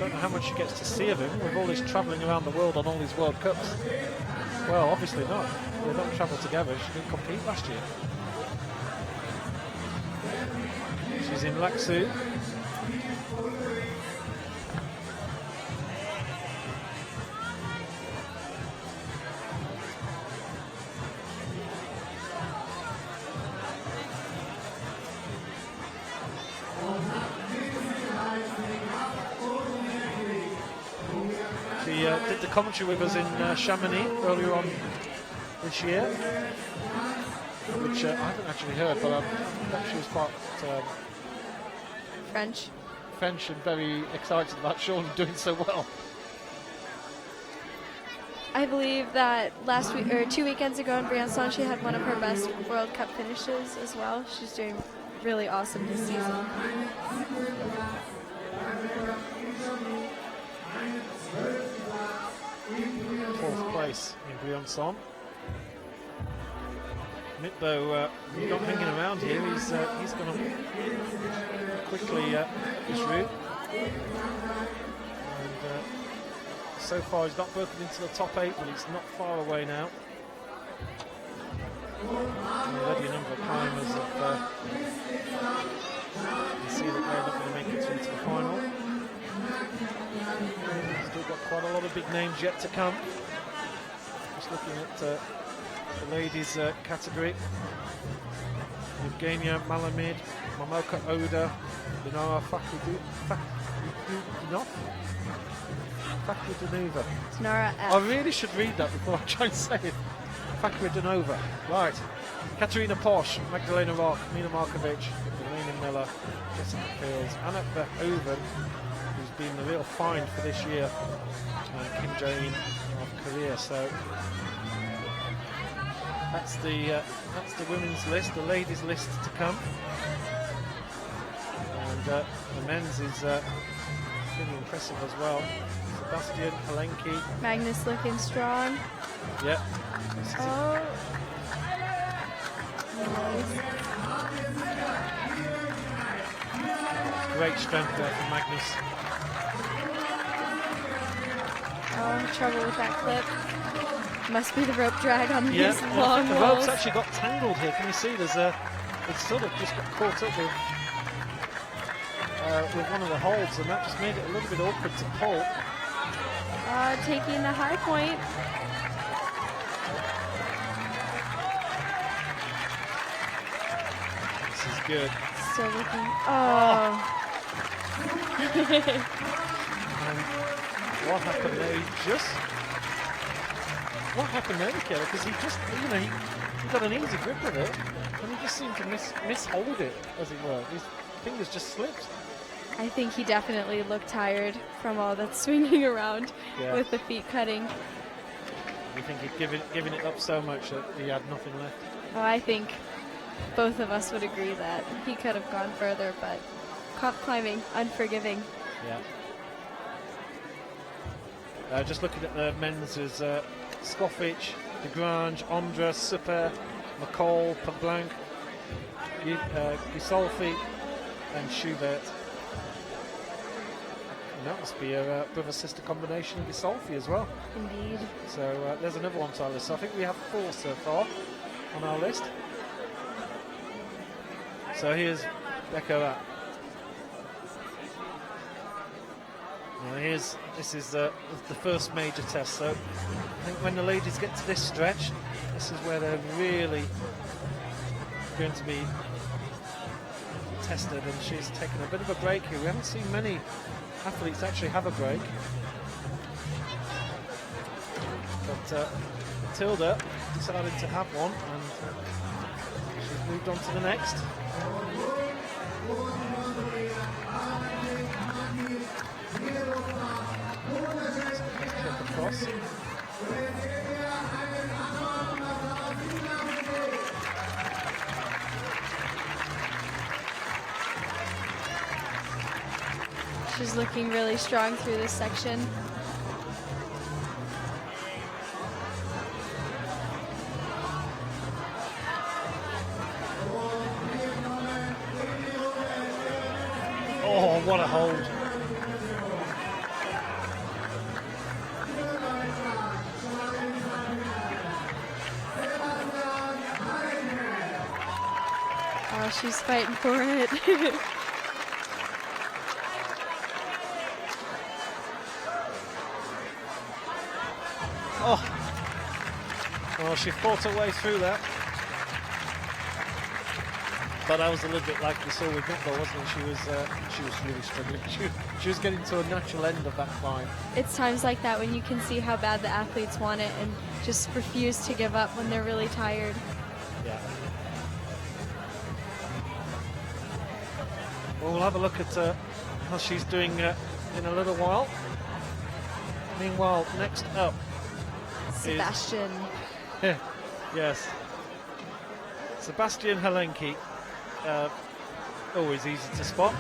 Don't know how much she gets to see of him with all his travelling around the world on all these World Cups. Well, obviously not. They don't travel together. She didn't compete last year. She's in Laxu. She did the commentary with us in Chamonix earlier on this year, which I haven't actually heard, but I bet she was quite French and very excited about Sean doing so well. I believe that last week or 2 weekends ago in Briançon, she had one of her best World Cup finishes as well. She's doing really awesome this season. Fourth place in Briançon. Mitbo not hanging around here. He's going to quickly his route. And so far he's not broken into the top 8, but he's not far away now. Already a number of climbers have you see that they're not going to make it through to the final. Still got quite a lot of big names yet to come. Just looking at the ladies category. Evgenia Malamid, Mamoka Oda, Dinara Fakhridinova. Dinara F. I really should read that before I try and say it. Fakhridinova. Right. Katerina Posch, Magdalena Rock, Mina Markovic, Elena Miller, Jessica Fields, Anna Verhoeven, who's been the real find for this year, and Kim Jong-in of Korea. So That's the women's list, the ladies' list to come. And the men's is really impressive as well. Sebastian, Halenki. Magnus looking strong. Yep. Oh. Great strength there from Magnus. Oh, trouble with that clip. Must be the rope drag on these Yeah, long the walls. rope's actually got tangled here. Can you see? It's sort of just got caught up with one of the holds, and that just made it a little bit awkward to pull. Taking the high point. This is good. Still looking. Oh. And what happened there? What happened there, Michaela? Because he just, he got an easy grip of it, and he just seemed to mishold it, as it were. His fingers just slipped. I think he definitely looked tired from all that swinging around with the feet cutting. You think he'd given it up so much that he had nothing left? Oh, I think both of us would agree that he could have gone further, but comp climbing, unforgiving. Yeah. Just looking at the men's is Skofic, De Grange, Ondra, Super, McCall, Pablanc, Gisolfi, and Schubert. And that must be a brother-sister combination of Gisolfi as well. Indeed. So there's another one to our list. So I think we have 4 so far on our list. So here's Becca. Now this is the first major test. So I think when the ladies get to this stretch, this is where they're really going to be tested. And she's taken a bit of a break here. We haven't seen many athletes actually have a break. But Matilda decided to have one, and she's moved on to the next. Check across. She's looking really strong through this section. Oh, what a hold. Oh, she's fighting for it. Well, she fought her way through that. But that was a little bit like we saw with Nicole, wasn't it? She was really struggling. She was getting to a natural end of that climb. It's times like that when you can see how bad the athletes want it and just refuse to give up when they're really tired. Yeah. Well, we'll have a look at how she's doing in a little while. Meanwhile, next up Sebastian. yes. Sebastian Halenki. Always easy to spot.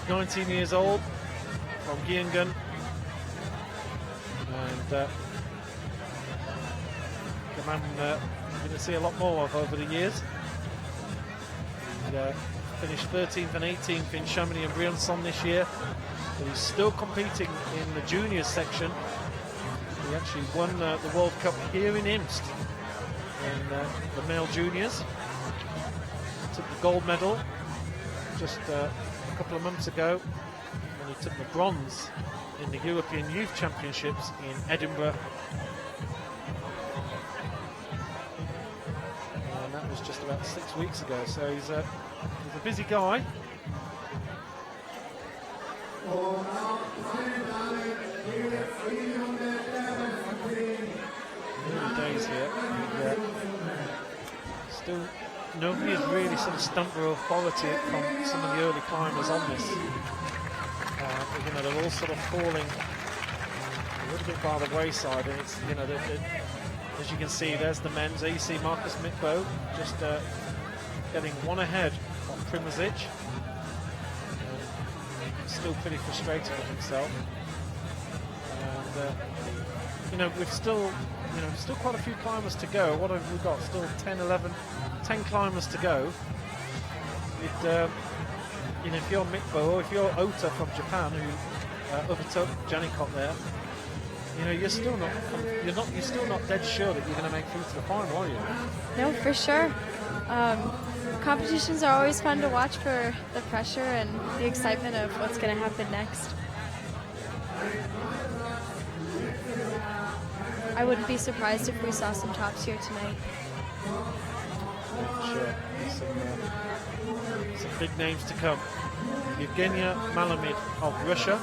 19 years old, from Giengen. And the man you're going to see a lot more of over the years. He finished 13th and 18th in Chamonix and Briançon this year. But he's still competing in the juniors section. He actually won the World Cup here in Imst in the male juniors. Took the gold medal just a couple of months ago, and he took the bronze in the European Youth Championships in Edinburgh. And that was just about 6 weeks ago, so he's a busy guy. Early days here. And, still, nobody has really sort of stumped their authority from some of the early climbers on this. They're all sort of falling a little bit by the wayside, and it's As you can see, there's the men's. There you see Marcus Mikbo just getting one ahead of Primozic. Still pretty frustrated with himself. And you know, we've still quite a few climbers to go. What have we got? Still 10 climbers to go. You know, if you're Mikbo or if you're Ota from Japan, who overtook Janikot there, you know, you're still not dead sure that you're going to make through to the final, are you? No, for sure. Competitions are always fun to watch for the pressure and the excitement of what's going to happen next. I wouldn't be surprised if we saw some tops here tonight. Yeah, sure. Some big names to come. Evgenia Malamid of Russia.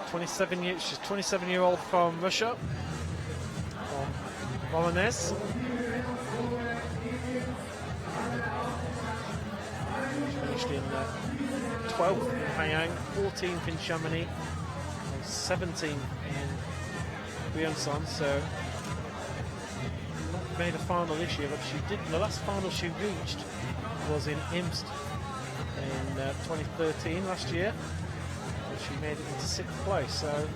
The 27-year-old from Russia, from Voronezh. Finished in 12th in Hayang, 14th in Chamonix, and 17th in Briançon. So not made a final this year, but she did. The last final she reached was in Imst in 2013 last year. And she made it into 6th place. So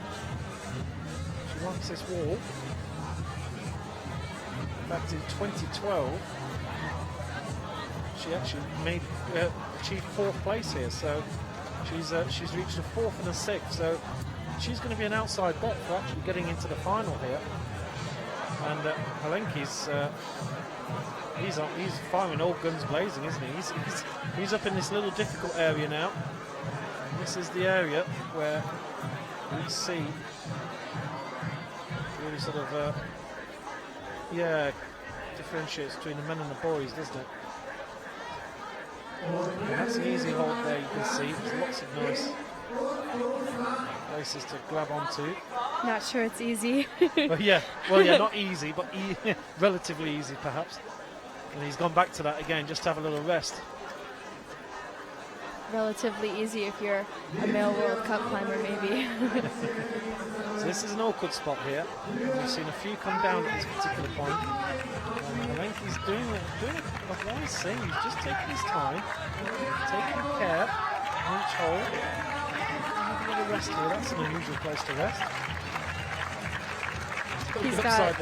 she likes this wall. In fact, in 2012. She actually achieved 4th place here, so she's reached a 4th and a 6th. So she's going to be an outside bet for actually getting into the final here. And Helenki's he's firing all guns blazing, isn't he? He's up in this little difficult area now. This is the area where we see really sort of differentiates between the men and the boys, doesn't it? That's an easy hold there, you can see. There's lots of nice places to grab onto. Not sure it's easy. well, not easy, but relatively easy perhaps. And he's gone back to that again, just to have a little rest. Relatively easy if you're a male World Cup climber, maybe. So this is an awkward spot here. We've seen a few come down at this particular point. I think he's doing a wise thing. He's just taking his time, taking care on each hole. Have a little rest here. That's an unusual place to rest. He's got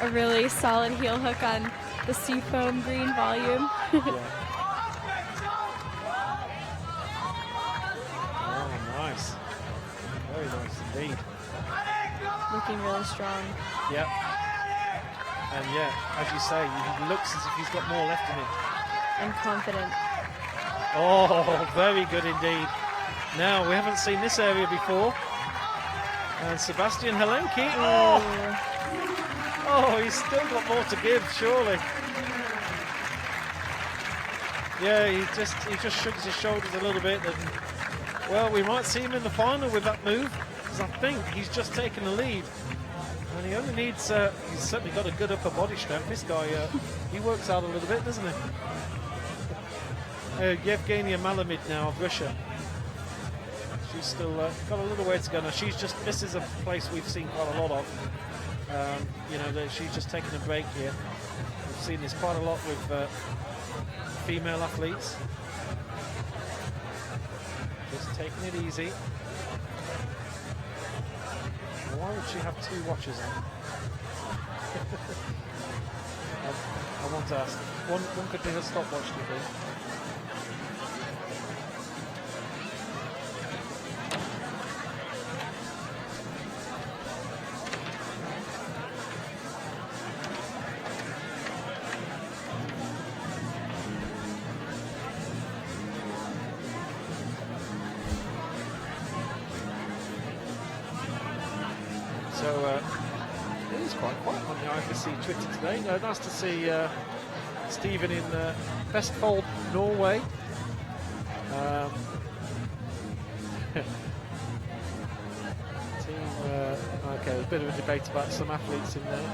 a really solid heel hook on the seafoam green volume. Oh, nice. Very nice indeed. Looking really strong. Yep. And as you say, he looks as if he's got more left in him. And confident. Oh, very good indeed. Now, we haven't seen this area before. And Sebastian Helenki. Oh, he's still got more to give, surely. Yeah, he just shrugs his shoulders a little bit. And, well, we might see him in the final with that move, because I think he's just taken the lead. And he only needs, he's certainly got a good upper body strength. This guy, he works out a little bit, doesn't he? Yevgenia Malamid now of Russia. She's still got a little way to go. Now this is a place we've seen quite a lot of. You know, she's just taking a break here. We've seen this quite a lot with female athletes. Just taking it easy. Why would she have 2 watches on? I want to ask. One could be a stopwatch, do you think? It is quite quiet on the IFSC Twitter today. Nice to see Stephen in Vestfold, Norway. Okay, there's a bit of a debate about some athletes in there.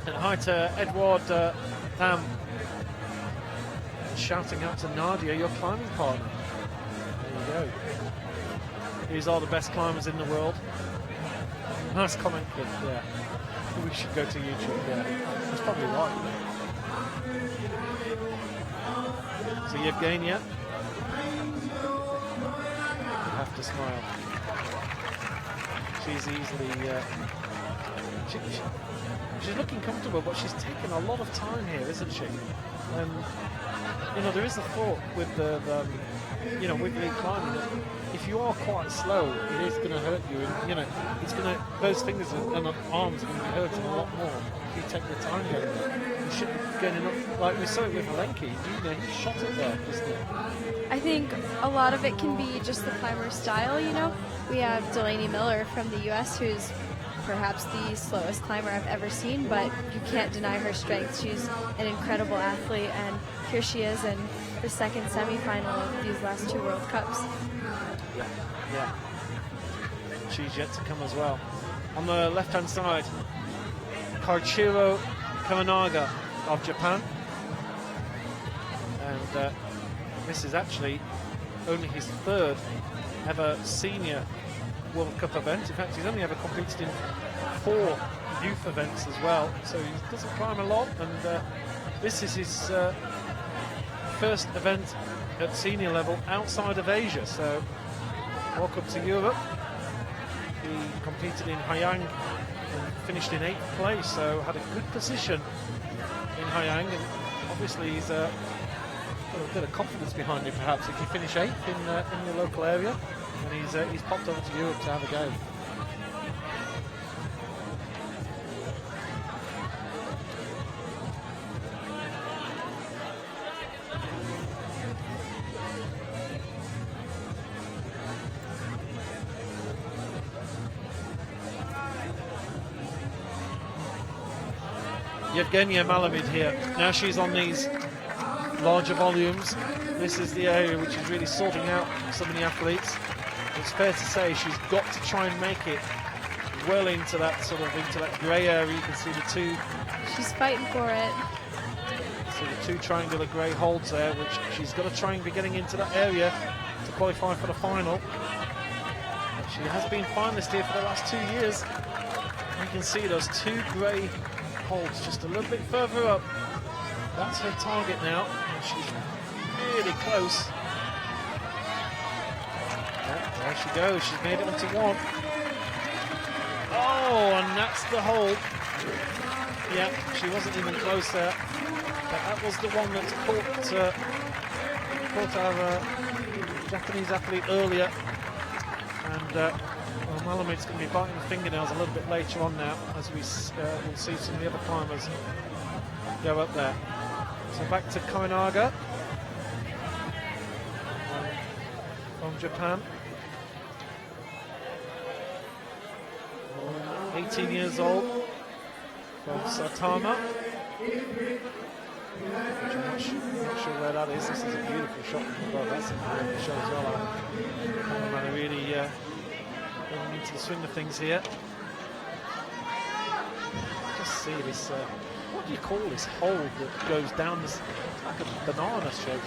And hi to Edward Pam shouting out to Nadia, your climbing partner. There you go. These are the best climbers in the world. Nice comment, kid. Yeah. We should go to YouTube. Yeah, that's probably right. So Yevgenia, you have to smile. She's easily. She's looking comfortable, but she's taken a lot of time here, isn't she? And you know, there is a thought with the you know, with lead climbing that if you are quite slow, it is going to hurt you. And, you know, it's going to, those fingers and arms are going to be hurting a lot more if you take the time going there. You should be getting up, like we saw it with Malenki. You know, he shot it there, isn't it? I think a lot of it can be just the climber style, you know. We have Delaney Miller from the US, who's perhaps the slowest climber I've ever seen, but you can't deny her strength. She's an incredible athlete, and here she is in the second semi-final of these last 2 World Cups. Yeah. She's yet to come as well. On the left-hand side, Karchiro Kawanaga of Japan. And this is actually only his 3rd ever senior World Cup event. In fact, he's only ever competed in 4 youth events as well. So he doesn't climb a lot, and this is his first event at senior level outside of Asia. So welcome to Europe. He competed in Hayang and finished in 8th place, so had a good position in Hayang, and obviously he's got a bit of confidence behind him perhaps if you finish 8th in your local area, and he's popped over to Europe to have a go. Yevgenia Malamid here. Now she's on these larger volumes. This is the area which is really sorting out some of the athletes. It's fair to say she's got to try and make it well into that grey area. You can see the 2. She's fighting for it. See the 2 triangular grey holds there, which she's got to try and be getting into that area to qualify for the final. She has been finalist here for the last 2 years. You can see those 2 grey holds just a little bit further up. That's her target now, and she's really close. Yeah, there she goes. She's made it onto 1. Oh, and that's the hold. Yeah, she wasn't even close there. But that was the one that caught our Japanese athlete earlier. And Malamid's going to be biting the fingernails a little bit later on now, as we'll see some of the other climbers go up there. So back to Kawanaga from Japan. 18 years old from Saitama. I'm not sure where that is. This is a beautiful shot from above. That's a beautiful shot as well. I'm really getting into the swing of things here. Just see this. What do you call this hold that goes down this like a banana shape?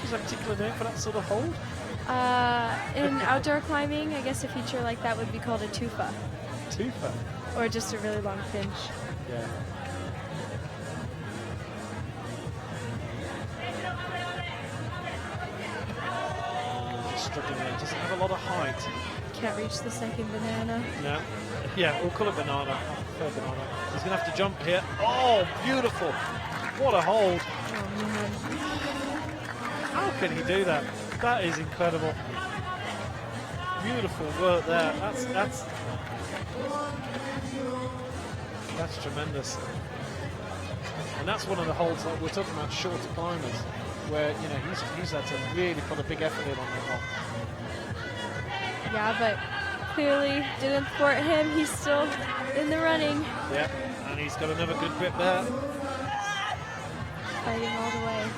Is there a particular name for that sort of hold? In outdoor climbing, I guess a feature like that would be called a tufa. Tufa? Or just a really long pinch. Yeah. Just struggling there. Doesn't have a lot of height. Can't reach the second banana. No. Yeah, we'll call it banana. I prefer banana. He's going to have to jump here. Oh, beautiful. What a hold. Oh, man. How can he do that? That is incredible. Beautiful work there. That's tremendous. And that's one of the holds that we're talking about, shorter climbers, where, you know, he's had to really put a big effort in on that one. Yeah, but clearly didn't thwart him. He's still in the running. Yeah, and he's got another good grip there. Fighting all the way.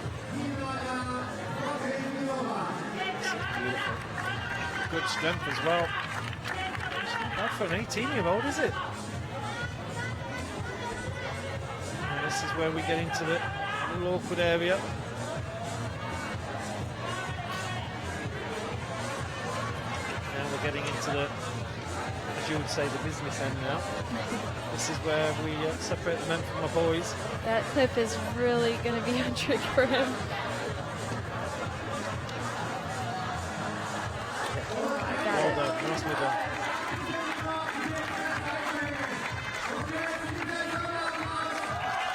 This is beautiful. Good strength as well. Not for an 18-year-old, is it? And this this is where we get into the little awkward area. Now we're getting into the, as you would say, the business end now. This is where we separate the men from the boys. That clip is really going to be a trick for him. Well done, nicely done.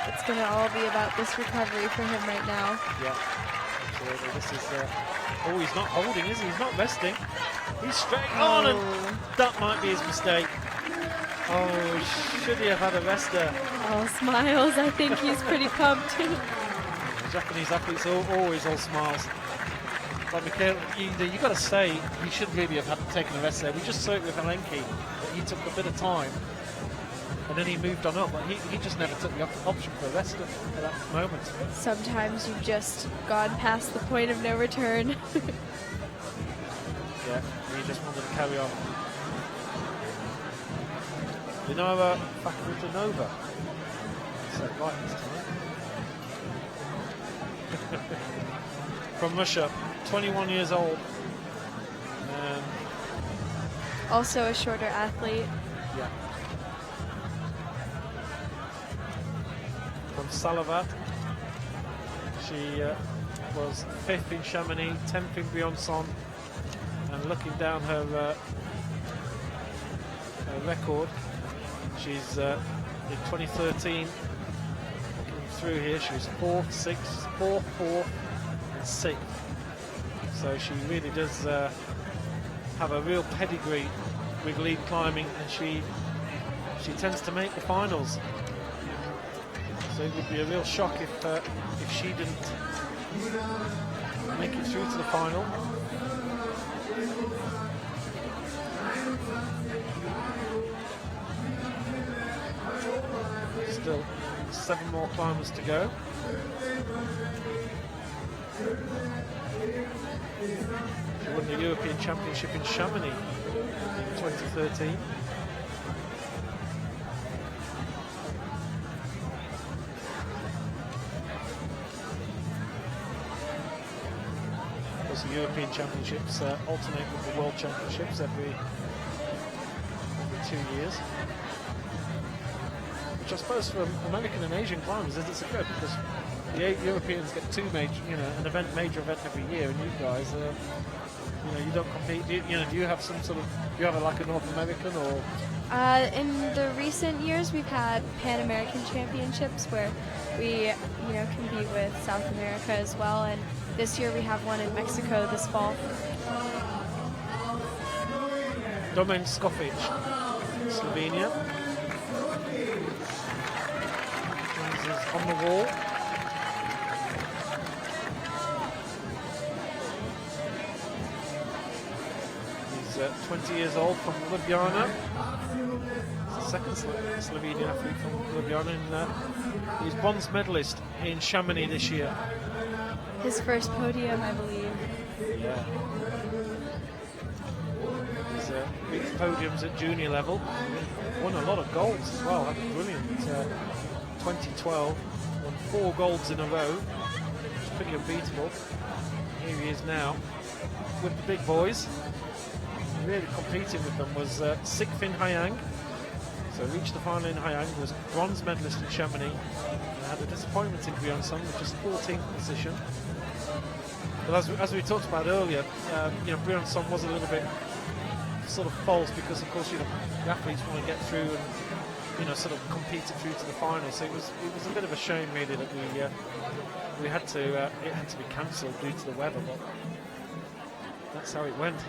It's going to all be about this recovery for him right now. Yeah, absolutely. This is, oh, he's not holding, is he? He's not resting. He's straight on, and that might be his mistake. Oh, should he have had a rest there? Oh, smiles. I think he's pretty pumped. Japanese athletes are always all smiles. But Mikhail, you got to say, he should really have taken a rest there. We just saw it with Alenki, that he took a bit of time, and then he moved on up, but he just never took the option for a rest at that moment. Sometimes you've just gone past the point of no return. Yeah, he just wanted to carry on. Dinara Fakhrutinova. So right this time. From Russia, 21 years old. Also a shorter athlete. Yeah. From Salavat. She was 5th in Chamonix, 10th in Briançon, and looking down her record, she's in 2013, looking through here, she was 4th, 6th, 4th, 4th, and 6th. So she really does have a real pedigree with lead climbing, and she tends to make the finals. So it would be a real shock if she didn't make it through to the final. Still 7 more climbers to go. She won the European Championship in Chamonix in 2013. Because the European Championships alternate with the World Championships every 2 years. Which I suppose for American and Asian climbers it's a good, because the Europeans get 2 major, an major event every year, and you guys, you don't compete. Do you have some sort of, do you have like a North American or? In the recent years, we've had Pan American Championships where we, compete with South America as well, and this year we have one in Mexico this fall. Domen Skofic, Slovenia. Is on the wall. He's 20 years old, from Ljubljana. He's the second Slovenian athlete from Ljubljana, and he's bronze medalist in Chamonix this year. His first podium, I believe. Yeah. He's reached podiums at junior level. Won a lot of golds as well. Had a brilliant 2012. Won 4 golds in a row. It's pretty unbeatable. Here he is now with the big boys. Really competing with them was 6th in Hayang. So reached the final in Hayang, was bronze medalist in Chamonix, and had a disappointment in Briançon, which is 14th position. But as we talked about earlier, Briançon was a little bit sort of false, because of course the athletes want to get through and sort of compete it through to the final. So it was a bit of a shame really that we had to it had to be cancelled due to the weather, but that's how it went.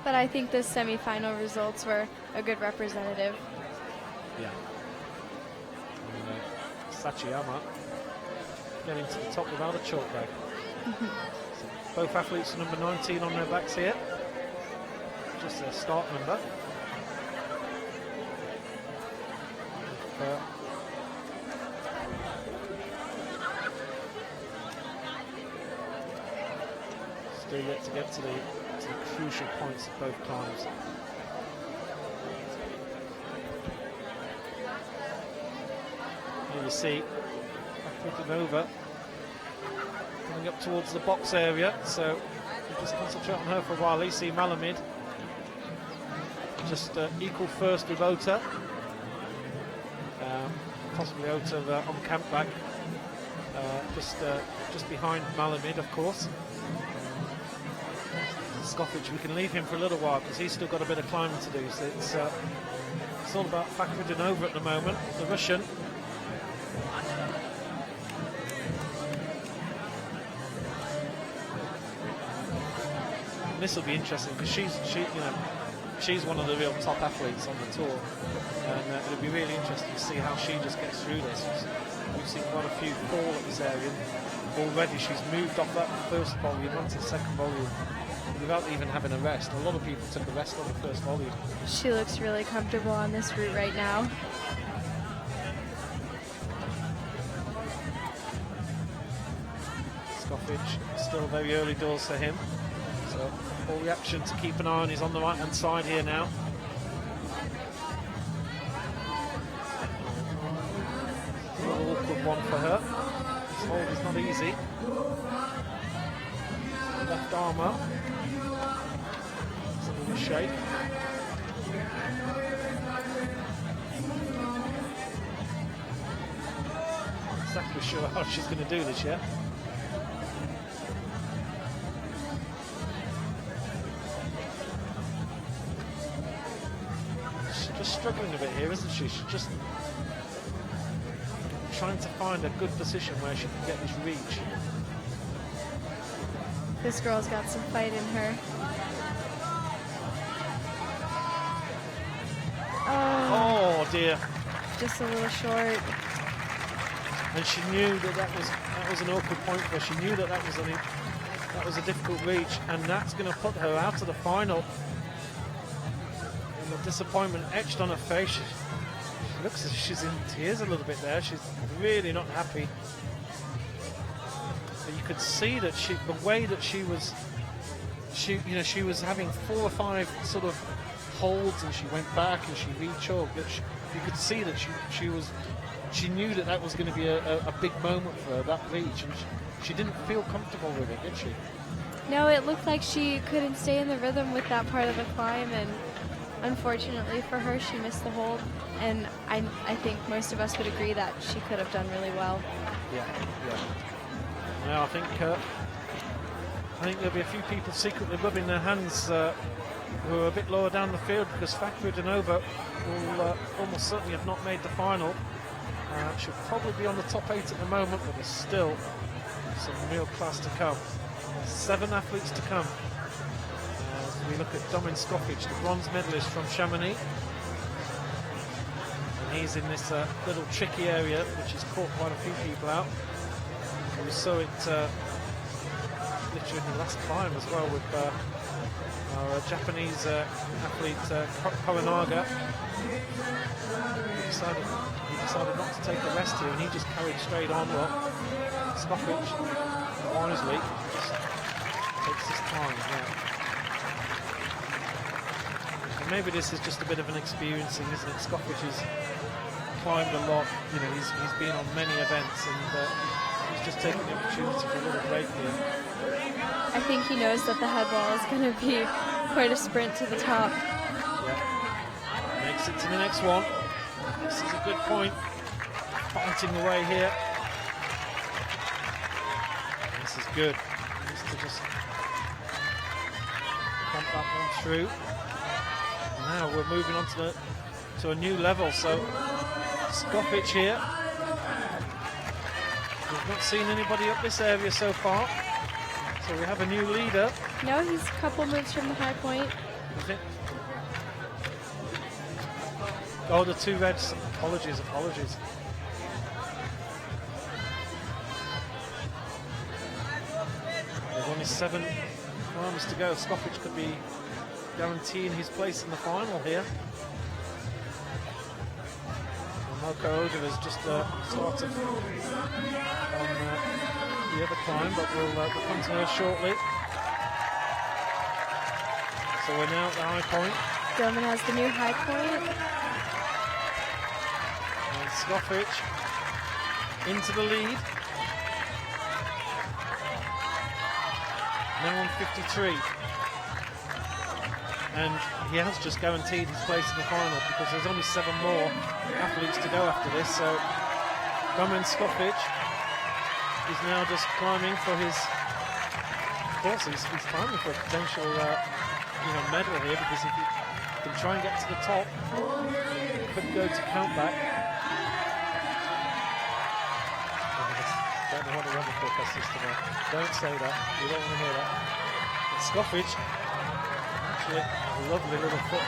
But I think the semi-final results were a good representative. Yeah. And, Sachiyama getting to the top without a chalk bag. So both athletes are number 19 on their backs here. Just their start number. Still yet to get to the crucial points of both climbs. Here you see Fakhrudinova coming up towards the box area, so we'll just concentrate on her for a while. You see Malamid just equal first with Ota. Possibly Ota on camp back, just behind Malamid, of course. Skofic, we can leave him for a little while because he's still got a bit of climbing to do. So it's all about Fakhrudinova at the moment, the Russian. And this will be interesting because she's one of the real top athletes on the tour, and it'll be really interesting to see how she just gets through this. We've seen quite a few fall at this area already. She's moved off that first volume onto the second volume without even having a rest. A lot of people took a rest on the first volume. She looks really comfortable on this route right now. Skofic, still very early doors for him. So all the action to keep an eye on is on the right hand side here now. An awkward one for her. This hold is not easy. Left arm up. It's a little shake. Not exactly sure how she's going to do this yet. Just struggling a bit here, isn't she? She's just trying to find a good position where she can get this reach. This girl's got some fight in her. Oh dear. Just a little short. And she knew that was an awkward point for her. She knew that was a difficult reach, and that's going to put her out of the final. And the disappointment etched on her face. She looks as if she's in tears a little bit there. She's really not happy. But you could see that the way that she was having 4 or 5 sort of holds, and she went back and she re-choked. You could see that she knew that was going to be a big moment for her, that reach, and she didn't feel comfortable with it, did she? No, it looked like she couldn't stay in the rhythm with that part of the climb, and unfortunately for her, she missed the hold. And I think most of us would agree that she could have done really well. Yeah. Now I think there'll be a few people secretly rubbing their hands who are a bit lower down the field, because Fakhrudinova will almost certainly have not made the final. She'll probably be on the top 8 at the moment, but there's still some real class to come. 7 athletes to come. As we look at Domin Skofic, the bronze medalist from Chamonix. And he's in this little tricky area, which has caught quite a few people out. And we saw it literally in the last climb as well with our Japanese athlete Koranaga. He decided not to take a rest here, and he just carried straight on. Well, Skofic, wisely, just takes his time. Yeah. And maybe this is just a bit of an experiencing, isn't it? Skofic has climbed a lot. He's been on many events, and he's just taking the opportunity for a little break here. I think he knows that the head wall is going to be quite a sprint to the top. Yeah. Makes it to the next one. This is a good point. Fighting the way here. This is good. Needs to just pump that one through. Now we're moving on to a new level. So Skofic here. We've not seen anybody up this area so far. So we have a new leader. No, he's a couple moves from the high point. Is it? Oh, the 2 reds. Apologies. There's only 7 kilometers to go. Skofic could be guaranteeing his place in the final here. And Marko Oda has just started on the other climb, but we'll come to her shortly. So we're now at the high point. Domin has the new high point. And Skofic into the lead. Now on 53. And he has just guaranteed his place in the final because there's only 7 more athletes to go after this. So Roman Skofic is now just climbing for his, of course he's climbing for a potential medal here, because if he can try and get to the top, he could go to countback. Don't know what the weather forecast is today. Don't say that, you don't want to hear that. But Skofic, actually a lovely little foot.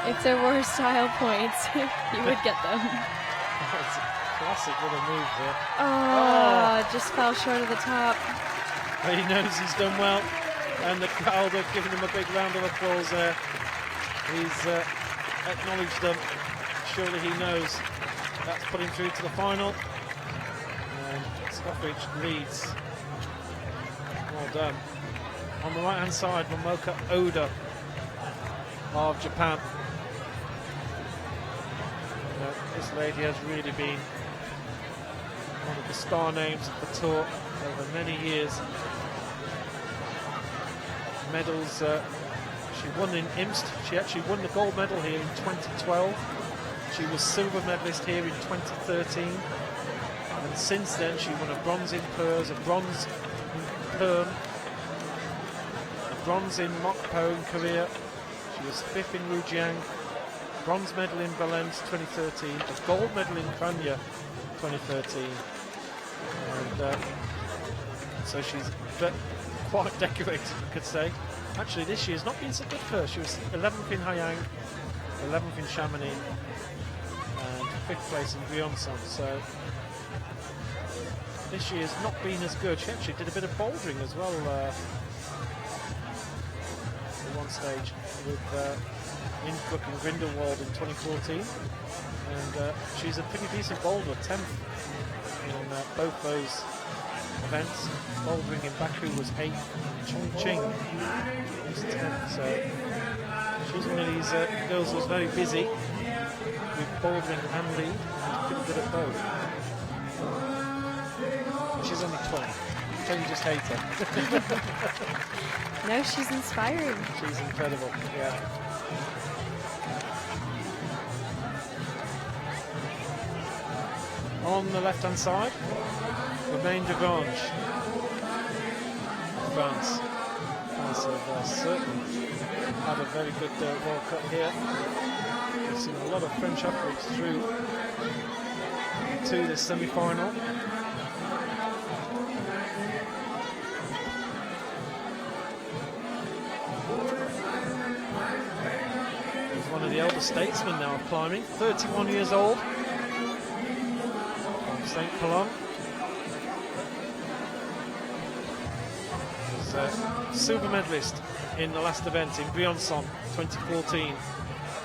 If there were style points, you would get them. That's a classic little move there. Oh, just fell short of the top. But he knows he's done well, and the crowd are giving him a big round of applause there. He's acknowledged them. Surely he knows that's put him through to the final. And Skofic leads. Well done. On the right hand side, Momoka Oda of Japan. This lady has really been one of the star names of the tour over many years. Medals, she won in Imst. She actually won the gold medal here in 2012. She was silver medalist here in 2013. And since then she won a bronze in Purs, a bronze in Perm, a bronze in Mokpo in Korea. She was 5th in Rujiang, bronze medal in Valence 2013, a gold medal in Konya 2013. And so she's quite decorated, you could say. Actually, this year's not been so good for her. She was 11th in Hayang, 11th in Chamonix, and 5th place in Briançon. So this year's not been as good. She actually did a bit of bouldering as well at one stage with Innsbruck and Grindelwald in 2014. And she's a pretty decent boulder, 10th in both those events. Bouldering in Baku was 8th, Chongqing was 10th. So she's one of these girls who's very busy with bouldering and lead. She's pretty good at both. She's only 20, so you just hate her. No, she's inspiring. She's incredible, yeah. On the left-hand side, Romain Devange, France. France have certainly had a very good World Cup here. We've seen a lot of French athletes through to the semi-final. He's one of the elder statesmen now of climbing, 31 years old, from St. Cologne. He's a silver medalist in the last event in Briançon 2014.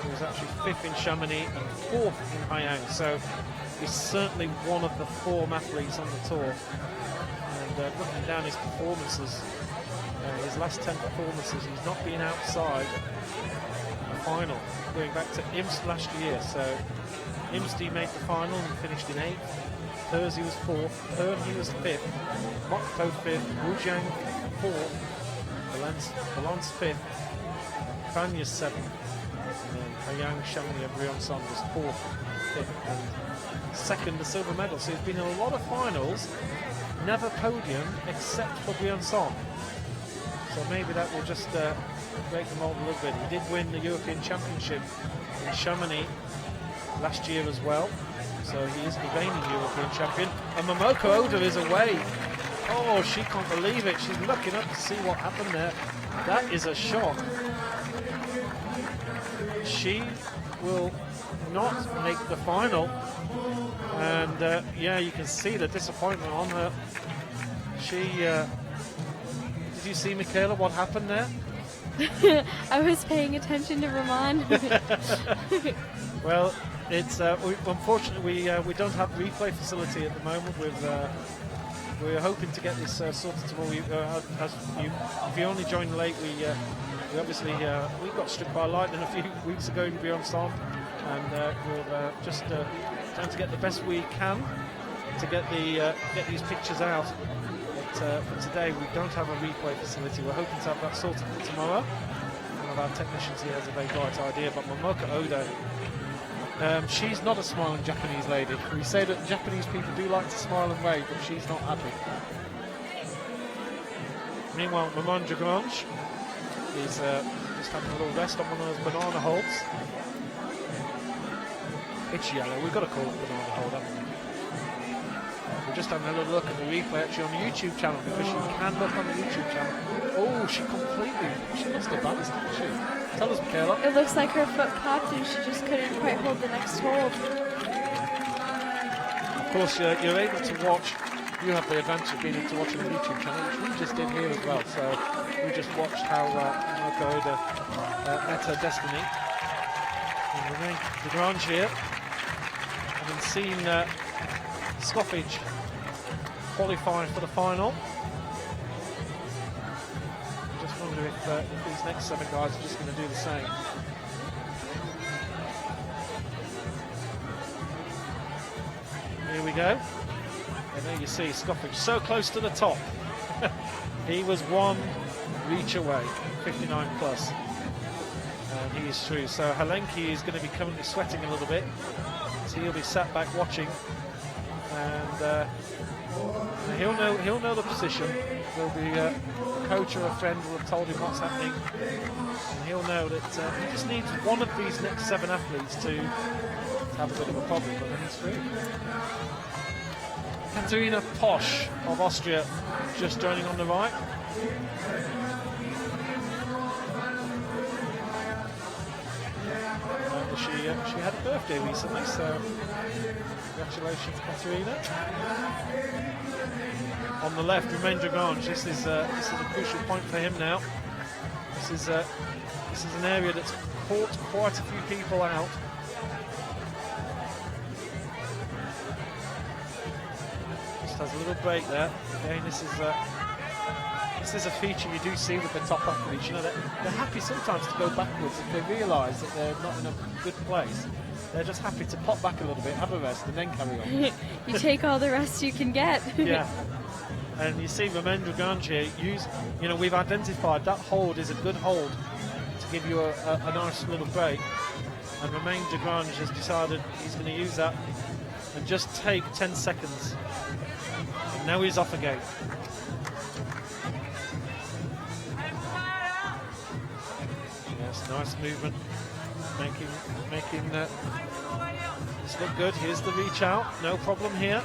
He was actually 5th in Chamonix and 4th in Hayang, so he's certainly one of the form athletes on the tour. And looking down his performances, his last 10 performances, he's not been outside the final, going back to Imst last year. So Imst he made the final and finished in 8th. Purs he was 4th, Perm he was 5th, Mokpo 5th, Wujiang 4th, Valence 5th, Konya 7th, and then Hayang, Chamonix and Briançon was 4th, 5th and 2nd the silver medal. So he's been in a lot of finals, never podium except for Briançon. So maybe that will just break the mold a little bit. He did win the European Championship in Chamonix last year as well. So he is the reigning European champion. And Momoka Oda is away. Oh, she can't believe it. She's looking up to see what happened there. That is a shock. She will not make the final. And yeah, you can see the disappointment on her. She, did you see, Michaela, what happened there? I was paying attention to Roman. Well, it's unfortunately we don't have replay facility at the moment. We're hoping to get this sorted tomorrow. If you only joined late, we obviously we got struck by lightning a few weeks ago in Briançon, and we're just trying to get the best we can to get these pictures out. But for today, we don't have a replay facility. We're hoping to have that sorted for tomorrow. One of our technicians here has a very bright idea, but Momoka Oda, she's not a smiling Japanese lady. We say that Japanese people do like to smile and wave, but she's not happy. Meanwhile, Maman Dragrange is just having a little rest on one of those banana holds. It's yellow. We've got to call it banana hold, haven't we? We're just having a little look at the replay actually on the YouTube channel, because you can look on the YouTube channel. Oh, she lost her balance, didn't she? Tell us, Michaela. It looks like her foot popped and she just couldn't quite hold the next hold. Of course, you're able to watch. You have the advantage of being able to watch on the YouTube channel, which we just did here as well. So we just watched how Momoka Oda met her destiny. And Renee Lagrange here, having seen Scoffage qualify for the final. I just wonder if these next 7 guys are just going to do the same. Here we go. And there you see Scoffage so close to the top. He was 1 reach away, 59 plus. And he is through. So Halenki is going to be currently sweating a little bit. So he'll be sat back watching. And he'll know the position. There'll be a coach or a friend will have told him what's happening, and he'll know that he just needs one of these next 7 athletes to have a bit of a problem, but then he's through. Katarina Posch of Austria just joining on the right. She had a birthday recently, so congratulations, Katerina. On the left, Romain Dragrange. This is a crucial point for him now. This is an area that's caught quite a few people out. Just has a little break there. Again, this is a feature you do see with the top athletes. You know, they're happy sometimes to go backwards if they realise that they're not in a good place. They're just happy to pop back a little bit, have a rest, and then carry on. You take all the rest you can get. Yeah. And you see Romain Dragrange here, we've identified that hold is a good hold to give you a nice little break. And Romain Dragrange has decided he's going to use that and just take 10 seconds. And now he's off again. Yes, nice movement. Making this look good. Here's the reach out, no problem here.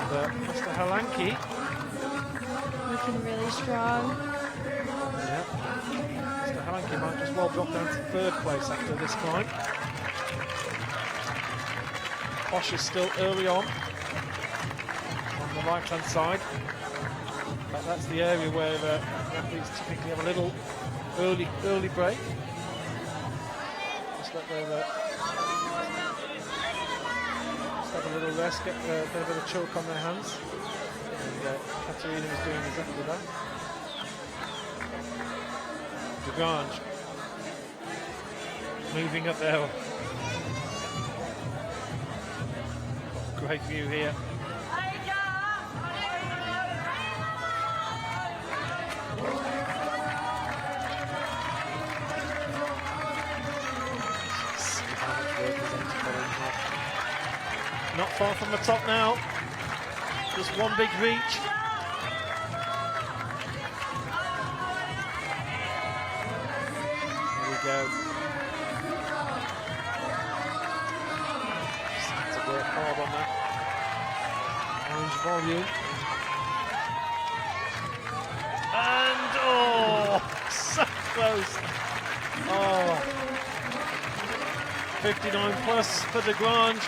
And Mr. Halanki looking really strong. Yeah, Mr. Halanki might just well drop down to 3rd place after this climb. Posch is still early on the right-hand side. But that's the area where athletes typically have a little early break. Just let their have a little rest, get a bit of a choke on their hands. And Katerina is doing exactly that. Dragrange moving up there. Great view here. Not far from the top now. Just one big reach. Here we go. Just had to work hard on that. Orange volume. And oh, so close. Oh, 59 plus for Dragrange.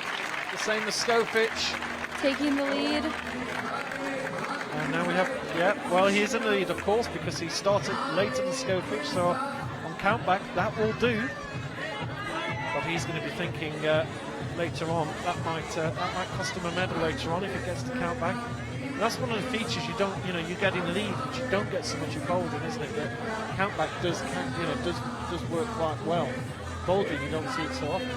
The same as Skofich. Taking the lead. And now we have, well, he is in the lead, of course, because he started later than Skofich, so on countback, that will do. But he's going to be thinking later on, that might cost him a medal later on if he gets to countback. And that's one of the features you get in lead, which you don't get so much in bouldering, isn't it? That countback does work quite well. Bouldering, you don't see it so often.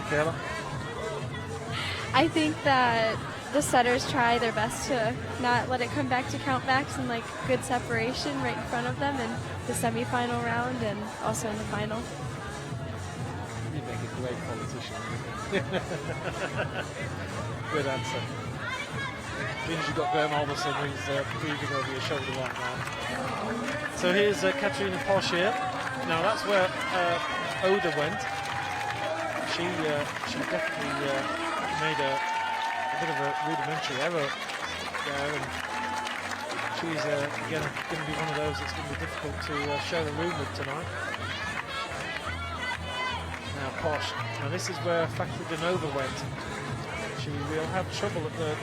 Michaela? I think that the setters try their best to not let it come back to countbacks and like good separation right in front of them in the semi-final round and also in the final. You make a great politician. Good answer. Means you've got Graham Alderson who's breathing over your shoulder right now. So here's Katarina Posch here. Now that's where Oda went. She definitely made a bit of a rudimentary error there, and she's again going to be one of those that's going to be difficult to share the room with tonight. Now Posch. Now this is where Fakhridinova went. She will have trouble at the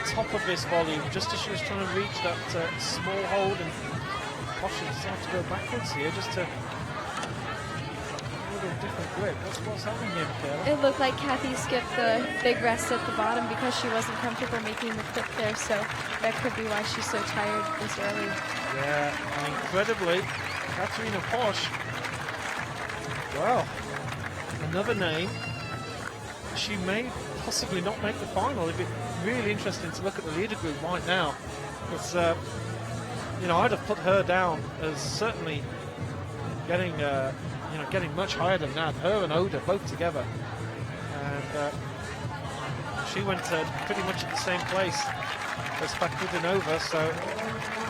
top of this volume, just as she was trying to reach that small hold, and Posch decided to go backwards here just to a little different grip. What's happening here, Michaela? It looked like Kathy skipped the big rest at the bottom because she wasn't comfortable making the clip there, so that could be why she's so tired this early. Yeah, and incredibly, Katarina Posch, well, another name. She may possibly not make the final. It'd be really interesting to look at the leader group right now. It's, you know, I'd have put her down as certainly getting, getting much higher than that. Her and Oda both together, and she went pretty much at the same place as Fakhridinova. So,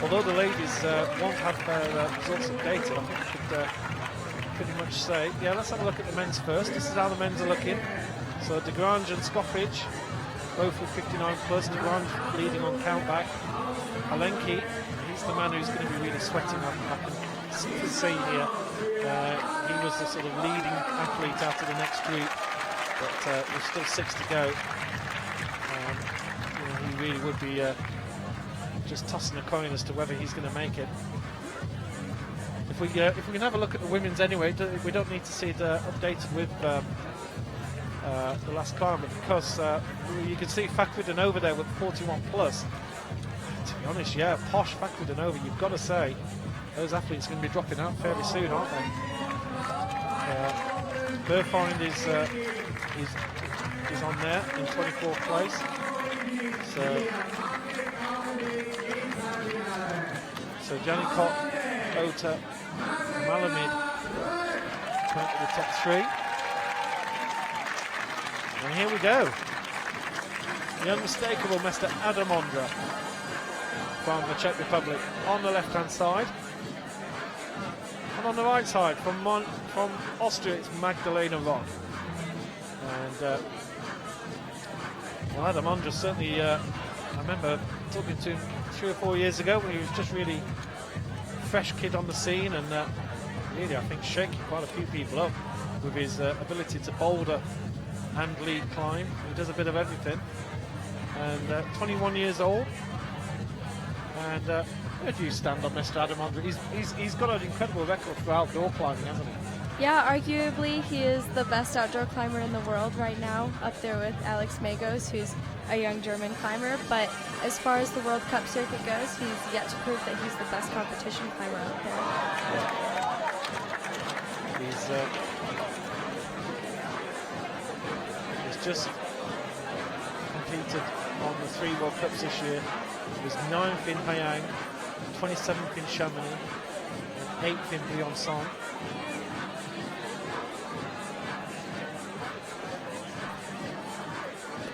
although the ladies won't have their results updated, I think we could pretty much say, yeah. Let's have a look at the men's first. This is how the men's are looking. So De Grange and Skoppage, both with 59 plus. De Grange leading on countback. Alenki, he's the man who's going to be really sweating. I can see here. He was the sort of leading athlete out of the next group, but there's still 6 to go. He really would be just tossing a coin as to whether he's going to make it. If we can have a look at the women's anyway, we don't need to see it updated with the last climb, because you can see Fakhridinova there with 41 plus. To be honest, yeah, Posch, Fakhridinova, you've got to say those athletes are going to be dropping out fairly soon, aren't they? Burfind is on there in 24th place. So Janikot, Ota, Malamid come to the top 3. And here we go. The unmistakable Mr. Adam Ondra from the Czech Republic on the left-hand side. And on the right side, from Austria, it's Magdalena Rock. And well, Adam Ondra certainly, I remember talking to him 3 or 4 years ago when he was just really fresh kid on the scene, and really, I think, shaking quite a few people up with his ability to boulder and lead climb. He does a bit of everything. And 21 years old. And where do you stand on Mr. Adam Ondra? He's got an incredible record for outdoor climbing, hasn't he? Yeah, arguably he is the best outdoor climber in the world right now, up there with Alex Magos, who's a young German climber. But as far as the World Cup circuit goes, he's yet to prove that he's the best competition climber out there. He's just competed on the 3 World Cups this year. He was 9th in Hayang, 27th in Chamonix, and 8th in Briançon.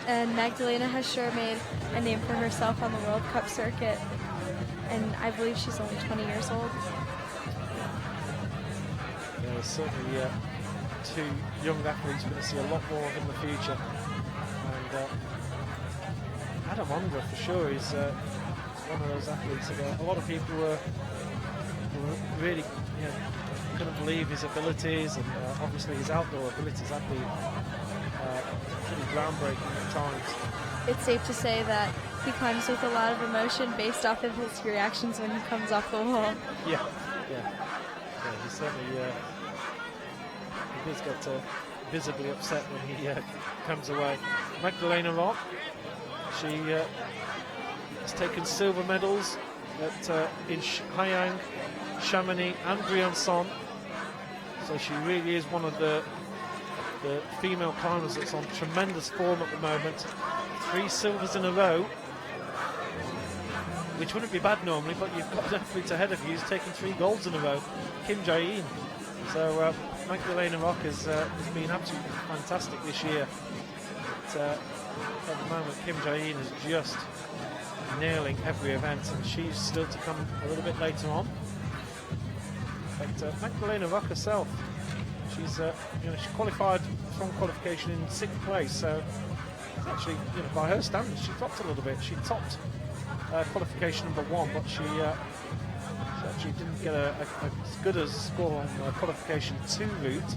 And Magdalena has sure made a name for herself on the World Cup circuit, and I believe she's only 20 years old. Yeah, certainly 2 young athletes we're going to see a lot more of in the future. And Adam Ondra, for sure, is one of those athletes that a lot of people were really couldn't believe his abilities, and obviously his outdoor abilities have been pretty groundbreaking at times. It's safe to say that he climbs with a lot of emotion based off of his reactions when he comes off the wall. Yeah, he certainly he does get visibly upset when he comes away. Magdalena Rock, she has taken silver medals at in Hayang, Chamonix and Briançon, so she really is one of the the female climbers that's on tremendous form at the moment. 3 silvers in a row, which wouldn't be bad normally, but you've got an athlete ahead of you who's taken 3 golds in a row, Kim Jae-in. So Magdalena Rock has been absolutely fantastic this year. But, at the moment, Kim Jae-in is just nailing every event, and she's still to come a little bit later on. But Magdalena Rock herself, she's she qualified from qualification in 6th place, so actually, by her standards, she dropped a little bit. She topped qualification number 1, but she actually didn't get as good a score on qualification 2 route.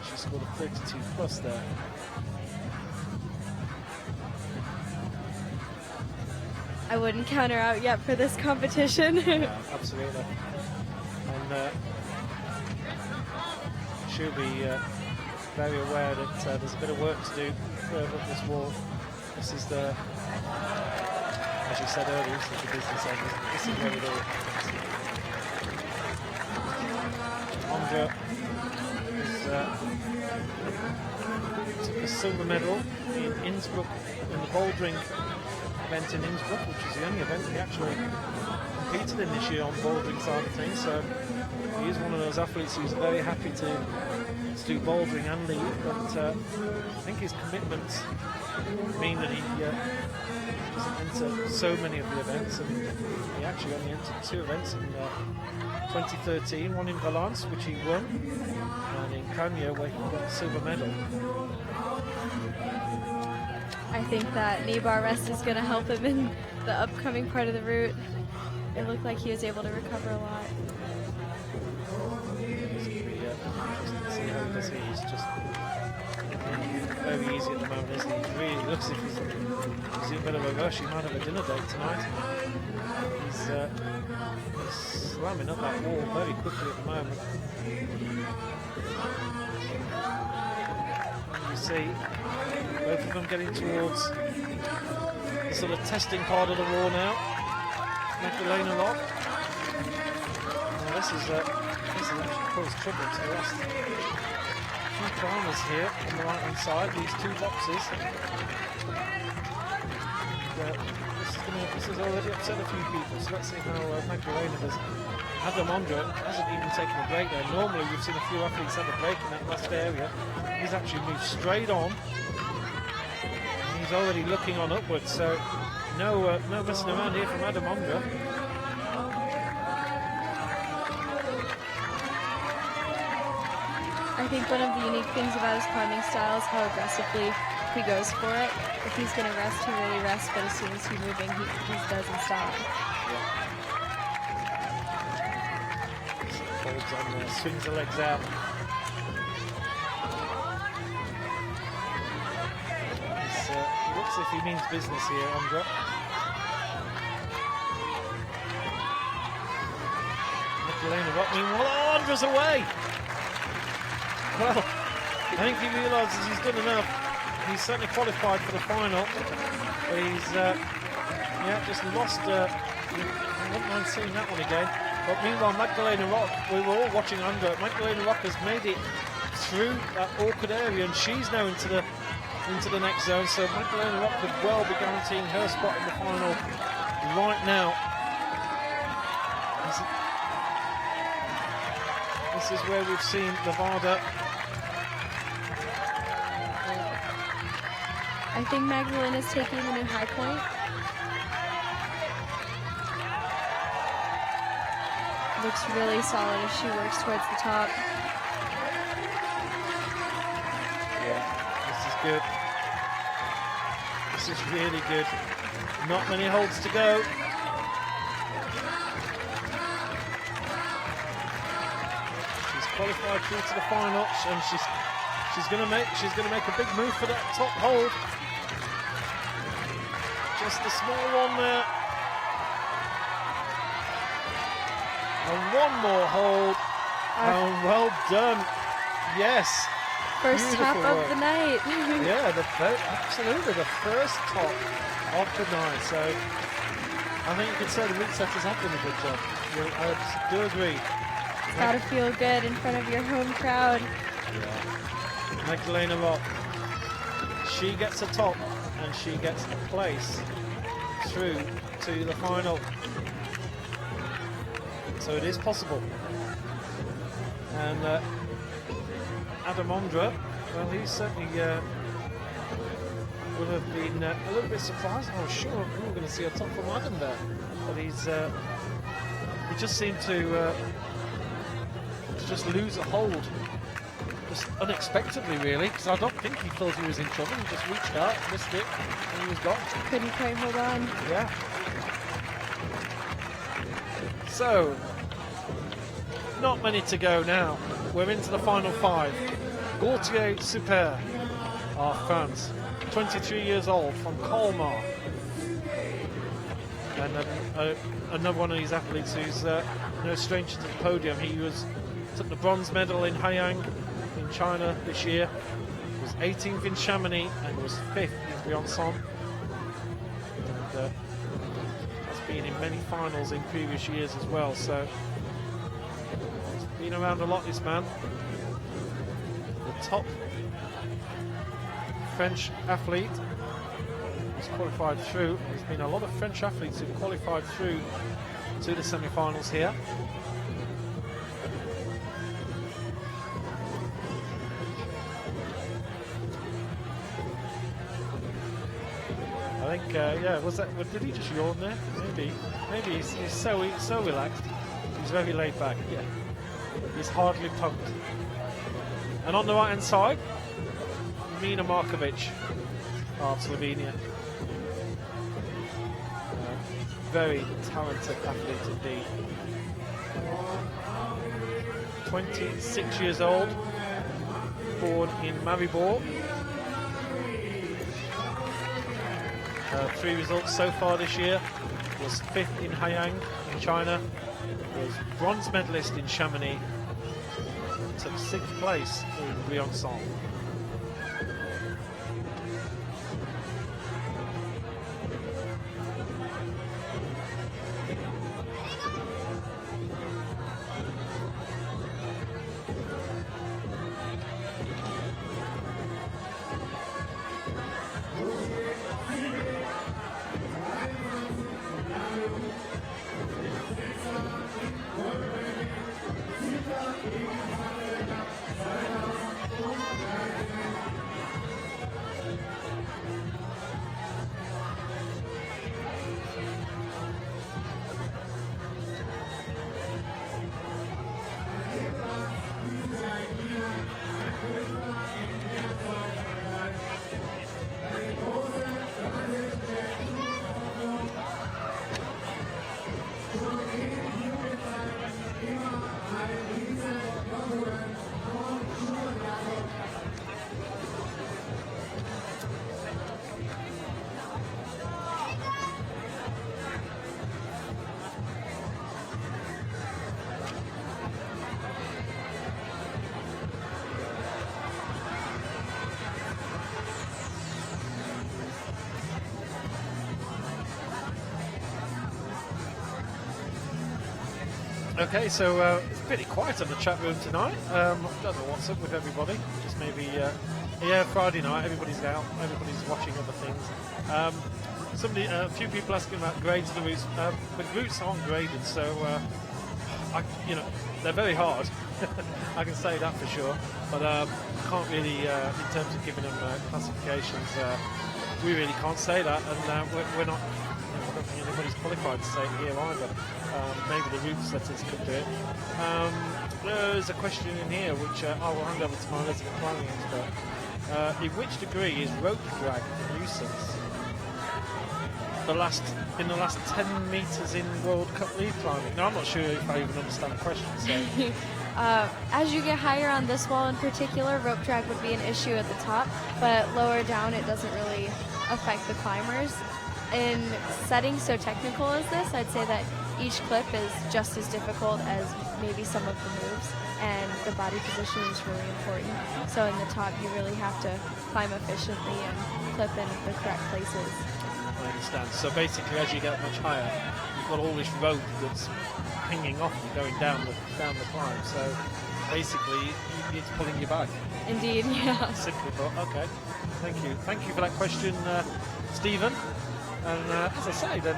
She scored a 32 plus there. I wouldn't count her out yet for this competition. Yeah, absolutely. And she'll be very aware that there's a bit of work to do further up this wall. This is the, as you said earlier, this is the business end. This is where it all Andra took a silver medal in Innsbruck, in the bouldering event in Innsbruck, which is the only event he actually competed in this year on bouldering side of things. So he is one of those athletes who's very happy to do bouldering and lead, but I think his commitments mean that he doesn't enter so many of the events, and he actually only entered 2 events in 2013, one in Valence, which he won, and in Konya, where he got a silver medal. I think that knee bar rest is going to help him in the upcoming part of the route. It looked like he was able to recover a lot. He's just very easy at the moment, isn't he? He really looks as if he's in a bit of a rush. He might have a dinner date tonight. He's slamming up that wall very quickly at the moment. And you see both of them getting towards the sort of testing part of the wall now. Magdalena Rock. Now this is actually caused trouble to the rest. 2 climbers here on the right hand side, these 2 boxes. This has already upset a few people, so let's see how Magdalena does. Adam Ondra hasn't even taken a break there. Normally we've seen a few athletes have a break in that last area. He's actually moved straight on. And he's already looking on upwards, so no messing around here from Adam Ondra. I think one of the unique things about his climbing style is how aggressively he goes for it. If he's going to rest, he really rests, but as soon as he's moving, he doesn't stop. Holds on there, swings the legs out. He looks as if he means business here, Ondra. Magdalena Rock, meanwhile, Ondra's away! Well, I think he realises he's done enough. He's certainly qualified for the final, but he's just lost. I wouldn't mind seeing that one again. But meanwhile, Magdalena Rock, we were all watching under. Magdalena Rock has made it through that awkward area, and she's now into the next zone. So Magdalena Rock could well be guaranteeing her spot in the final right now. This is where we've seen Nevada. I think Magdalena's taking the new high point. Looks really solid as she works towards the top. Yeah, this is good. This is really good. Not many holds to go. She's qualified through to the final, and she's going to make a big move for that top hold. Just a small one there. And one more hold. And well done. Yes. First top of the night. Yeah, absolutely. The first top of the night. So I think you could say the route setters have done a good job. I do agree. It's got to feel good in front of your home crowd. Yeah. Magdalena Rock. She gets a top and she gets a place through to the final. So it is possible. And Adam Ondra, well, he certainly would have been a little bit surprised. I was sure we were going to see a top from Adam there, but he just seemed to just lose a hold, just unexpectedly, really. Because I don't think he thought he was in trouble. He just reached out, missed it, and he was gone. Couldn't quite hold on. Yeah. So, not many to go now. We're into the final 5. Gaultier Super, our France, 23 years old, from Colmar. And another one of these athletes who's no stranger to the podium. He took the bronze medal in Haiyang in China this year. Was 18th in Chamonix and was 5th in Briançon. And has been in many finals in previous years as well. So he's been around a lot, this man. The top French athlete who's qualified through. There's been a lot of French athletes who've qualified through to the semi-finals here. I think, yeah, did he just yawn there? Maybe he's so relaxed. He's very laid back. Yeah, he's hardly pumped. And on the right hand side, Mina Markovic of Slovenia. Very talented athlete indeed. 26 years old, born in Maribor. 3 results so far this year. Was 5th in Haiyang in China. Was bronze medalist in Chamonix. Took 6th place in Briançon. Okay, so it's pretty quiet in the chat room tonight. Don't know what's up with everybody. Just maybe, yeah, Friday night, everybody's out, everybody's watching other things. A few people asking about grades of the routes. The routes aren't graded, so they're very hard. I can say that for sure. But can't really, in terms of giving them classifications, we really can't say that, and we're not. I don't think anybody's qualified to say it here either. Maybe the route setters could do it. There's a question in here which I will hand over to my resident climbing expert. In which degree is rope drag a nuisance? In the last 10 metres in World Cup lead climbing. Now I'm not sure if I even understand the question. So. As you get higher on this wall in particular, rope drag would be an issue at the top, but lower down it doesn't really affect the climbers. In settings so technical as this, I'd say that each clip is just as difficult as maybe some of the moves, and the body position is really important. So in the top, you really have to climb efficiently and clip in the correct places. I understand. So basically, as you get much higher, you've got all this rope that's hanging off you going down the climb. So basically it's pulling you back. Indeed, yeah. Simply put. Okay. Thank you for that question, Stephen. And as I say, then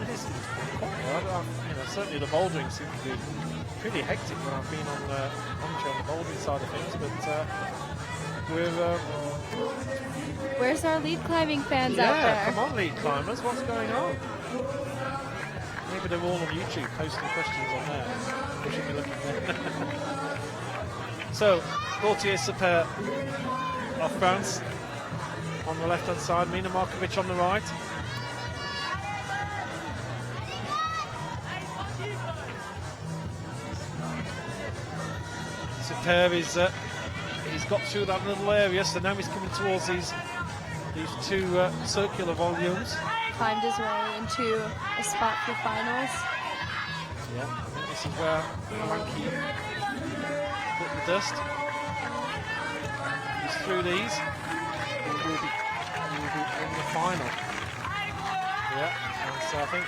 it is quite hard. Certainly the bouldering seems to be pretty hectic when I've been on the bouldering side of things, but Where's our lead climbing fans out yeah, there? come on, lead climbers, what's going on? Maybe they're all on YouTube posting questions on there. We should be looking there. So, Gautier Super of France on the left-hand side, Mina Markovic on the right. Super is he's got through that little area, so now he's coming towards these two circular volumes. Climbed his way into a spot for finals. Yeah, I think this is where Monkey put the dust. He's through these. He will be in the final. Yeah, and so I think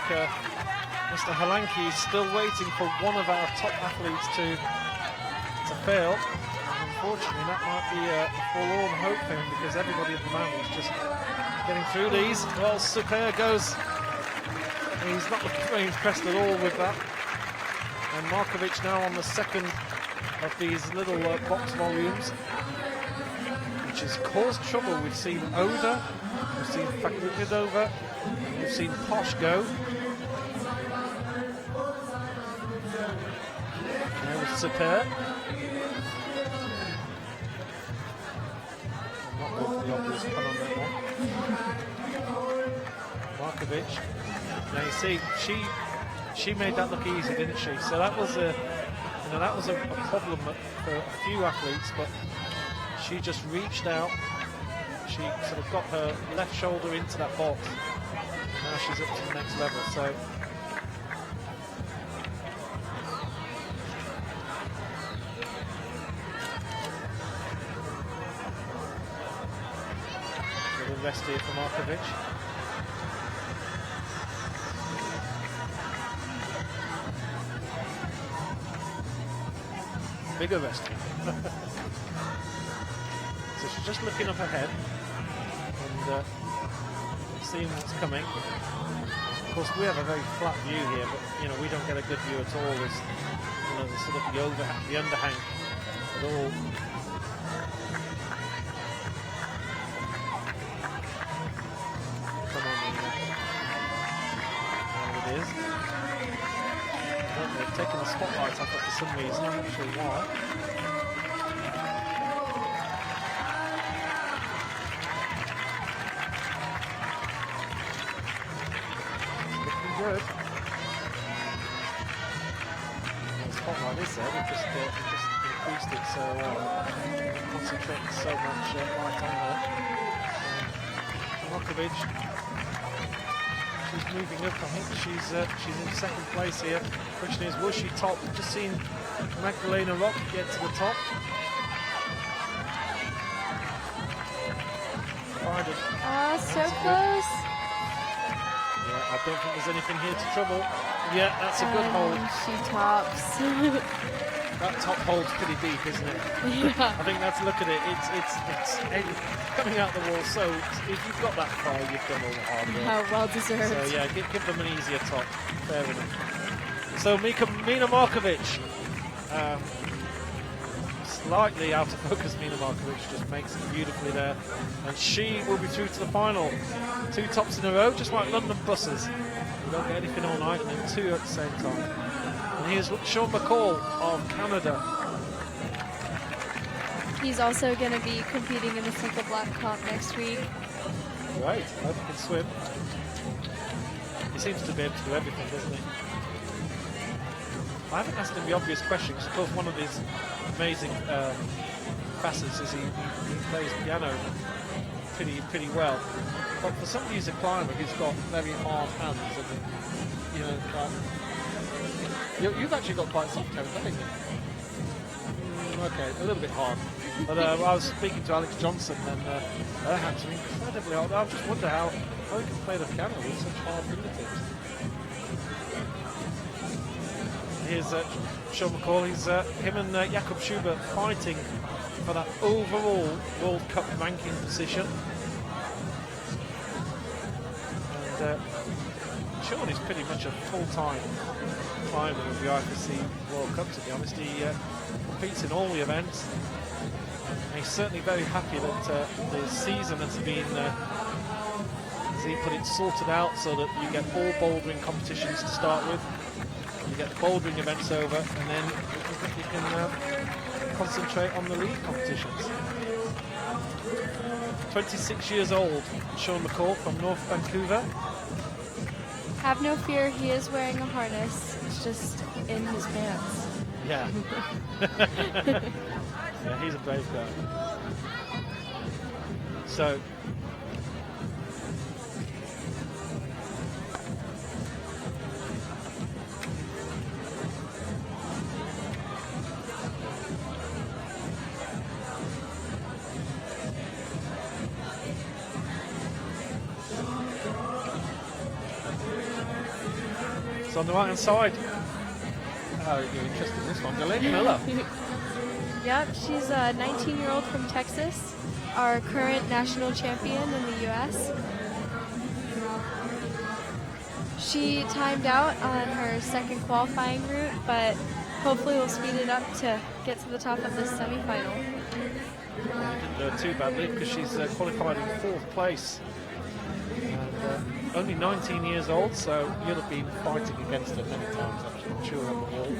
Mr. Halanki is still waiting for one of our top athletes to fail. And unfortunately, that might be a forlorn hope for him because everybody at the moment is just getting through these. Well, Super goes. He's not looking very impressed at all with that. And Markovic now on the second of these little box volumes, which has caused trouble. We've seen Oda, we've seen Fakrudova, we've seen Posh go. There was Super. Not going for the obvious pun on that one. Markovic. Now you see, she made that look easy, didn't she? So that was a problem for a few athletes, but she just reached out. She sort of got her left shoulder into that box. Now she's up to the next level. So a little rest here for Markovic. Bigger rest. So she's just looking up ahead and seeing what's coming. Of course, we have a very flat view here, but we don't get a good view at all. There's the sort of the underhang at all. Come on, there it is. They've taken the spotlight off it for some reason, I'm not sure why. It's looking good. The spotlight is there, we've just increased it so concentrating so much light on her. Markovic. She's moving up. I think she's in second place here. Question is, will she top? We've just seen Magdalena Rock get to the top. So close. Yeah, I don't think there's anything here to trouble. Yeah, that's a good hold. She tops. That top hold's pretty deep, isn't it? Yeah. I think that's, look at it. It's coming out the wall. So if you've got that far, you've done all the hard work. How well deserved. So yeah, give them an easier top. Fair enough. So Mina Markovic, slightly out of focus. Mina Markovic just makes it beautifully there, and she will be through to the final. 2 tops in a row, just like London buses. You don't get anything all night, and then 2 at the same time. And here's Sean McCall of Canada. He's also going to be competing in the single block comp next week. Right, hope he can swim. He seems to be able to do everything, doesn't he? I haven't asked him the obvious questions. Of course, one of his amazing facets is he plays piano pretty well. But for somebody who's a climber who's got very hard hands, you've actually got quite soft hands, haven't you? Okay, a little bit hard. But I was speaking to Alex Johnson, and their hands are incredibly hard. I just wonder how he can play the piano with such hard fingertips. here's Sean McCall. He's him and Jakob Schubert fighting for that overall World Cup ranking position. And Sean is pretty much a full-time climber of the IFSC World Cup, to be honest. He competes in all the events. And he's certainly very happy that the season has been, as he put it, sorted out so that you get all bouldering competitions to start with. You get the bouldering events over, and then you can concentrate on the lead competitions. 26 years old, Sean McCall from North Vancouver. Have no fear, he is wearing a harness. It's just in his pants. Yeah. Yeah, he's a brave guy. So, it's on the right hand side. Oh, you're interested in this one, Delaney Miller. Yep, she's a 19-year-old from Texas, our current national champion in the U.S. She timed out on her second qualifying route, but hopefully we'll speed it up to get to the top of this semi-final. Didn't do too badly because she's qualified in 4th place. And only 19 years old, so you'll have been fighting against her many times, I'm sure, on the wall.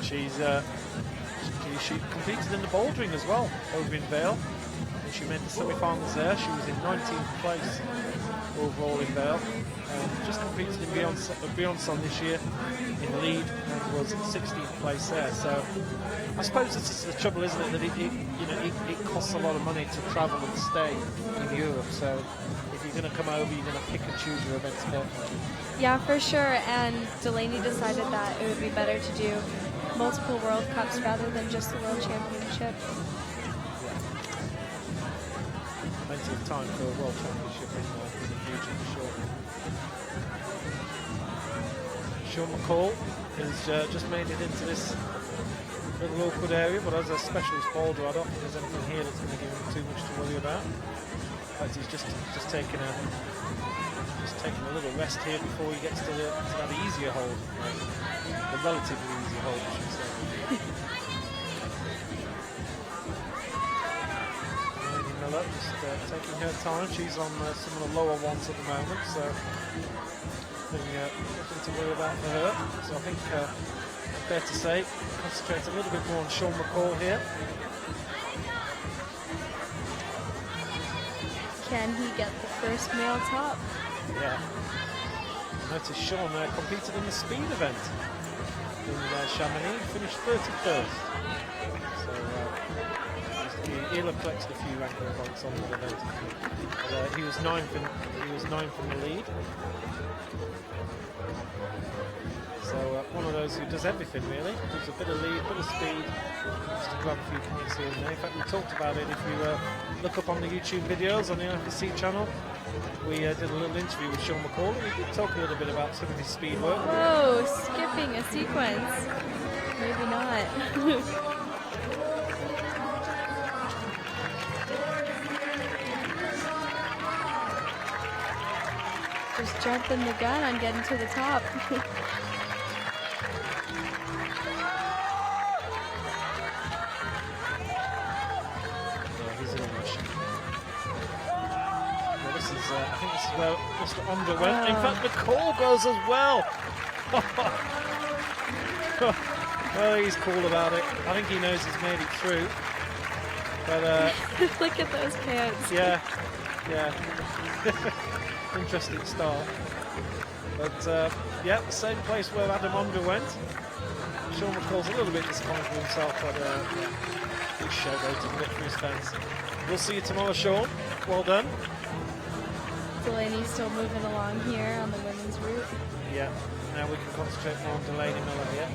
She competed in the bouldering as well over in Vale, and she made the semi-finals there. She was in 19th place overall in Vale. Just competed in Beyonce this year in lead and was in 16th place there. So I suppose this is the trouble, isn't it? That it costs a lot of money to travel and stay in Europe. So if you're going to come over, you're going to pick and choose your events carefully. Yeah, for sure. And Delaney decided that it would be better to do multiple World Cups rather than just the World Championship. Plenty of time for a World Championship in the future, for sure. Sean McCall has just made it into this little awkward area, but as a specialist boulder, I don't think there's anything here that's going to give him too much to worry about. In fact, he's just taking a little rest here before he gets to that easier hold, the relatively easy hold, I should say. Miller just taking her time. She's on some of the lower ones at the moment, so nothing to worry about for her. So I think fair to say, concentrate a little bit more on Sean McCall here. Can he get the first male top? Yeah. Notice Sean competed in the speed event in Chamonix, finished 31st. So he'll have collected a few ranking points on the event. He was ninth in the lead. So one of those who does everything really. Does a bit of lead, bit of speed, just to grab a few points here and there. In fact, we talked about it. If you look up on the YouTube videos on the IFSC channel, we did a little interview with Sean McCall, and we did talk a little bit about some of his speed work. Whoa, skipping a sequence. Maybe not. Just jumping the gun on getting to the top. I think this is where Mr. Onder went. In fact, McCall goes as well. Well, he's cool about it. I think he knows he's made it through. But look at those pants. Yeah. Interesting start. But yeah, the same place where Adam Onder went. Sean McCall's a little bit disappointed with himself, but he's showboating a bit for his fans. We'll see you tomorrow, Sean. Well done. Delaney's still moving along here on the women's route. Yeah, now we can concentrate more on Delaney Miller here.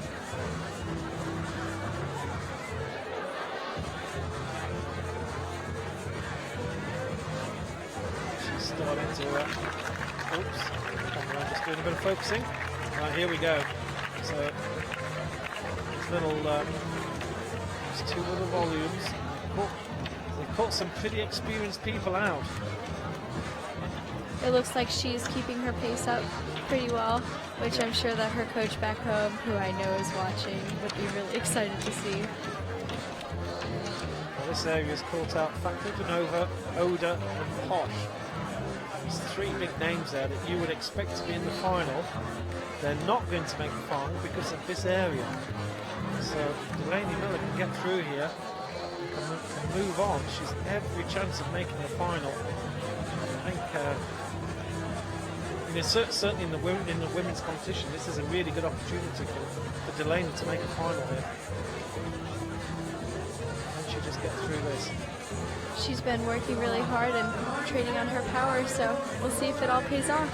She's starting to, oops, camera just doing a bit of focusing. Right, here we go. So, these little, there's 2 little volumes. They've caught some pretty experienced people out. It looks like she's keeping her pace up pretty well, which I'm sure that her coach back home, who I know is watching, would be really excited to see. Well, this area is caught out Fakultanova, Oda and Posh. There's 3 big names there that you would expect to be in the final. They're not going to make the final because of this area. So Delaney Miller can get through here and move on. She's every chance of making the final. I think certainly in the women's competition, this is a really good opportunity for Delaney to make a final here. And she just get through this. She's been working really hard and training on her power, so we'll see if it all pays off.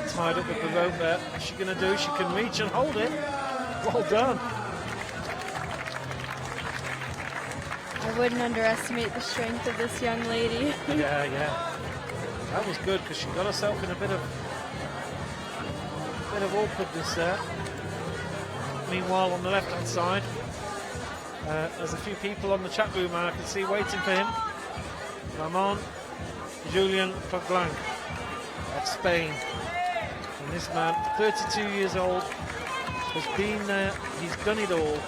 Tied up with the rope there. What's she going to do? She can reach and hold it. Well done. I wouldn't underestimate the strength of this young lady. Yeah. That was good because she got herself in a bit of awkwardness there. Meanwhile, on the left-hand side, there's a few people on the chat room I can see waiting for him. Ramon Julian Pablanc of Spain. And this man, 32 years old, has been there, he's done it all.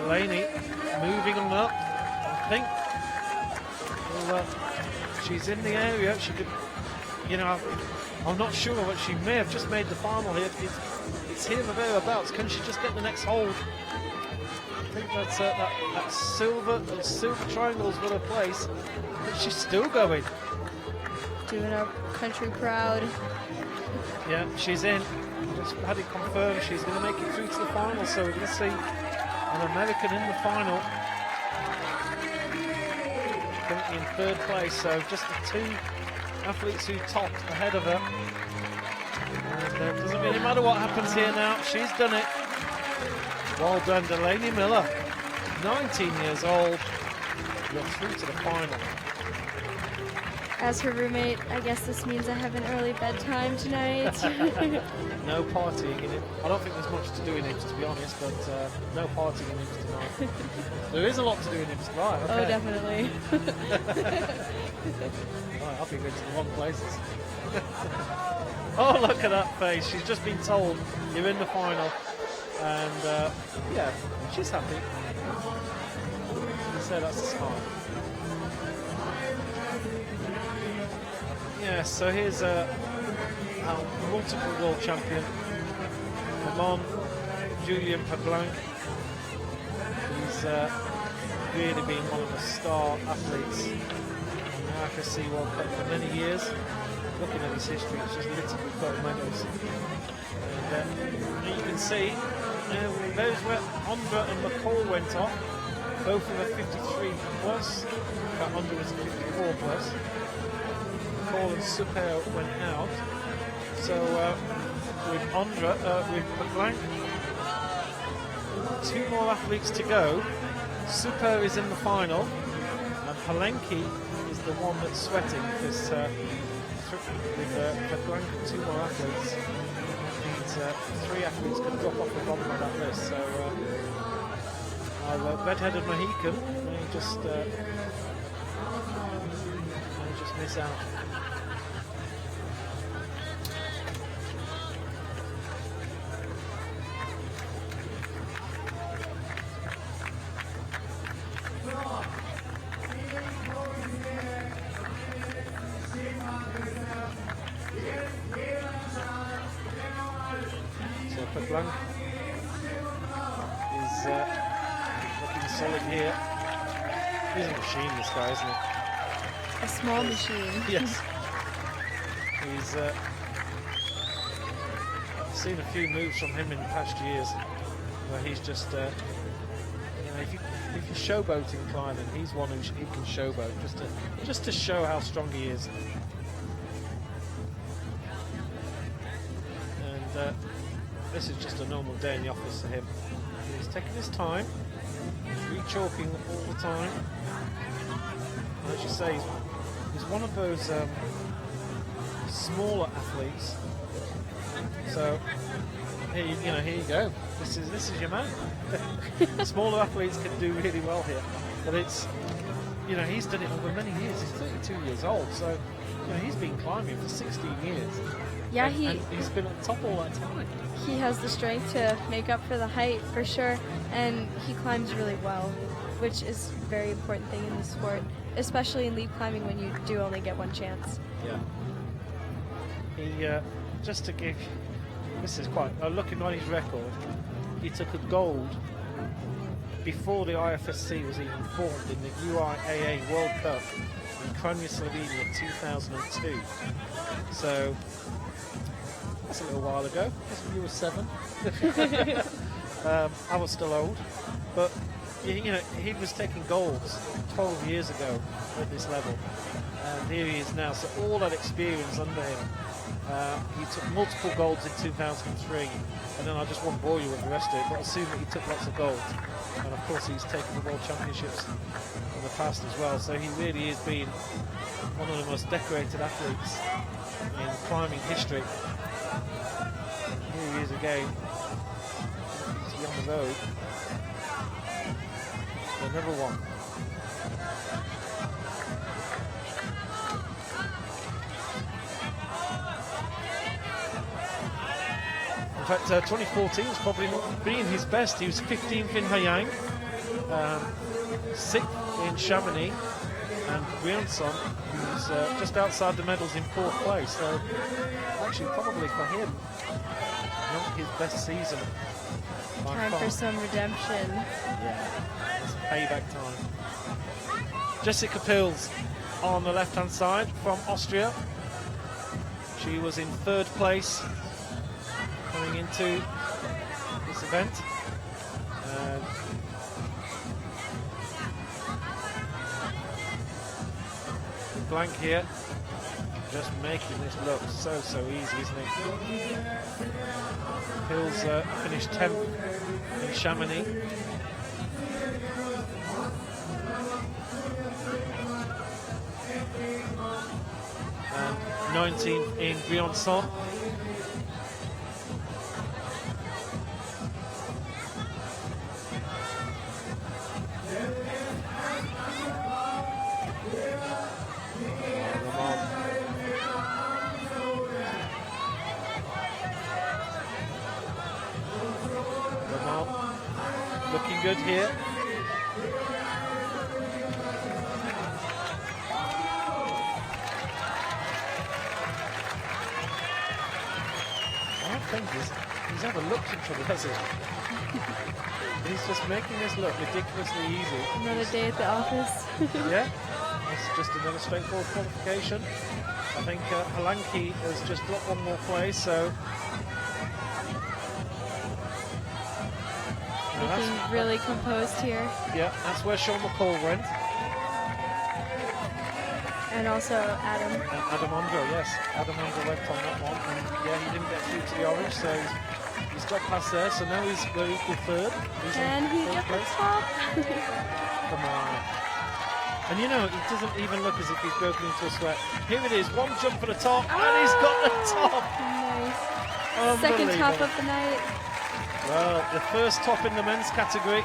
Delaney moving on up, I think. Well, she's in the area, she could, I'm not sure, but she may have just made the final here. It's here or thereabouts. Can she just get the next hold? I think that's that silver triangle's got her place, but she's still going. Doing our country proud. Yeah, she's in. Just had it confirmed she's going to make it through to the final, so we're going to see an American in the final. Currently in 3rd place, so just the 2 athletes who topped ahead of her. And it doesn't really matter what happens here now, she's done it. Well done, Delaney Miller. 19 years old. You're through to the final. As her roommate, I guess this means I have an early bedtime tonight. No partying in it. I don't think there's much to do in Imst, to be honest, but no partying in Imst tonight. There is a lot to do in Imst, right? Okay. Oh, definitely. Right, I'll be going to the wrong places. Oh, look at that face. She's just been told you're in the final. And, yeah, she's happy. So that's a smile. Yeah, so here's our multiple world champion, Ramon Julian Pablanc. He's really been one of the star athletes in the IFSC World Cup for many years. Looking at his history, it's just littered with gold medals. And you can see, those where Ondra and McCall went off, both of a 53 plus. Ondra was a 54 plus. McCall and Super went out. So with Ondra, with Pablanc, 2 more athletes to go. Super is in the final, and Palenki is the one that's sweating because with Pablanc and 2 more athletes, means 3 athletes could drop off the bottom of that list. So our red-headed Mohican may just miss out. So Pablanc is looking solid here. He's a machine, this guy, isn't he? A small machine. Yes. He's seen a few moves from him in past years where he's just, if you showboating climb, and he's one who he can showboat just to show how strong he is. And this is just a normal day in the office for him. He's taking his time, he's re-chalking all the time. And as you say, he's one of those smaller athletes. So here you go. This is your man. Smaller athletes can do really well here, but it's he's done it over many years. He's 32 years old, so he's been climbing for 16 years. Yeah, and he's been on top all that time. He has the strength to make up for the height for sure, and he climbs really well, which is a very important thing in the sport, especially in lead climbing when you do only get one chance. Yeah. He just to give. This is quite. Looking on his record, he took a gold before the IFSC was even formed in the UIAA World Cup in Kranja, Slovenia, 2002. So that's a little while ago. I guess you were 7. I was still old, but he was taking golds 12 years ago at this level, and here he is now. So all that experience under him. He took multiple golds in 2003, and then I just won't bore you with the rest of it, but assume that he took lots of golds. And of course he's taken the World Championships in the past as well, so he really has been one of the most decorated athletes in climbing history. Here he is again. He's on the road. The number one. In fact, 2014 was probably not being his best. He was 15th in Hayang, 6th in Chamonix, and Briançon, who's just outside the medals in 4th place. So, actually, probably for him, not his best season. Time for some redemption. Yeah, it's payback time. Jessica Pils on the left-hand side from Austria. She was in 3rd place coming into this event. Blank here, just making this look so easy, isn't it? Hills finished 10th in Chamonix. And 19th in Briançon. Looking good here. I don't think he's ever looked in trouble, has he? He's just making this look ridiculously easy. Another day at the office. Yeah, it's just another straightforward qualification. I think Halanki has just dropped one more place, so looking really composed here. Yeah, that's where Sean McCall went. And also Adam. And Adam Ondra, yes. Adam Ondra went on that one. And yeah, he didn't get through to the orange, so he's got past there. So now he's equal 3rd. Can he get the top? Come on. And it doesn't even look as if he's broken into a sweat. Here it is, one jump for the top, and he's got the top. Nice. Second top of the night. Well, the first top in the men's category,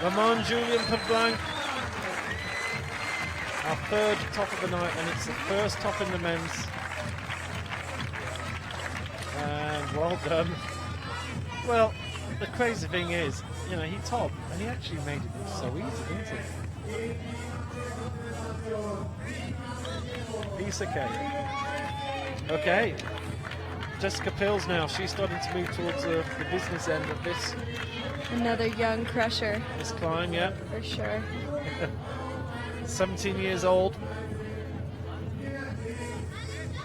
Ramon Julien Pablanc. Our 3rd top of the night, and it's the first top in the men's. And well done. Well, the crazy thing is, he topped, and he actually made it look so easy, didn't he? Piece of cake. Okay. Jessica Pils now, she's starting to move towards the business end of this. Another young crusher. This climb, yeah. For sure. 17 years old.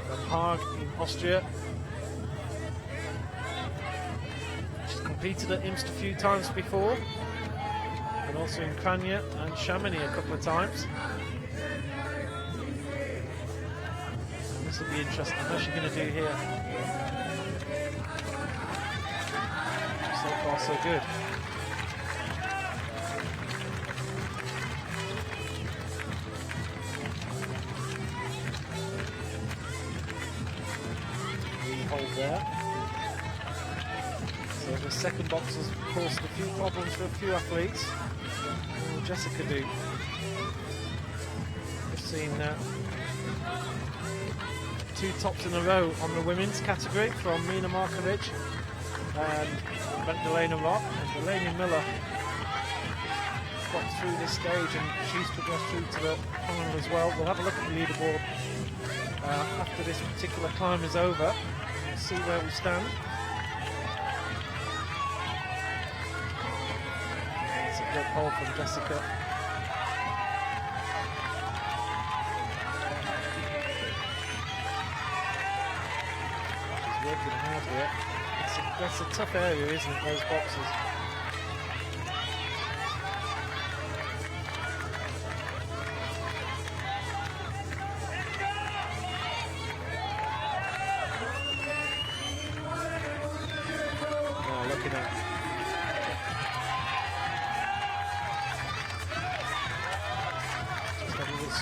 From Haag in Austria. She's competed at Imst a few times before. And and also in Kranya and Chamonix a couple of times. And this will be interesting. How's she going to do here? So far, so good. Hold there. So the second box has caused a few problems for a few athletes. What will Jessica do? We've seen 2 tops in a row on the women's category from Mina Markovic and Magdalena Rock, and Delaney Miller got through this stage and she's progressed through to the final as well. We'll have a look at the leaderboard after this particular climb is over. See where we stand. It's a good hold from Jessica. She's working hard here. That's a tough area, isn't it, those boxes?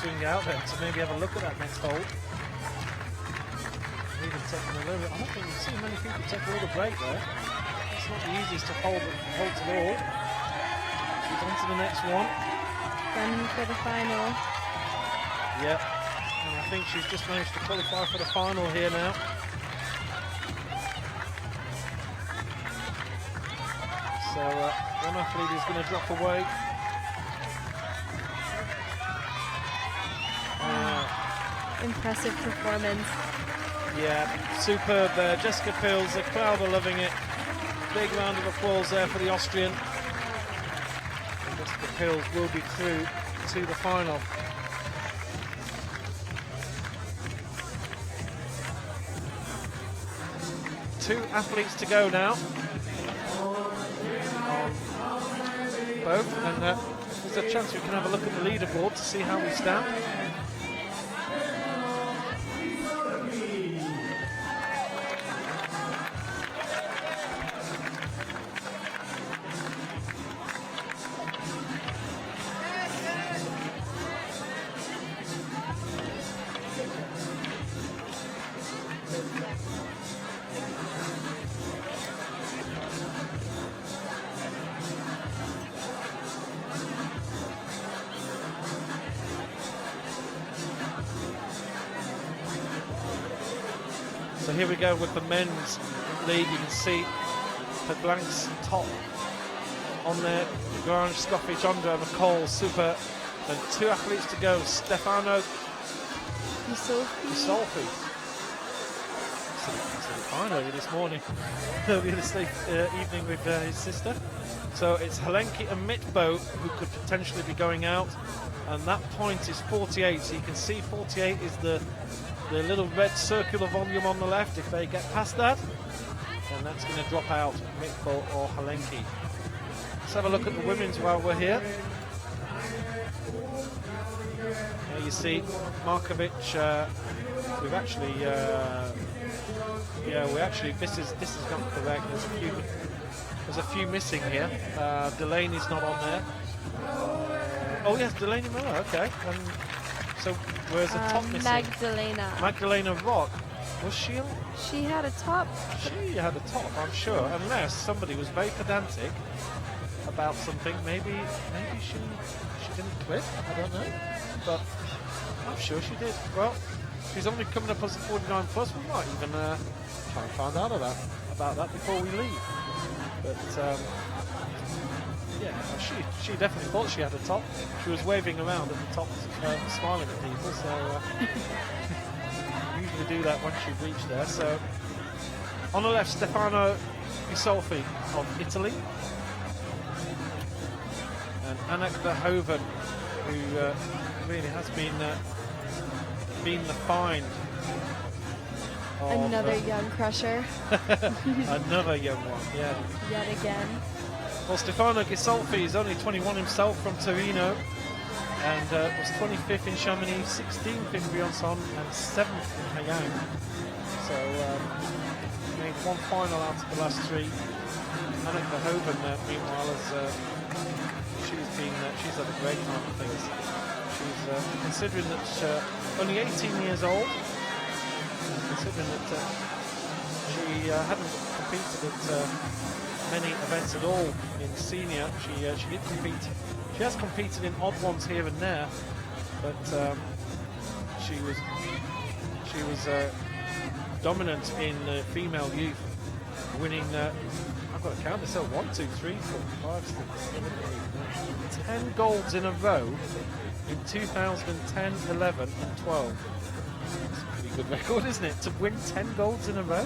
Swing out there to maybe have a look at that next hold. Even taking a little bit. I don't think we've seen many people take a little break there. It's not the easiest to hold at all. She's on to the next one. Gunning for the final. Yep. And I think she's just managed to qualify for the final here now. So one athlete is going to drop away. Impressive performance. Yeah, superb there. Jessica Pills, the crowd are loving it. Big round of applause there for the Austrian. And Jessica Pills will be through to the final. Two athletes to go now. Both, and there's a chance we can have a look at the leaderboard to see how we stand. So here we go with the men's lead. You can see Peglank's top on there. Grange, Scoffich, Andre, McCall, super. And 2 athletes to go. Stefano Isolfi. Finally this morning. Earlier this evening with his sister. So it's Helenki and Mitbo who could potentially be going out. And that point is 48. So you can see 48 is the little red circular volume on the left. If they get past that, then that's going to drop out, Mitbo or Helenki. Let's have a look at the women's while we're here. There you see Markovic. We've actually, this is not correct. There's a few missing here. Delaney's not on there. Oh yes, Delaney Miller. Okay. So where's the top missing? Magdalena Rock. Was she on? She had a top. She had a top, I'm sure. Unless somebody was very pedantic about something. Maybe she didn't quit. I don't know. But I'm sure she did. Well, she's only coming up as a 49 plus. We might even try and find out about that before we leave. But yeah, she definitely thought she had a top. She was waving around at the top, smiling at people. So usually do that once you've reached there. So on the left, Stefano Isolfi of Italy, and Anak Verhoeven, who really has been the find. Another young crusher. Another young one, yeah. Yet again. Well, Stefano Ghisolfi is only 21 himself from Torino, and was 25th in Chamonix, 16th in Briançon, and 7th in Hayang. So made one final out of the last three. Anneke Verhoeven, meanwhile, she's had a great time of things. She's considering that only 18 years old, considering that she hadn't competed at many events at all in senior. She did compete. She has competed in odd ones here and there, but she was dominant in female youth, winning. I've got to count this out: 1, 2, 3, 4, 5, 6, 7, 8, 9, 10 golds in a row in 2010, 11, and 12. That's a pretty good record, isn't it? To win 10 golds in a row.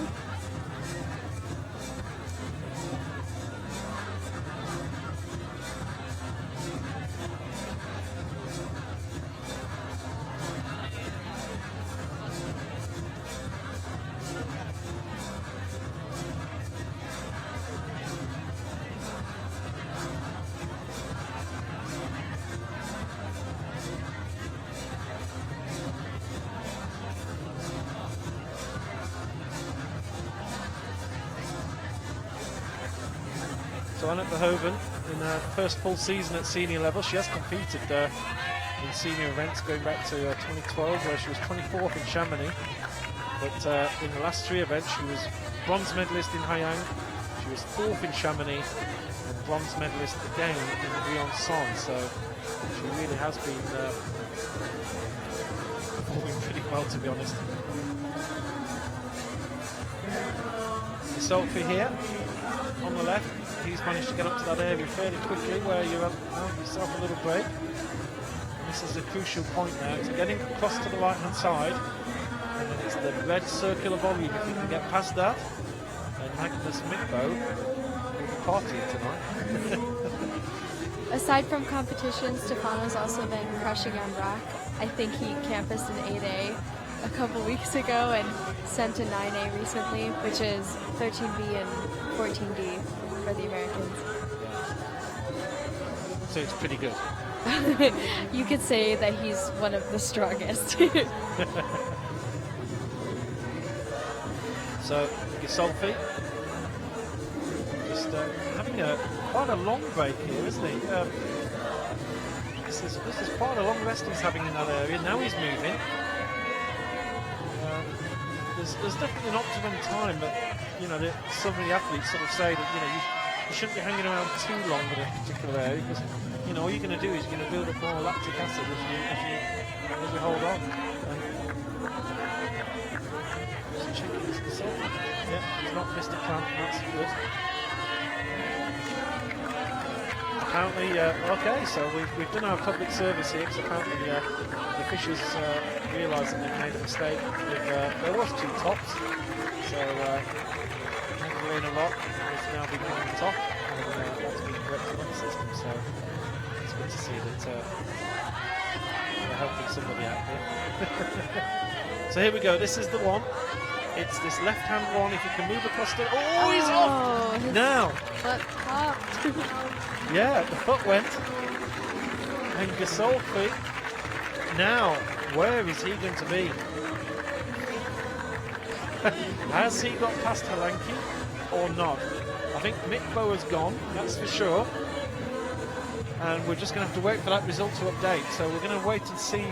So Anneke Verhoeven, in her first full season at senior level, she has competed in senior events going back to 2012, where she was 24th in Chamonix. But in the last three events, she was bronze medalist in Hayang, she was 4th in Chamonix, and bronze medalist again in Briançon. So she really has been performing pretty well, to be honest. Ghisolfi here on the left. He's managed to get up to that area fairly quickly, where you have yourself a little break. And this is a crucial point now. It's getting across to the right-hand side, and then it's the red circular volume. If you can get past that, then Magnus Mikbo will be partying tonight. Aside from competition, Stefano's also been crushing on rock. I think he campused an 8A a couple weeks ago and sent a 9A recently, which is 13B and 14D for the Americans. So it's pretty good. You could say that he's one of the strongest. So Ghisolfi just having quite a long break here, isn't he? This is quite a long rest he's having in that area. Now he's moving. There's definitely an optimum time, but some of the athletes sort of say that you shouldn't be hanging around too long in a particular area, because all you're going to do is you're going to build up more lactic acid as you hold on. Just checking this result. Yeah, he's not missed a clamp. That's good. Apparently, okay, so we've done our public service here, because apparently the officials realised that they've made a mistake. There was 2 tops, so Magdalena Rock has now become the top, and that's been corrected on the system, so it's good to see that we're helping somebody out here. So here we go, this is the one. It's this left-hand one. If you can move across the... Oh, he's off! Now! Foot popped. Yeah, the foot went. And Ghisolfi, now, where is he going to be? Has he got past Halanki or not? I think Mikbo has gone, that's for sure. And we're just going to have to wait for that result to update. So we're going to wait and see,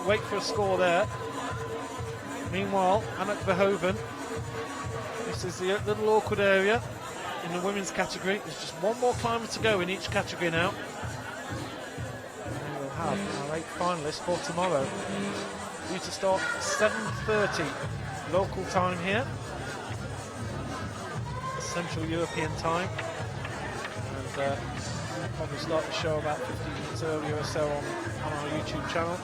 wait for a score there. Meanwhile, Anneke Verhoeven, this is the little awkward area in the women's category. There's just one more climber to go in each category now. And we'll have our 8 finalists for tomorrow. Due to start 7:30 local time here, Central European time. And we'll probably start the show about 15 minutes earlier or so on our YouTube channel.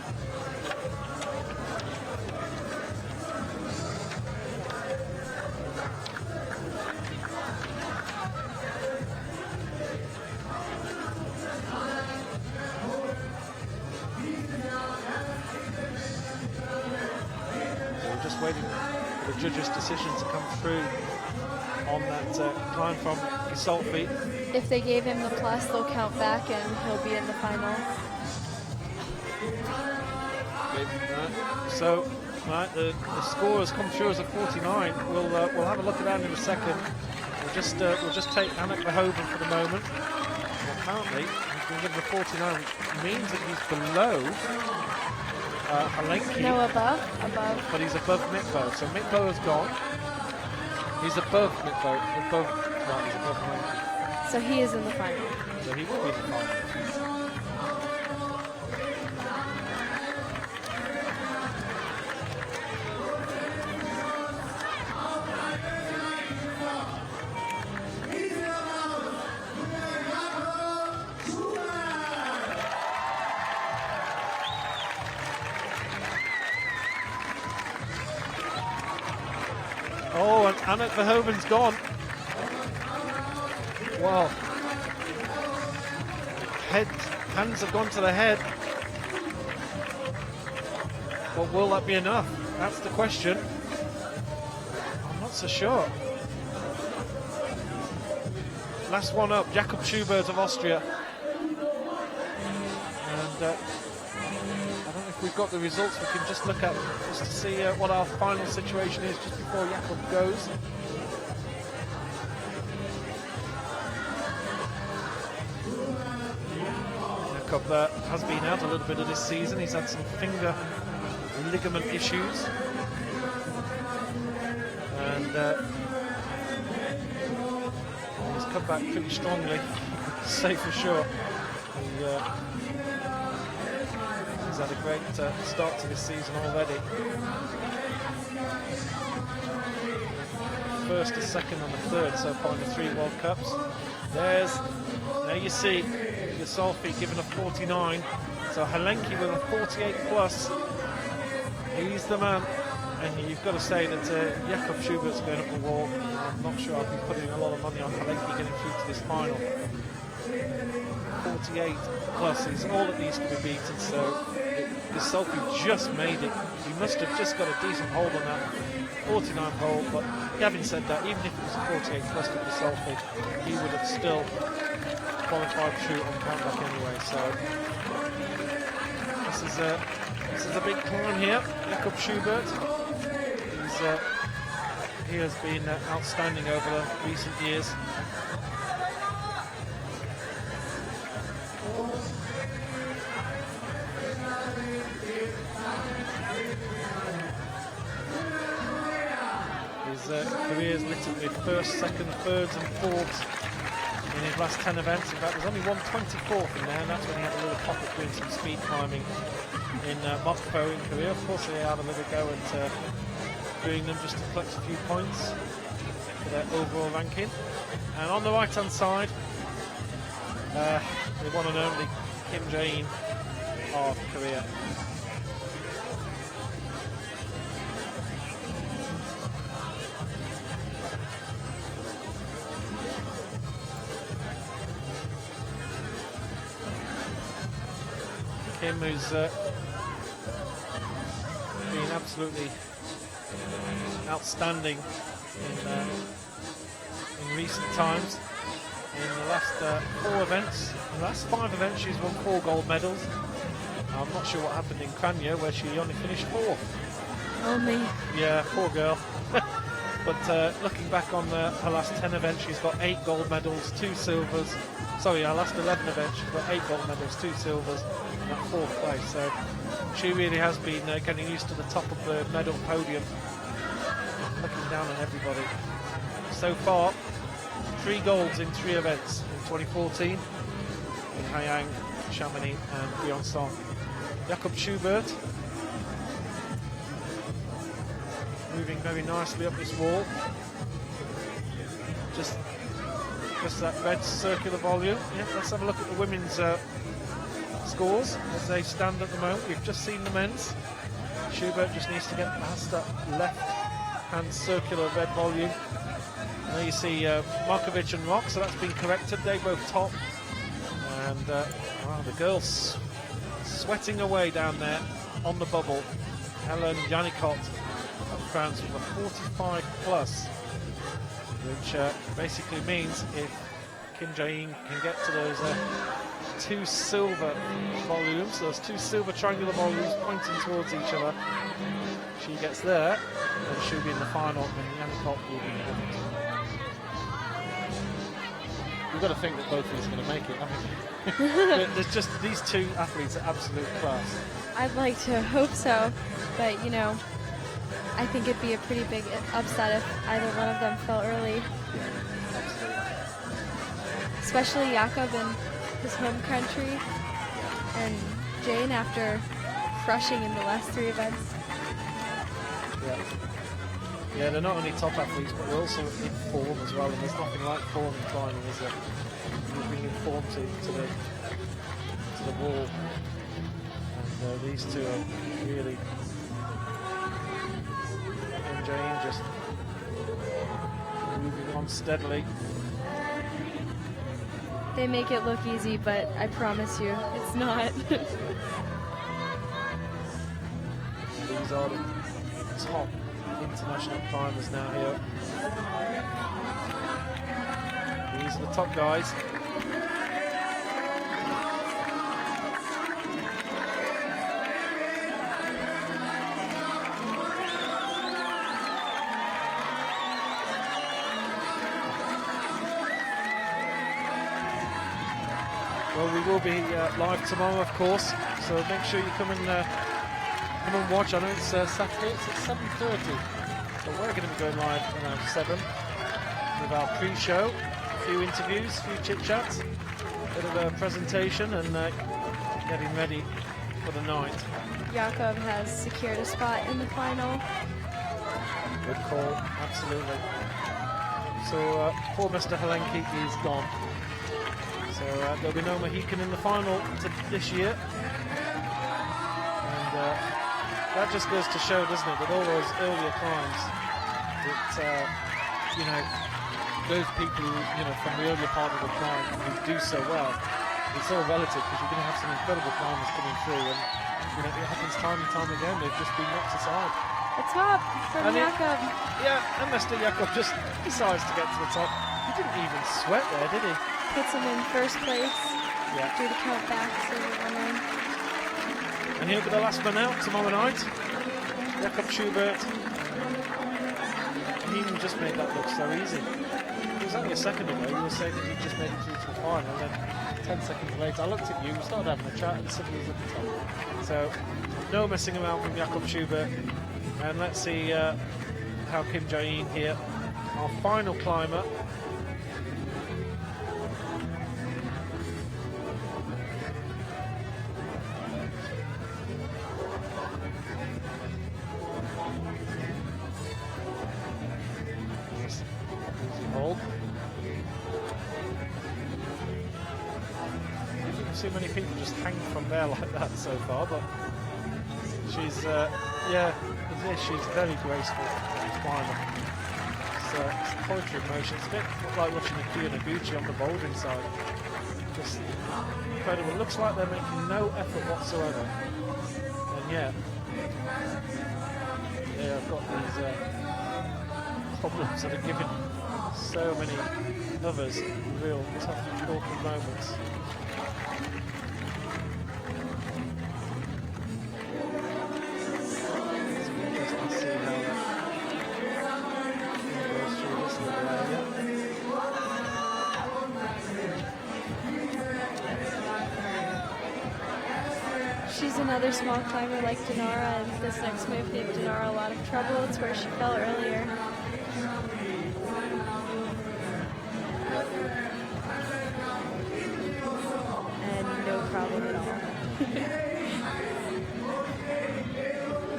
Waiting for the judges' decision to come through on that climb from Ghisolfi. if they gave him the plus, they'll count back and he'll be in the final. So, right, the score has come through as a 49. We'll have a look at that in a second. We'll just take Anik Verhoeven for the moment. And apparently, he's been given a 49, which means that he's below Halenki. No, above. But he's above Mikbo. So Mikbo has gone. He's above Mikbo. He's above Halenki. So he is in the final. So he will be in the final. Oh, and Anik Verhoeven's gone. Wow. Hands have gone to the head. But will that be enough? That's the question. I'm not so sure. Last one up, Jakob Schubert of Austria. And I don't know if we've got the results. We can just look at just to see what our final situation is just before Jakob goes. Jakob has been out a little bit of this season. He's had some finger ligament issues, and he's come back pretty strongly, to say for sure. He's had a great start to this season already. First, a second, and a third so far in the 3 World Cups. There you see Gisolfi given a 49. So Halenki with a 48 plus. He's the man. And you've got to say that Jakob Schubert's going up the wall. I'm not sure I'd be putting a lot of money on Halenki getting through to this final. 48 plus is all that needs to be beaten. So Gisolfi just made it. He must have just got a decent hold on that 49 hole. But having said that, even if it was a 48 plus for Gisolfi, he would have still qualified through on comeback anyway. So this is a big climb here. Jakob Schubert. He has been outstanding over the recent years. His career is littered with first, second, thirds and fourths in his last 10 events. In fact, there's only one 24th in there, and that's when he had a little pocket doing some speed climbing in Moscow in Korea. Of course, they had a little go at doing them just to collect a few points for their overall ranking. And on the right-hand side, the one and only Kim Jae-in of Korea. Kim, who's been absolutely outstanding in recent times. In the last 4 events, in the last 5 events, she's won 4 gold medals. I'm not sure what happened in Kranja, where she only finished 4th. Oh me. Yeah, poor girl. But looking back on her last 10 events, she's got 8 gold medals, 2 silvers. Sorry, her last 11 events, she's got 8 gold medals, 2 silvers, and that 4th place. So she really has been getting used to the top of the medal podium, looking down on everybody. So far, 3 golds in 3 events in 2014 in Hayang, Chamonix and Briançon. Jakob Schubert moving very nicely up this wall. Just that red circular volume. Yeah, let's have a look at the women's scores as they stand at the moment. We've just seen the men's. Schubert just needs to get past that left-hand circular red volume. There you see Markovic and Rock, so that's been corrected. They both top. And wow, the girls sweating away down there on the bubble. Helen Janicot of France with a 45 plus, which basically means if Kim Jae-in can get to those 2 silver volumes, those 2 silver triangular volumes pointing towards each other. She gets there, and she'll be in the final, and Yannick will be in it. We've got to think that both of these are going to make it, haven't we? There's just these 2 athletes are absolute class. I'd like to hope so, but you know, I think it'd be a pretty big upset if either one of them fell early. Especially Jakob in his home country, and Jane after crushing in the last 3 events. Yeah, they're not only top athletes, but they're also in form as well, and there's nothing like form in climbing, is there? You're being in form to the wall. And these 2 are really... And Jane just moving on steadily. They make it look easy, but I promise you, it's not. These are the top international climbers now here. These are the top guys. Well, we will be live tomorrow, of course, so make sure you come and watch. I know it's Saturday, it's at 7:30, so we're going to be going live around 7 with our pre-show, a few interviews, a few chit-chats, a bit of a presentation, and getting ready for the night. Jakob has secured a spot in the final. Good call, absolutely. So poor Mr. Helenki is gone. So there'll be no Mohican in the final this year. And that just goes to show, doesn't it, with all those earlier climbs, that, you know, those people who, you know, from the earlier part of the climb who do so well, it's all relative, because you're going to have some incredible climbers coming through, and, you know, it happens time and time again. They've just been knocked aside. The top from Jakob. Yeah, and Mr. Jakob just decides to get to the top. He didn't even sweat there, did he? Puts him in first place. Yeah. Due to count back to the winner. And he'll be the last man out tomorrow night. Jakob Schubert. He just made that look so easy. It was only a second ago. You were saying that you just made it through to the final, and then 10 seconds later, I looked at you, we started having a chat, and suddenly was at the top. So, no messing around from Jakob Schubert. And let's see how Kim Jae-in here, our final climber. Hold. I haven't seen many people just hang from there like that so far, but she's, yeah, she's very graceful climber. It's poetry in motion. It's a bit like watching Akio Noguchi on the bouldering side. Just incredible. It looks like they're making no effort whatsoever. And yeah, I've got these problems that are giving so many others real tough, awkward moments. She's another small climber like Dinara, and this next move gave Dinara a lot of trouble. It's where she fell earlier. And no problem at all.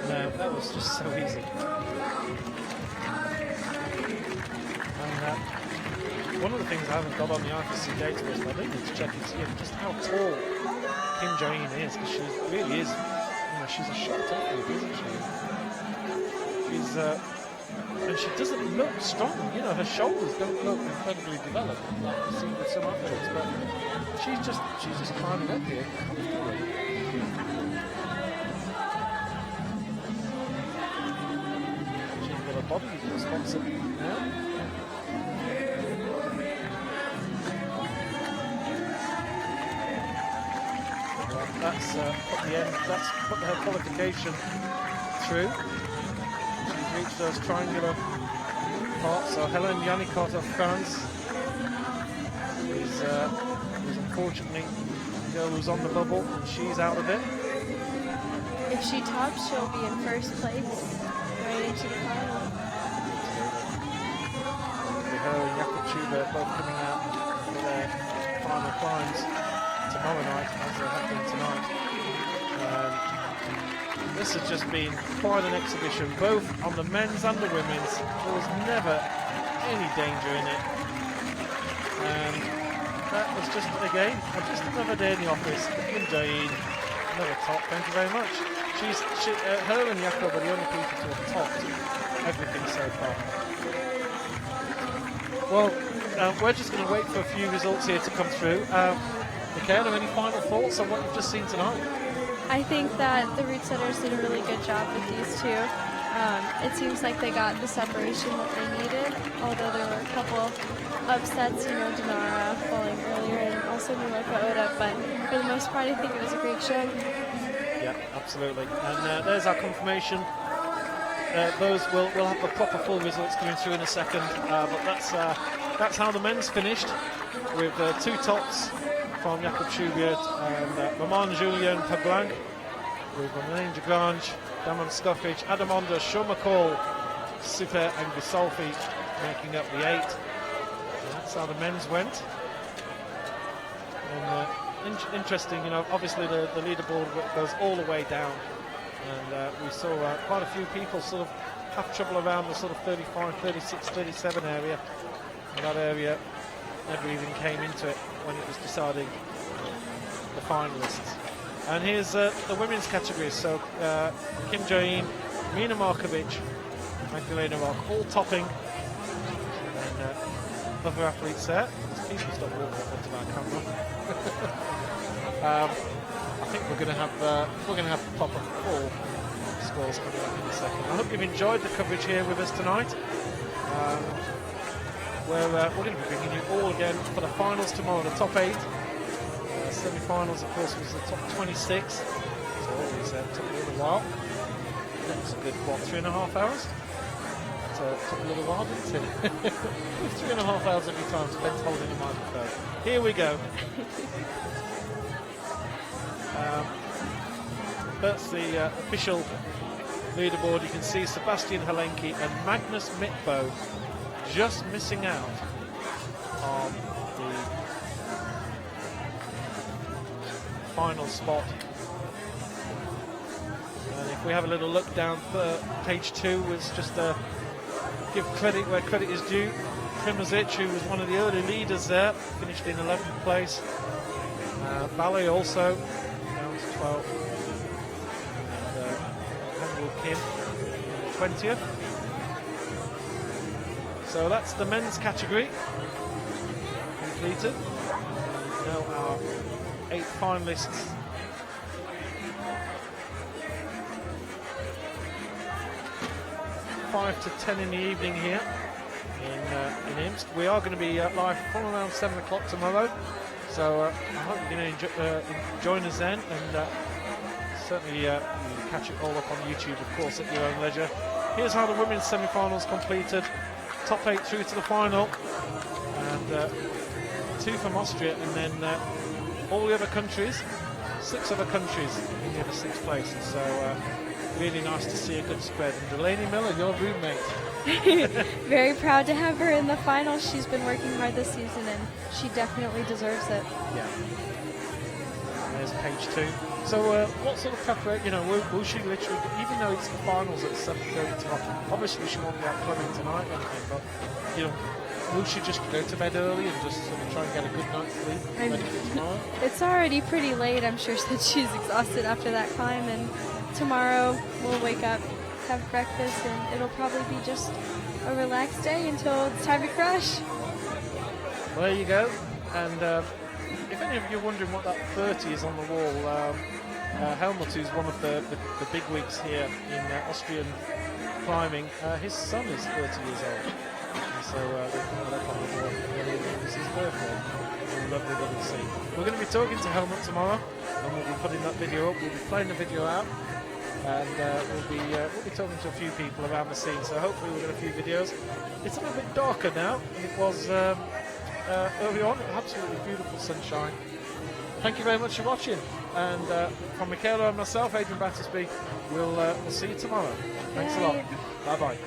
No, that was just so easy. And one of the things I haven't got on the IFSC database, but I think it's checking to see just how tall Kim Jae-in is, because she really is, you know, she's a short athlete, isn't she? She's, and she doesn't look strong, you know, her shoulders don't look incredibly developed, like you see with some athletes, but she's just climbing up here comfortably. She's got a body responsive now. that's put her qualification through. She's reached those triangular parts. So Helen Yannicot of France is unfortunately the girl who's on the bubble, and she's out of it. If she tops, she'll be in first place right into the final. Her and Jakob Schubert both coming out for their final climbs tomorrow night, as they have been tonight. This has just been quite an exhibition, both on the men's and the women's. There was never any danger in it. And that was just, again, just another day in the office. Kim Jae-in, another top, thank you very much. Her and Jakob are the only people to have topped everything so far. Well, we're just going to wait for a few results here to come through. Michaela, any final thoughts on what you've just seen tonight? I think that the route setters did a really good job with these two. It seems like they got the separation that they needed, although there were a couple upsets, Dinara falling earlier and also Miloka Oda, but for the most part I think it was a great show. Yeah, absolutely. And there's our confirmation. We'll have the proper full results coming through in a second, but that's how the men's finished, with two tops from Jakob Schubert and Romain Julien Pablanc, with Romain de Grange, Damon Skofic, Adam Onder, Sean McCall, Super and Gisolfi making up the 8. And that's how the men's went. And interesting, obviously the leaderboard goes all the way down, and we saw quite a few people sort of have trouble around the sort of 35, 36, 37 area, and that area never even came into it when it was deciding the finalists. And here's the women's categories. So Kim Jae-in, Mina Markovic, Magdalena Rock, all topping, and other athletes there. Please stop walking up onto our camera. I think we're going to have proper full scores coming up in a second. I hope you've enjoyed the coverage here with us tonight. We're going to be bringing you all again for the finals tomorrow, the top 8. Semi-finals, of course, was the top 26. So always took a little while. That was a good, 3.5 hours? So it took a little while, didn't it? 3.5 hours every time spent holding a microphone. Here we go. That's the official leaderboard. You can see Sebastian Halenki and Magnus Mitbo just missing out on the final spot. And if we have a little look down for page 2, it's just give credit where credit is due. Primozic, who was one of the early leaders there, finished in 11th place. Ballet also down to 12th. And Henry Kim in 20th. So that's the men's category completed. Now our 8 finalists. Five to 10 in the evening here in Imst. We are going to be live from around 7 o'clock tomorrow, so I hope you're going to join us then, and certainly you can catch it all up on YouTube, of course, at your own leisure. Here's how the women's semi-finals completed. Top 8 through to the final, and 2 from Austria, and then all the other countries, 6 other countries in the other 6 places. So really nice to see a good spread. And Delaney Miller, your roommate. Very proud to have her in the final. She's been working hard this season, and she definitely deserves it. Yeah. And there's page 2. So what sort of preparation, will she literally, even though it's the finals at 7:30 tonight, obviously she won't be out clubbing tonight or anything, but, will she just go to bed early and just sort of try and get a good night's sleep ready for tomorrow? It's already pretty late. I'm sure that she's exhausted after that climb, and tomorrow we'll wake up, have breakfast, and it'll probably be just a relaxed day until it's time to crush. Well, there you go. And if any of you are wondering what that 30 is on the wall, Helmut, who's one of the big wigs here in Austrian climbing, his son is 30 years old. And so they put that up on the wall. It was his birthday. lovely, lovely scene. We're going to be talking to Helmut tomorrow, and we'll be putting that video up. We'll be playing the video out, and we'll be talking to a few people around the scene. So hopefully we'll get a few videos. It's a little bit darker now than it was early on. Absolutely beautiful sunshine. Thank you very much for watching, and from Michaela and myself, Adrian Battersby, we'll see you tomorrow. Thanks a lot. Bye bye.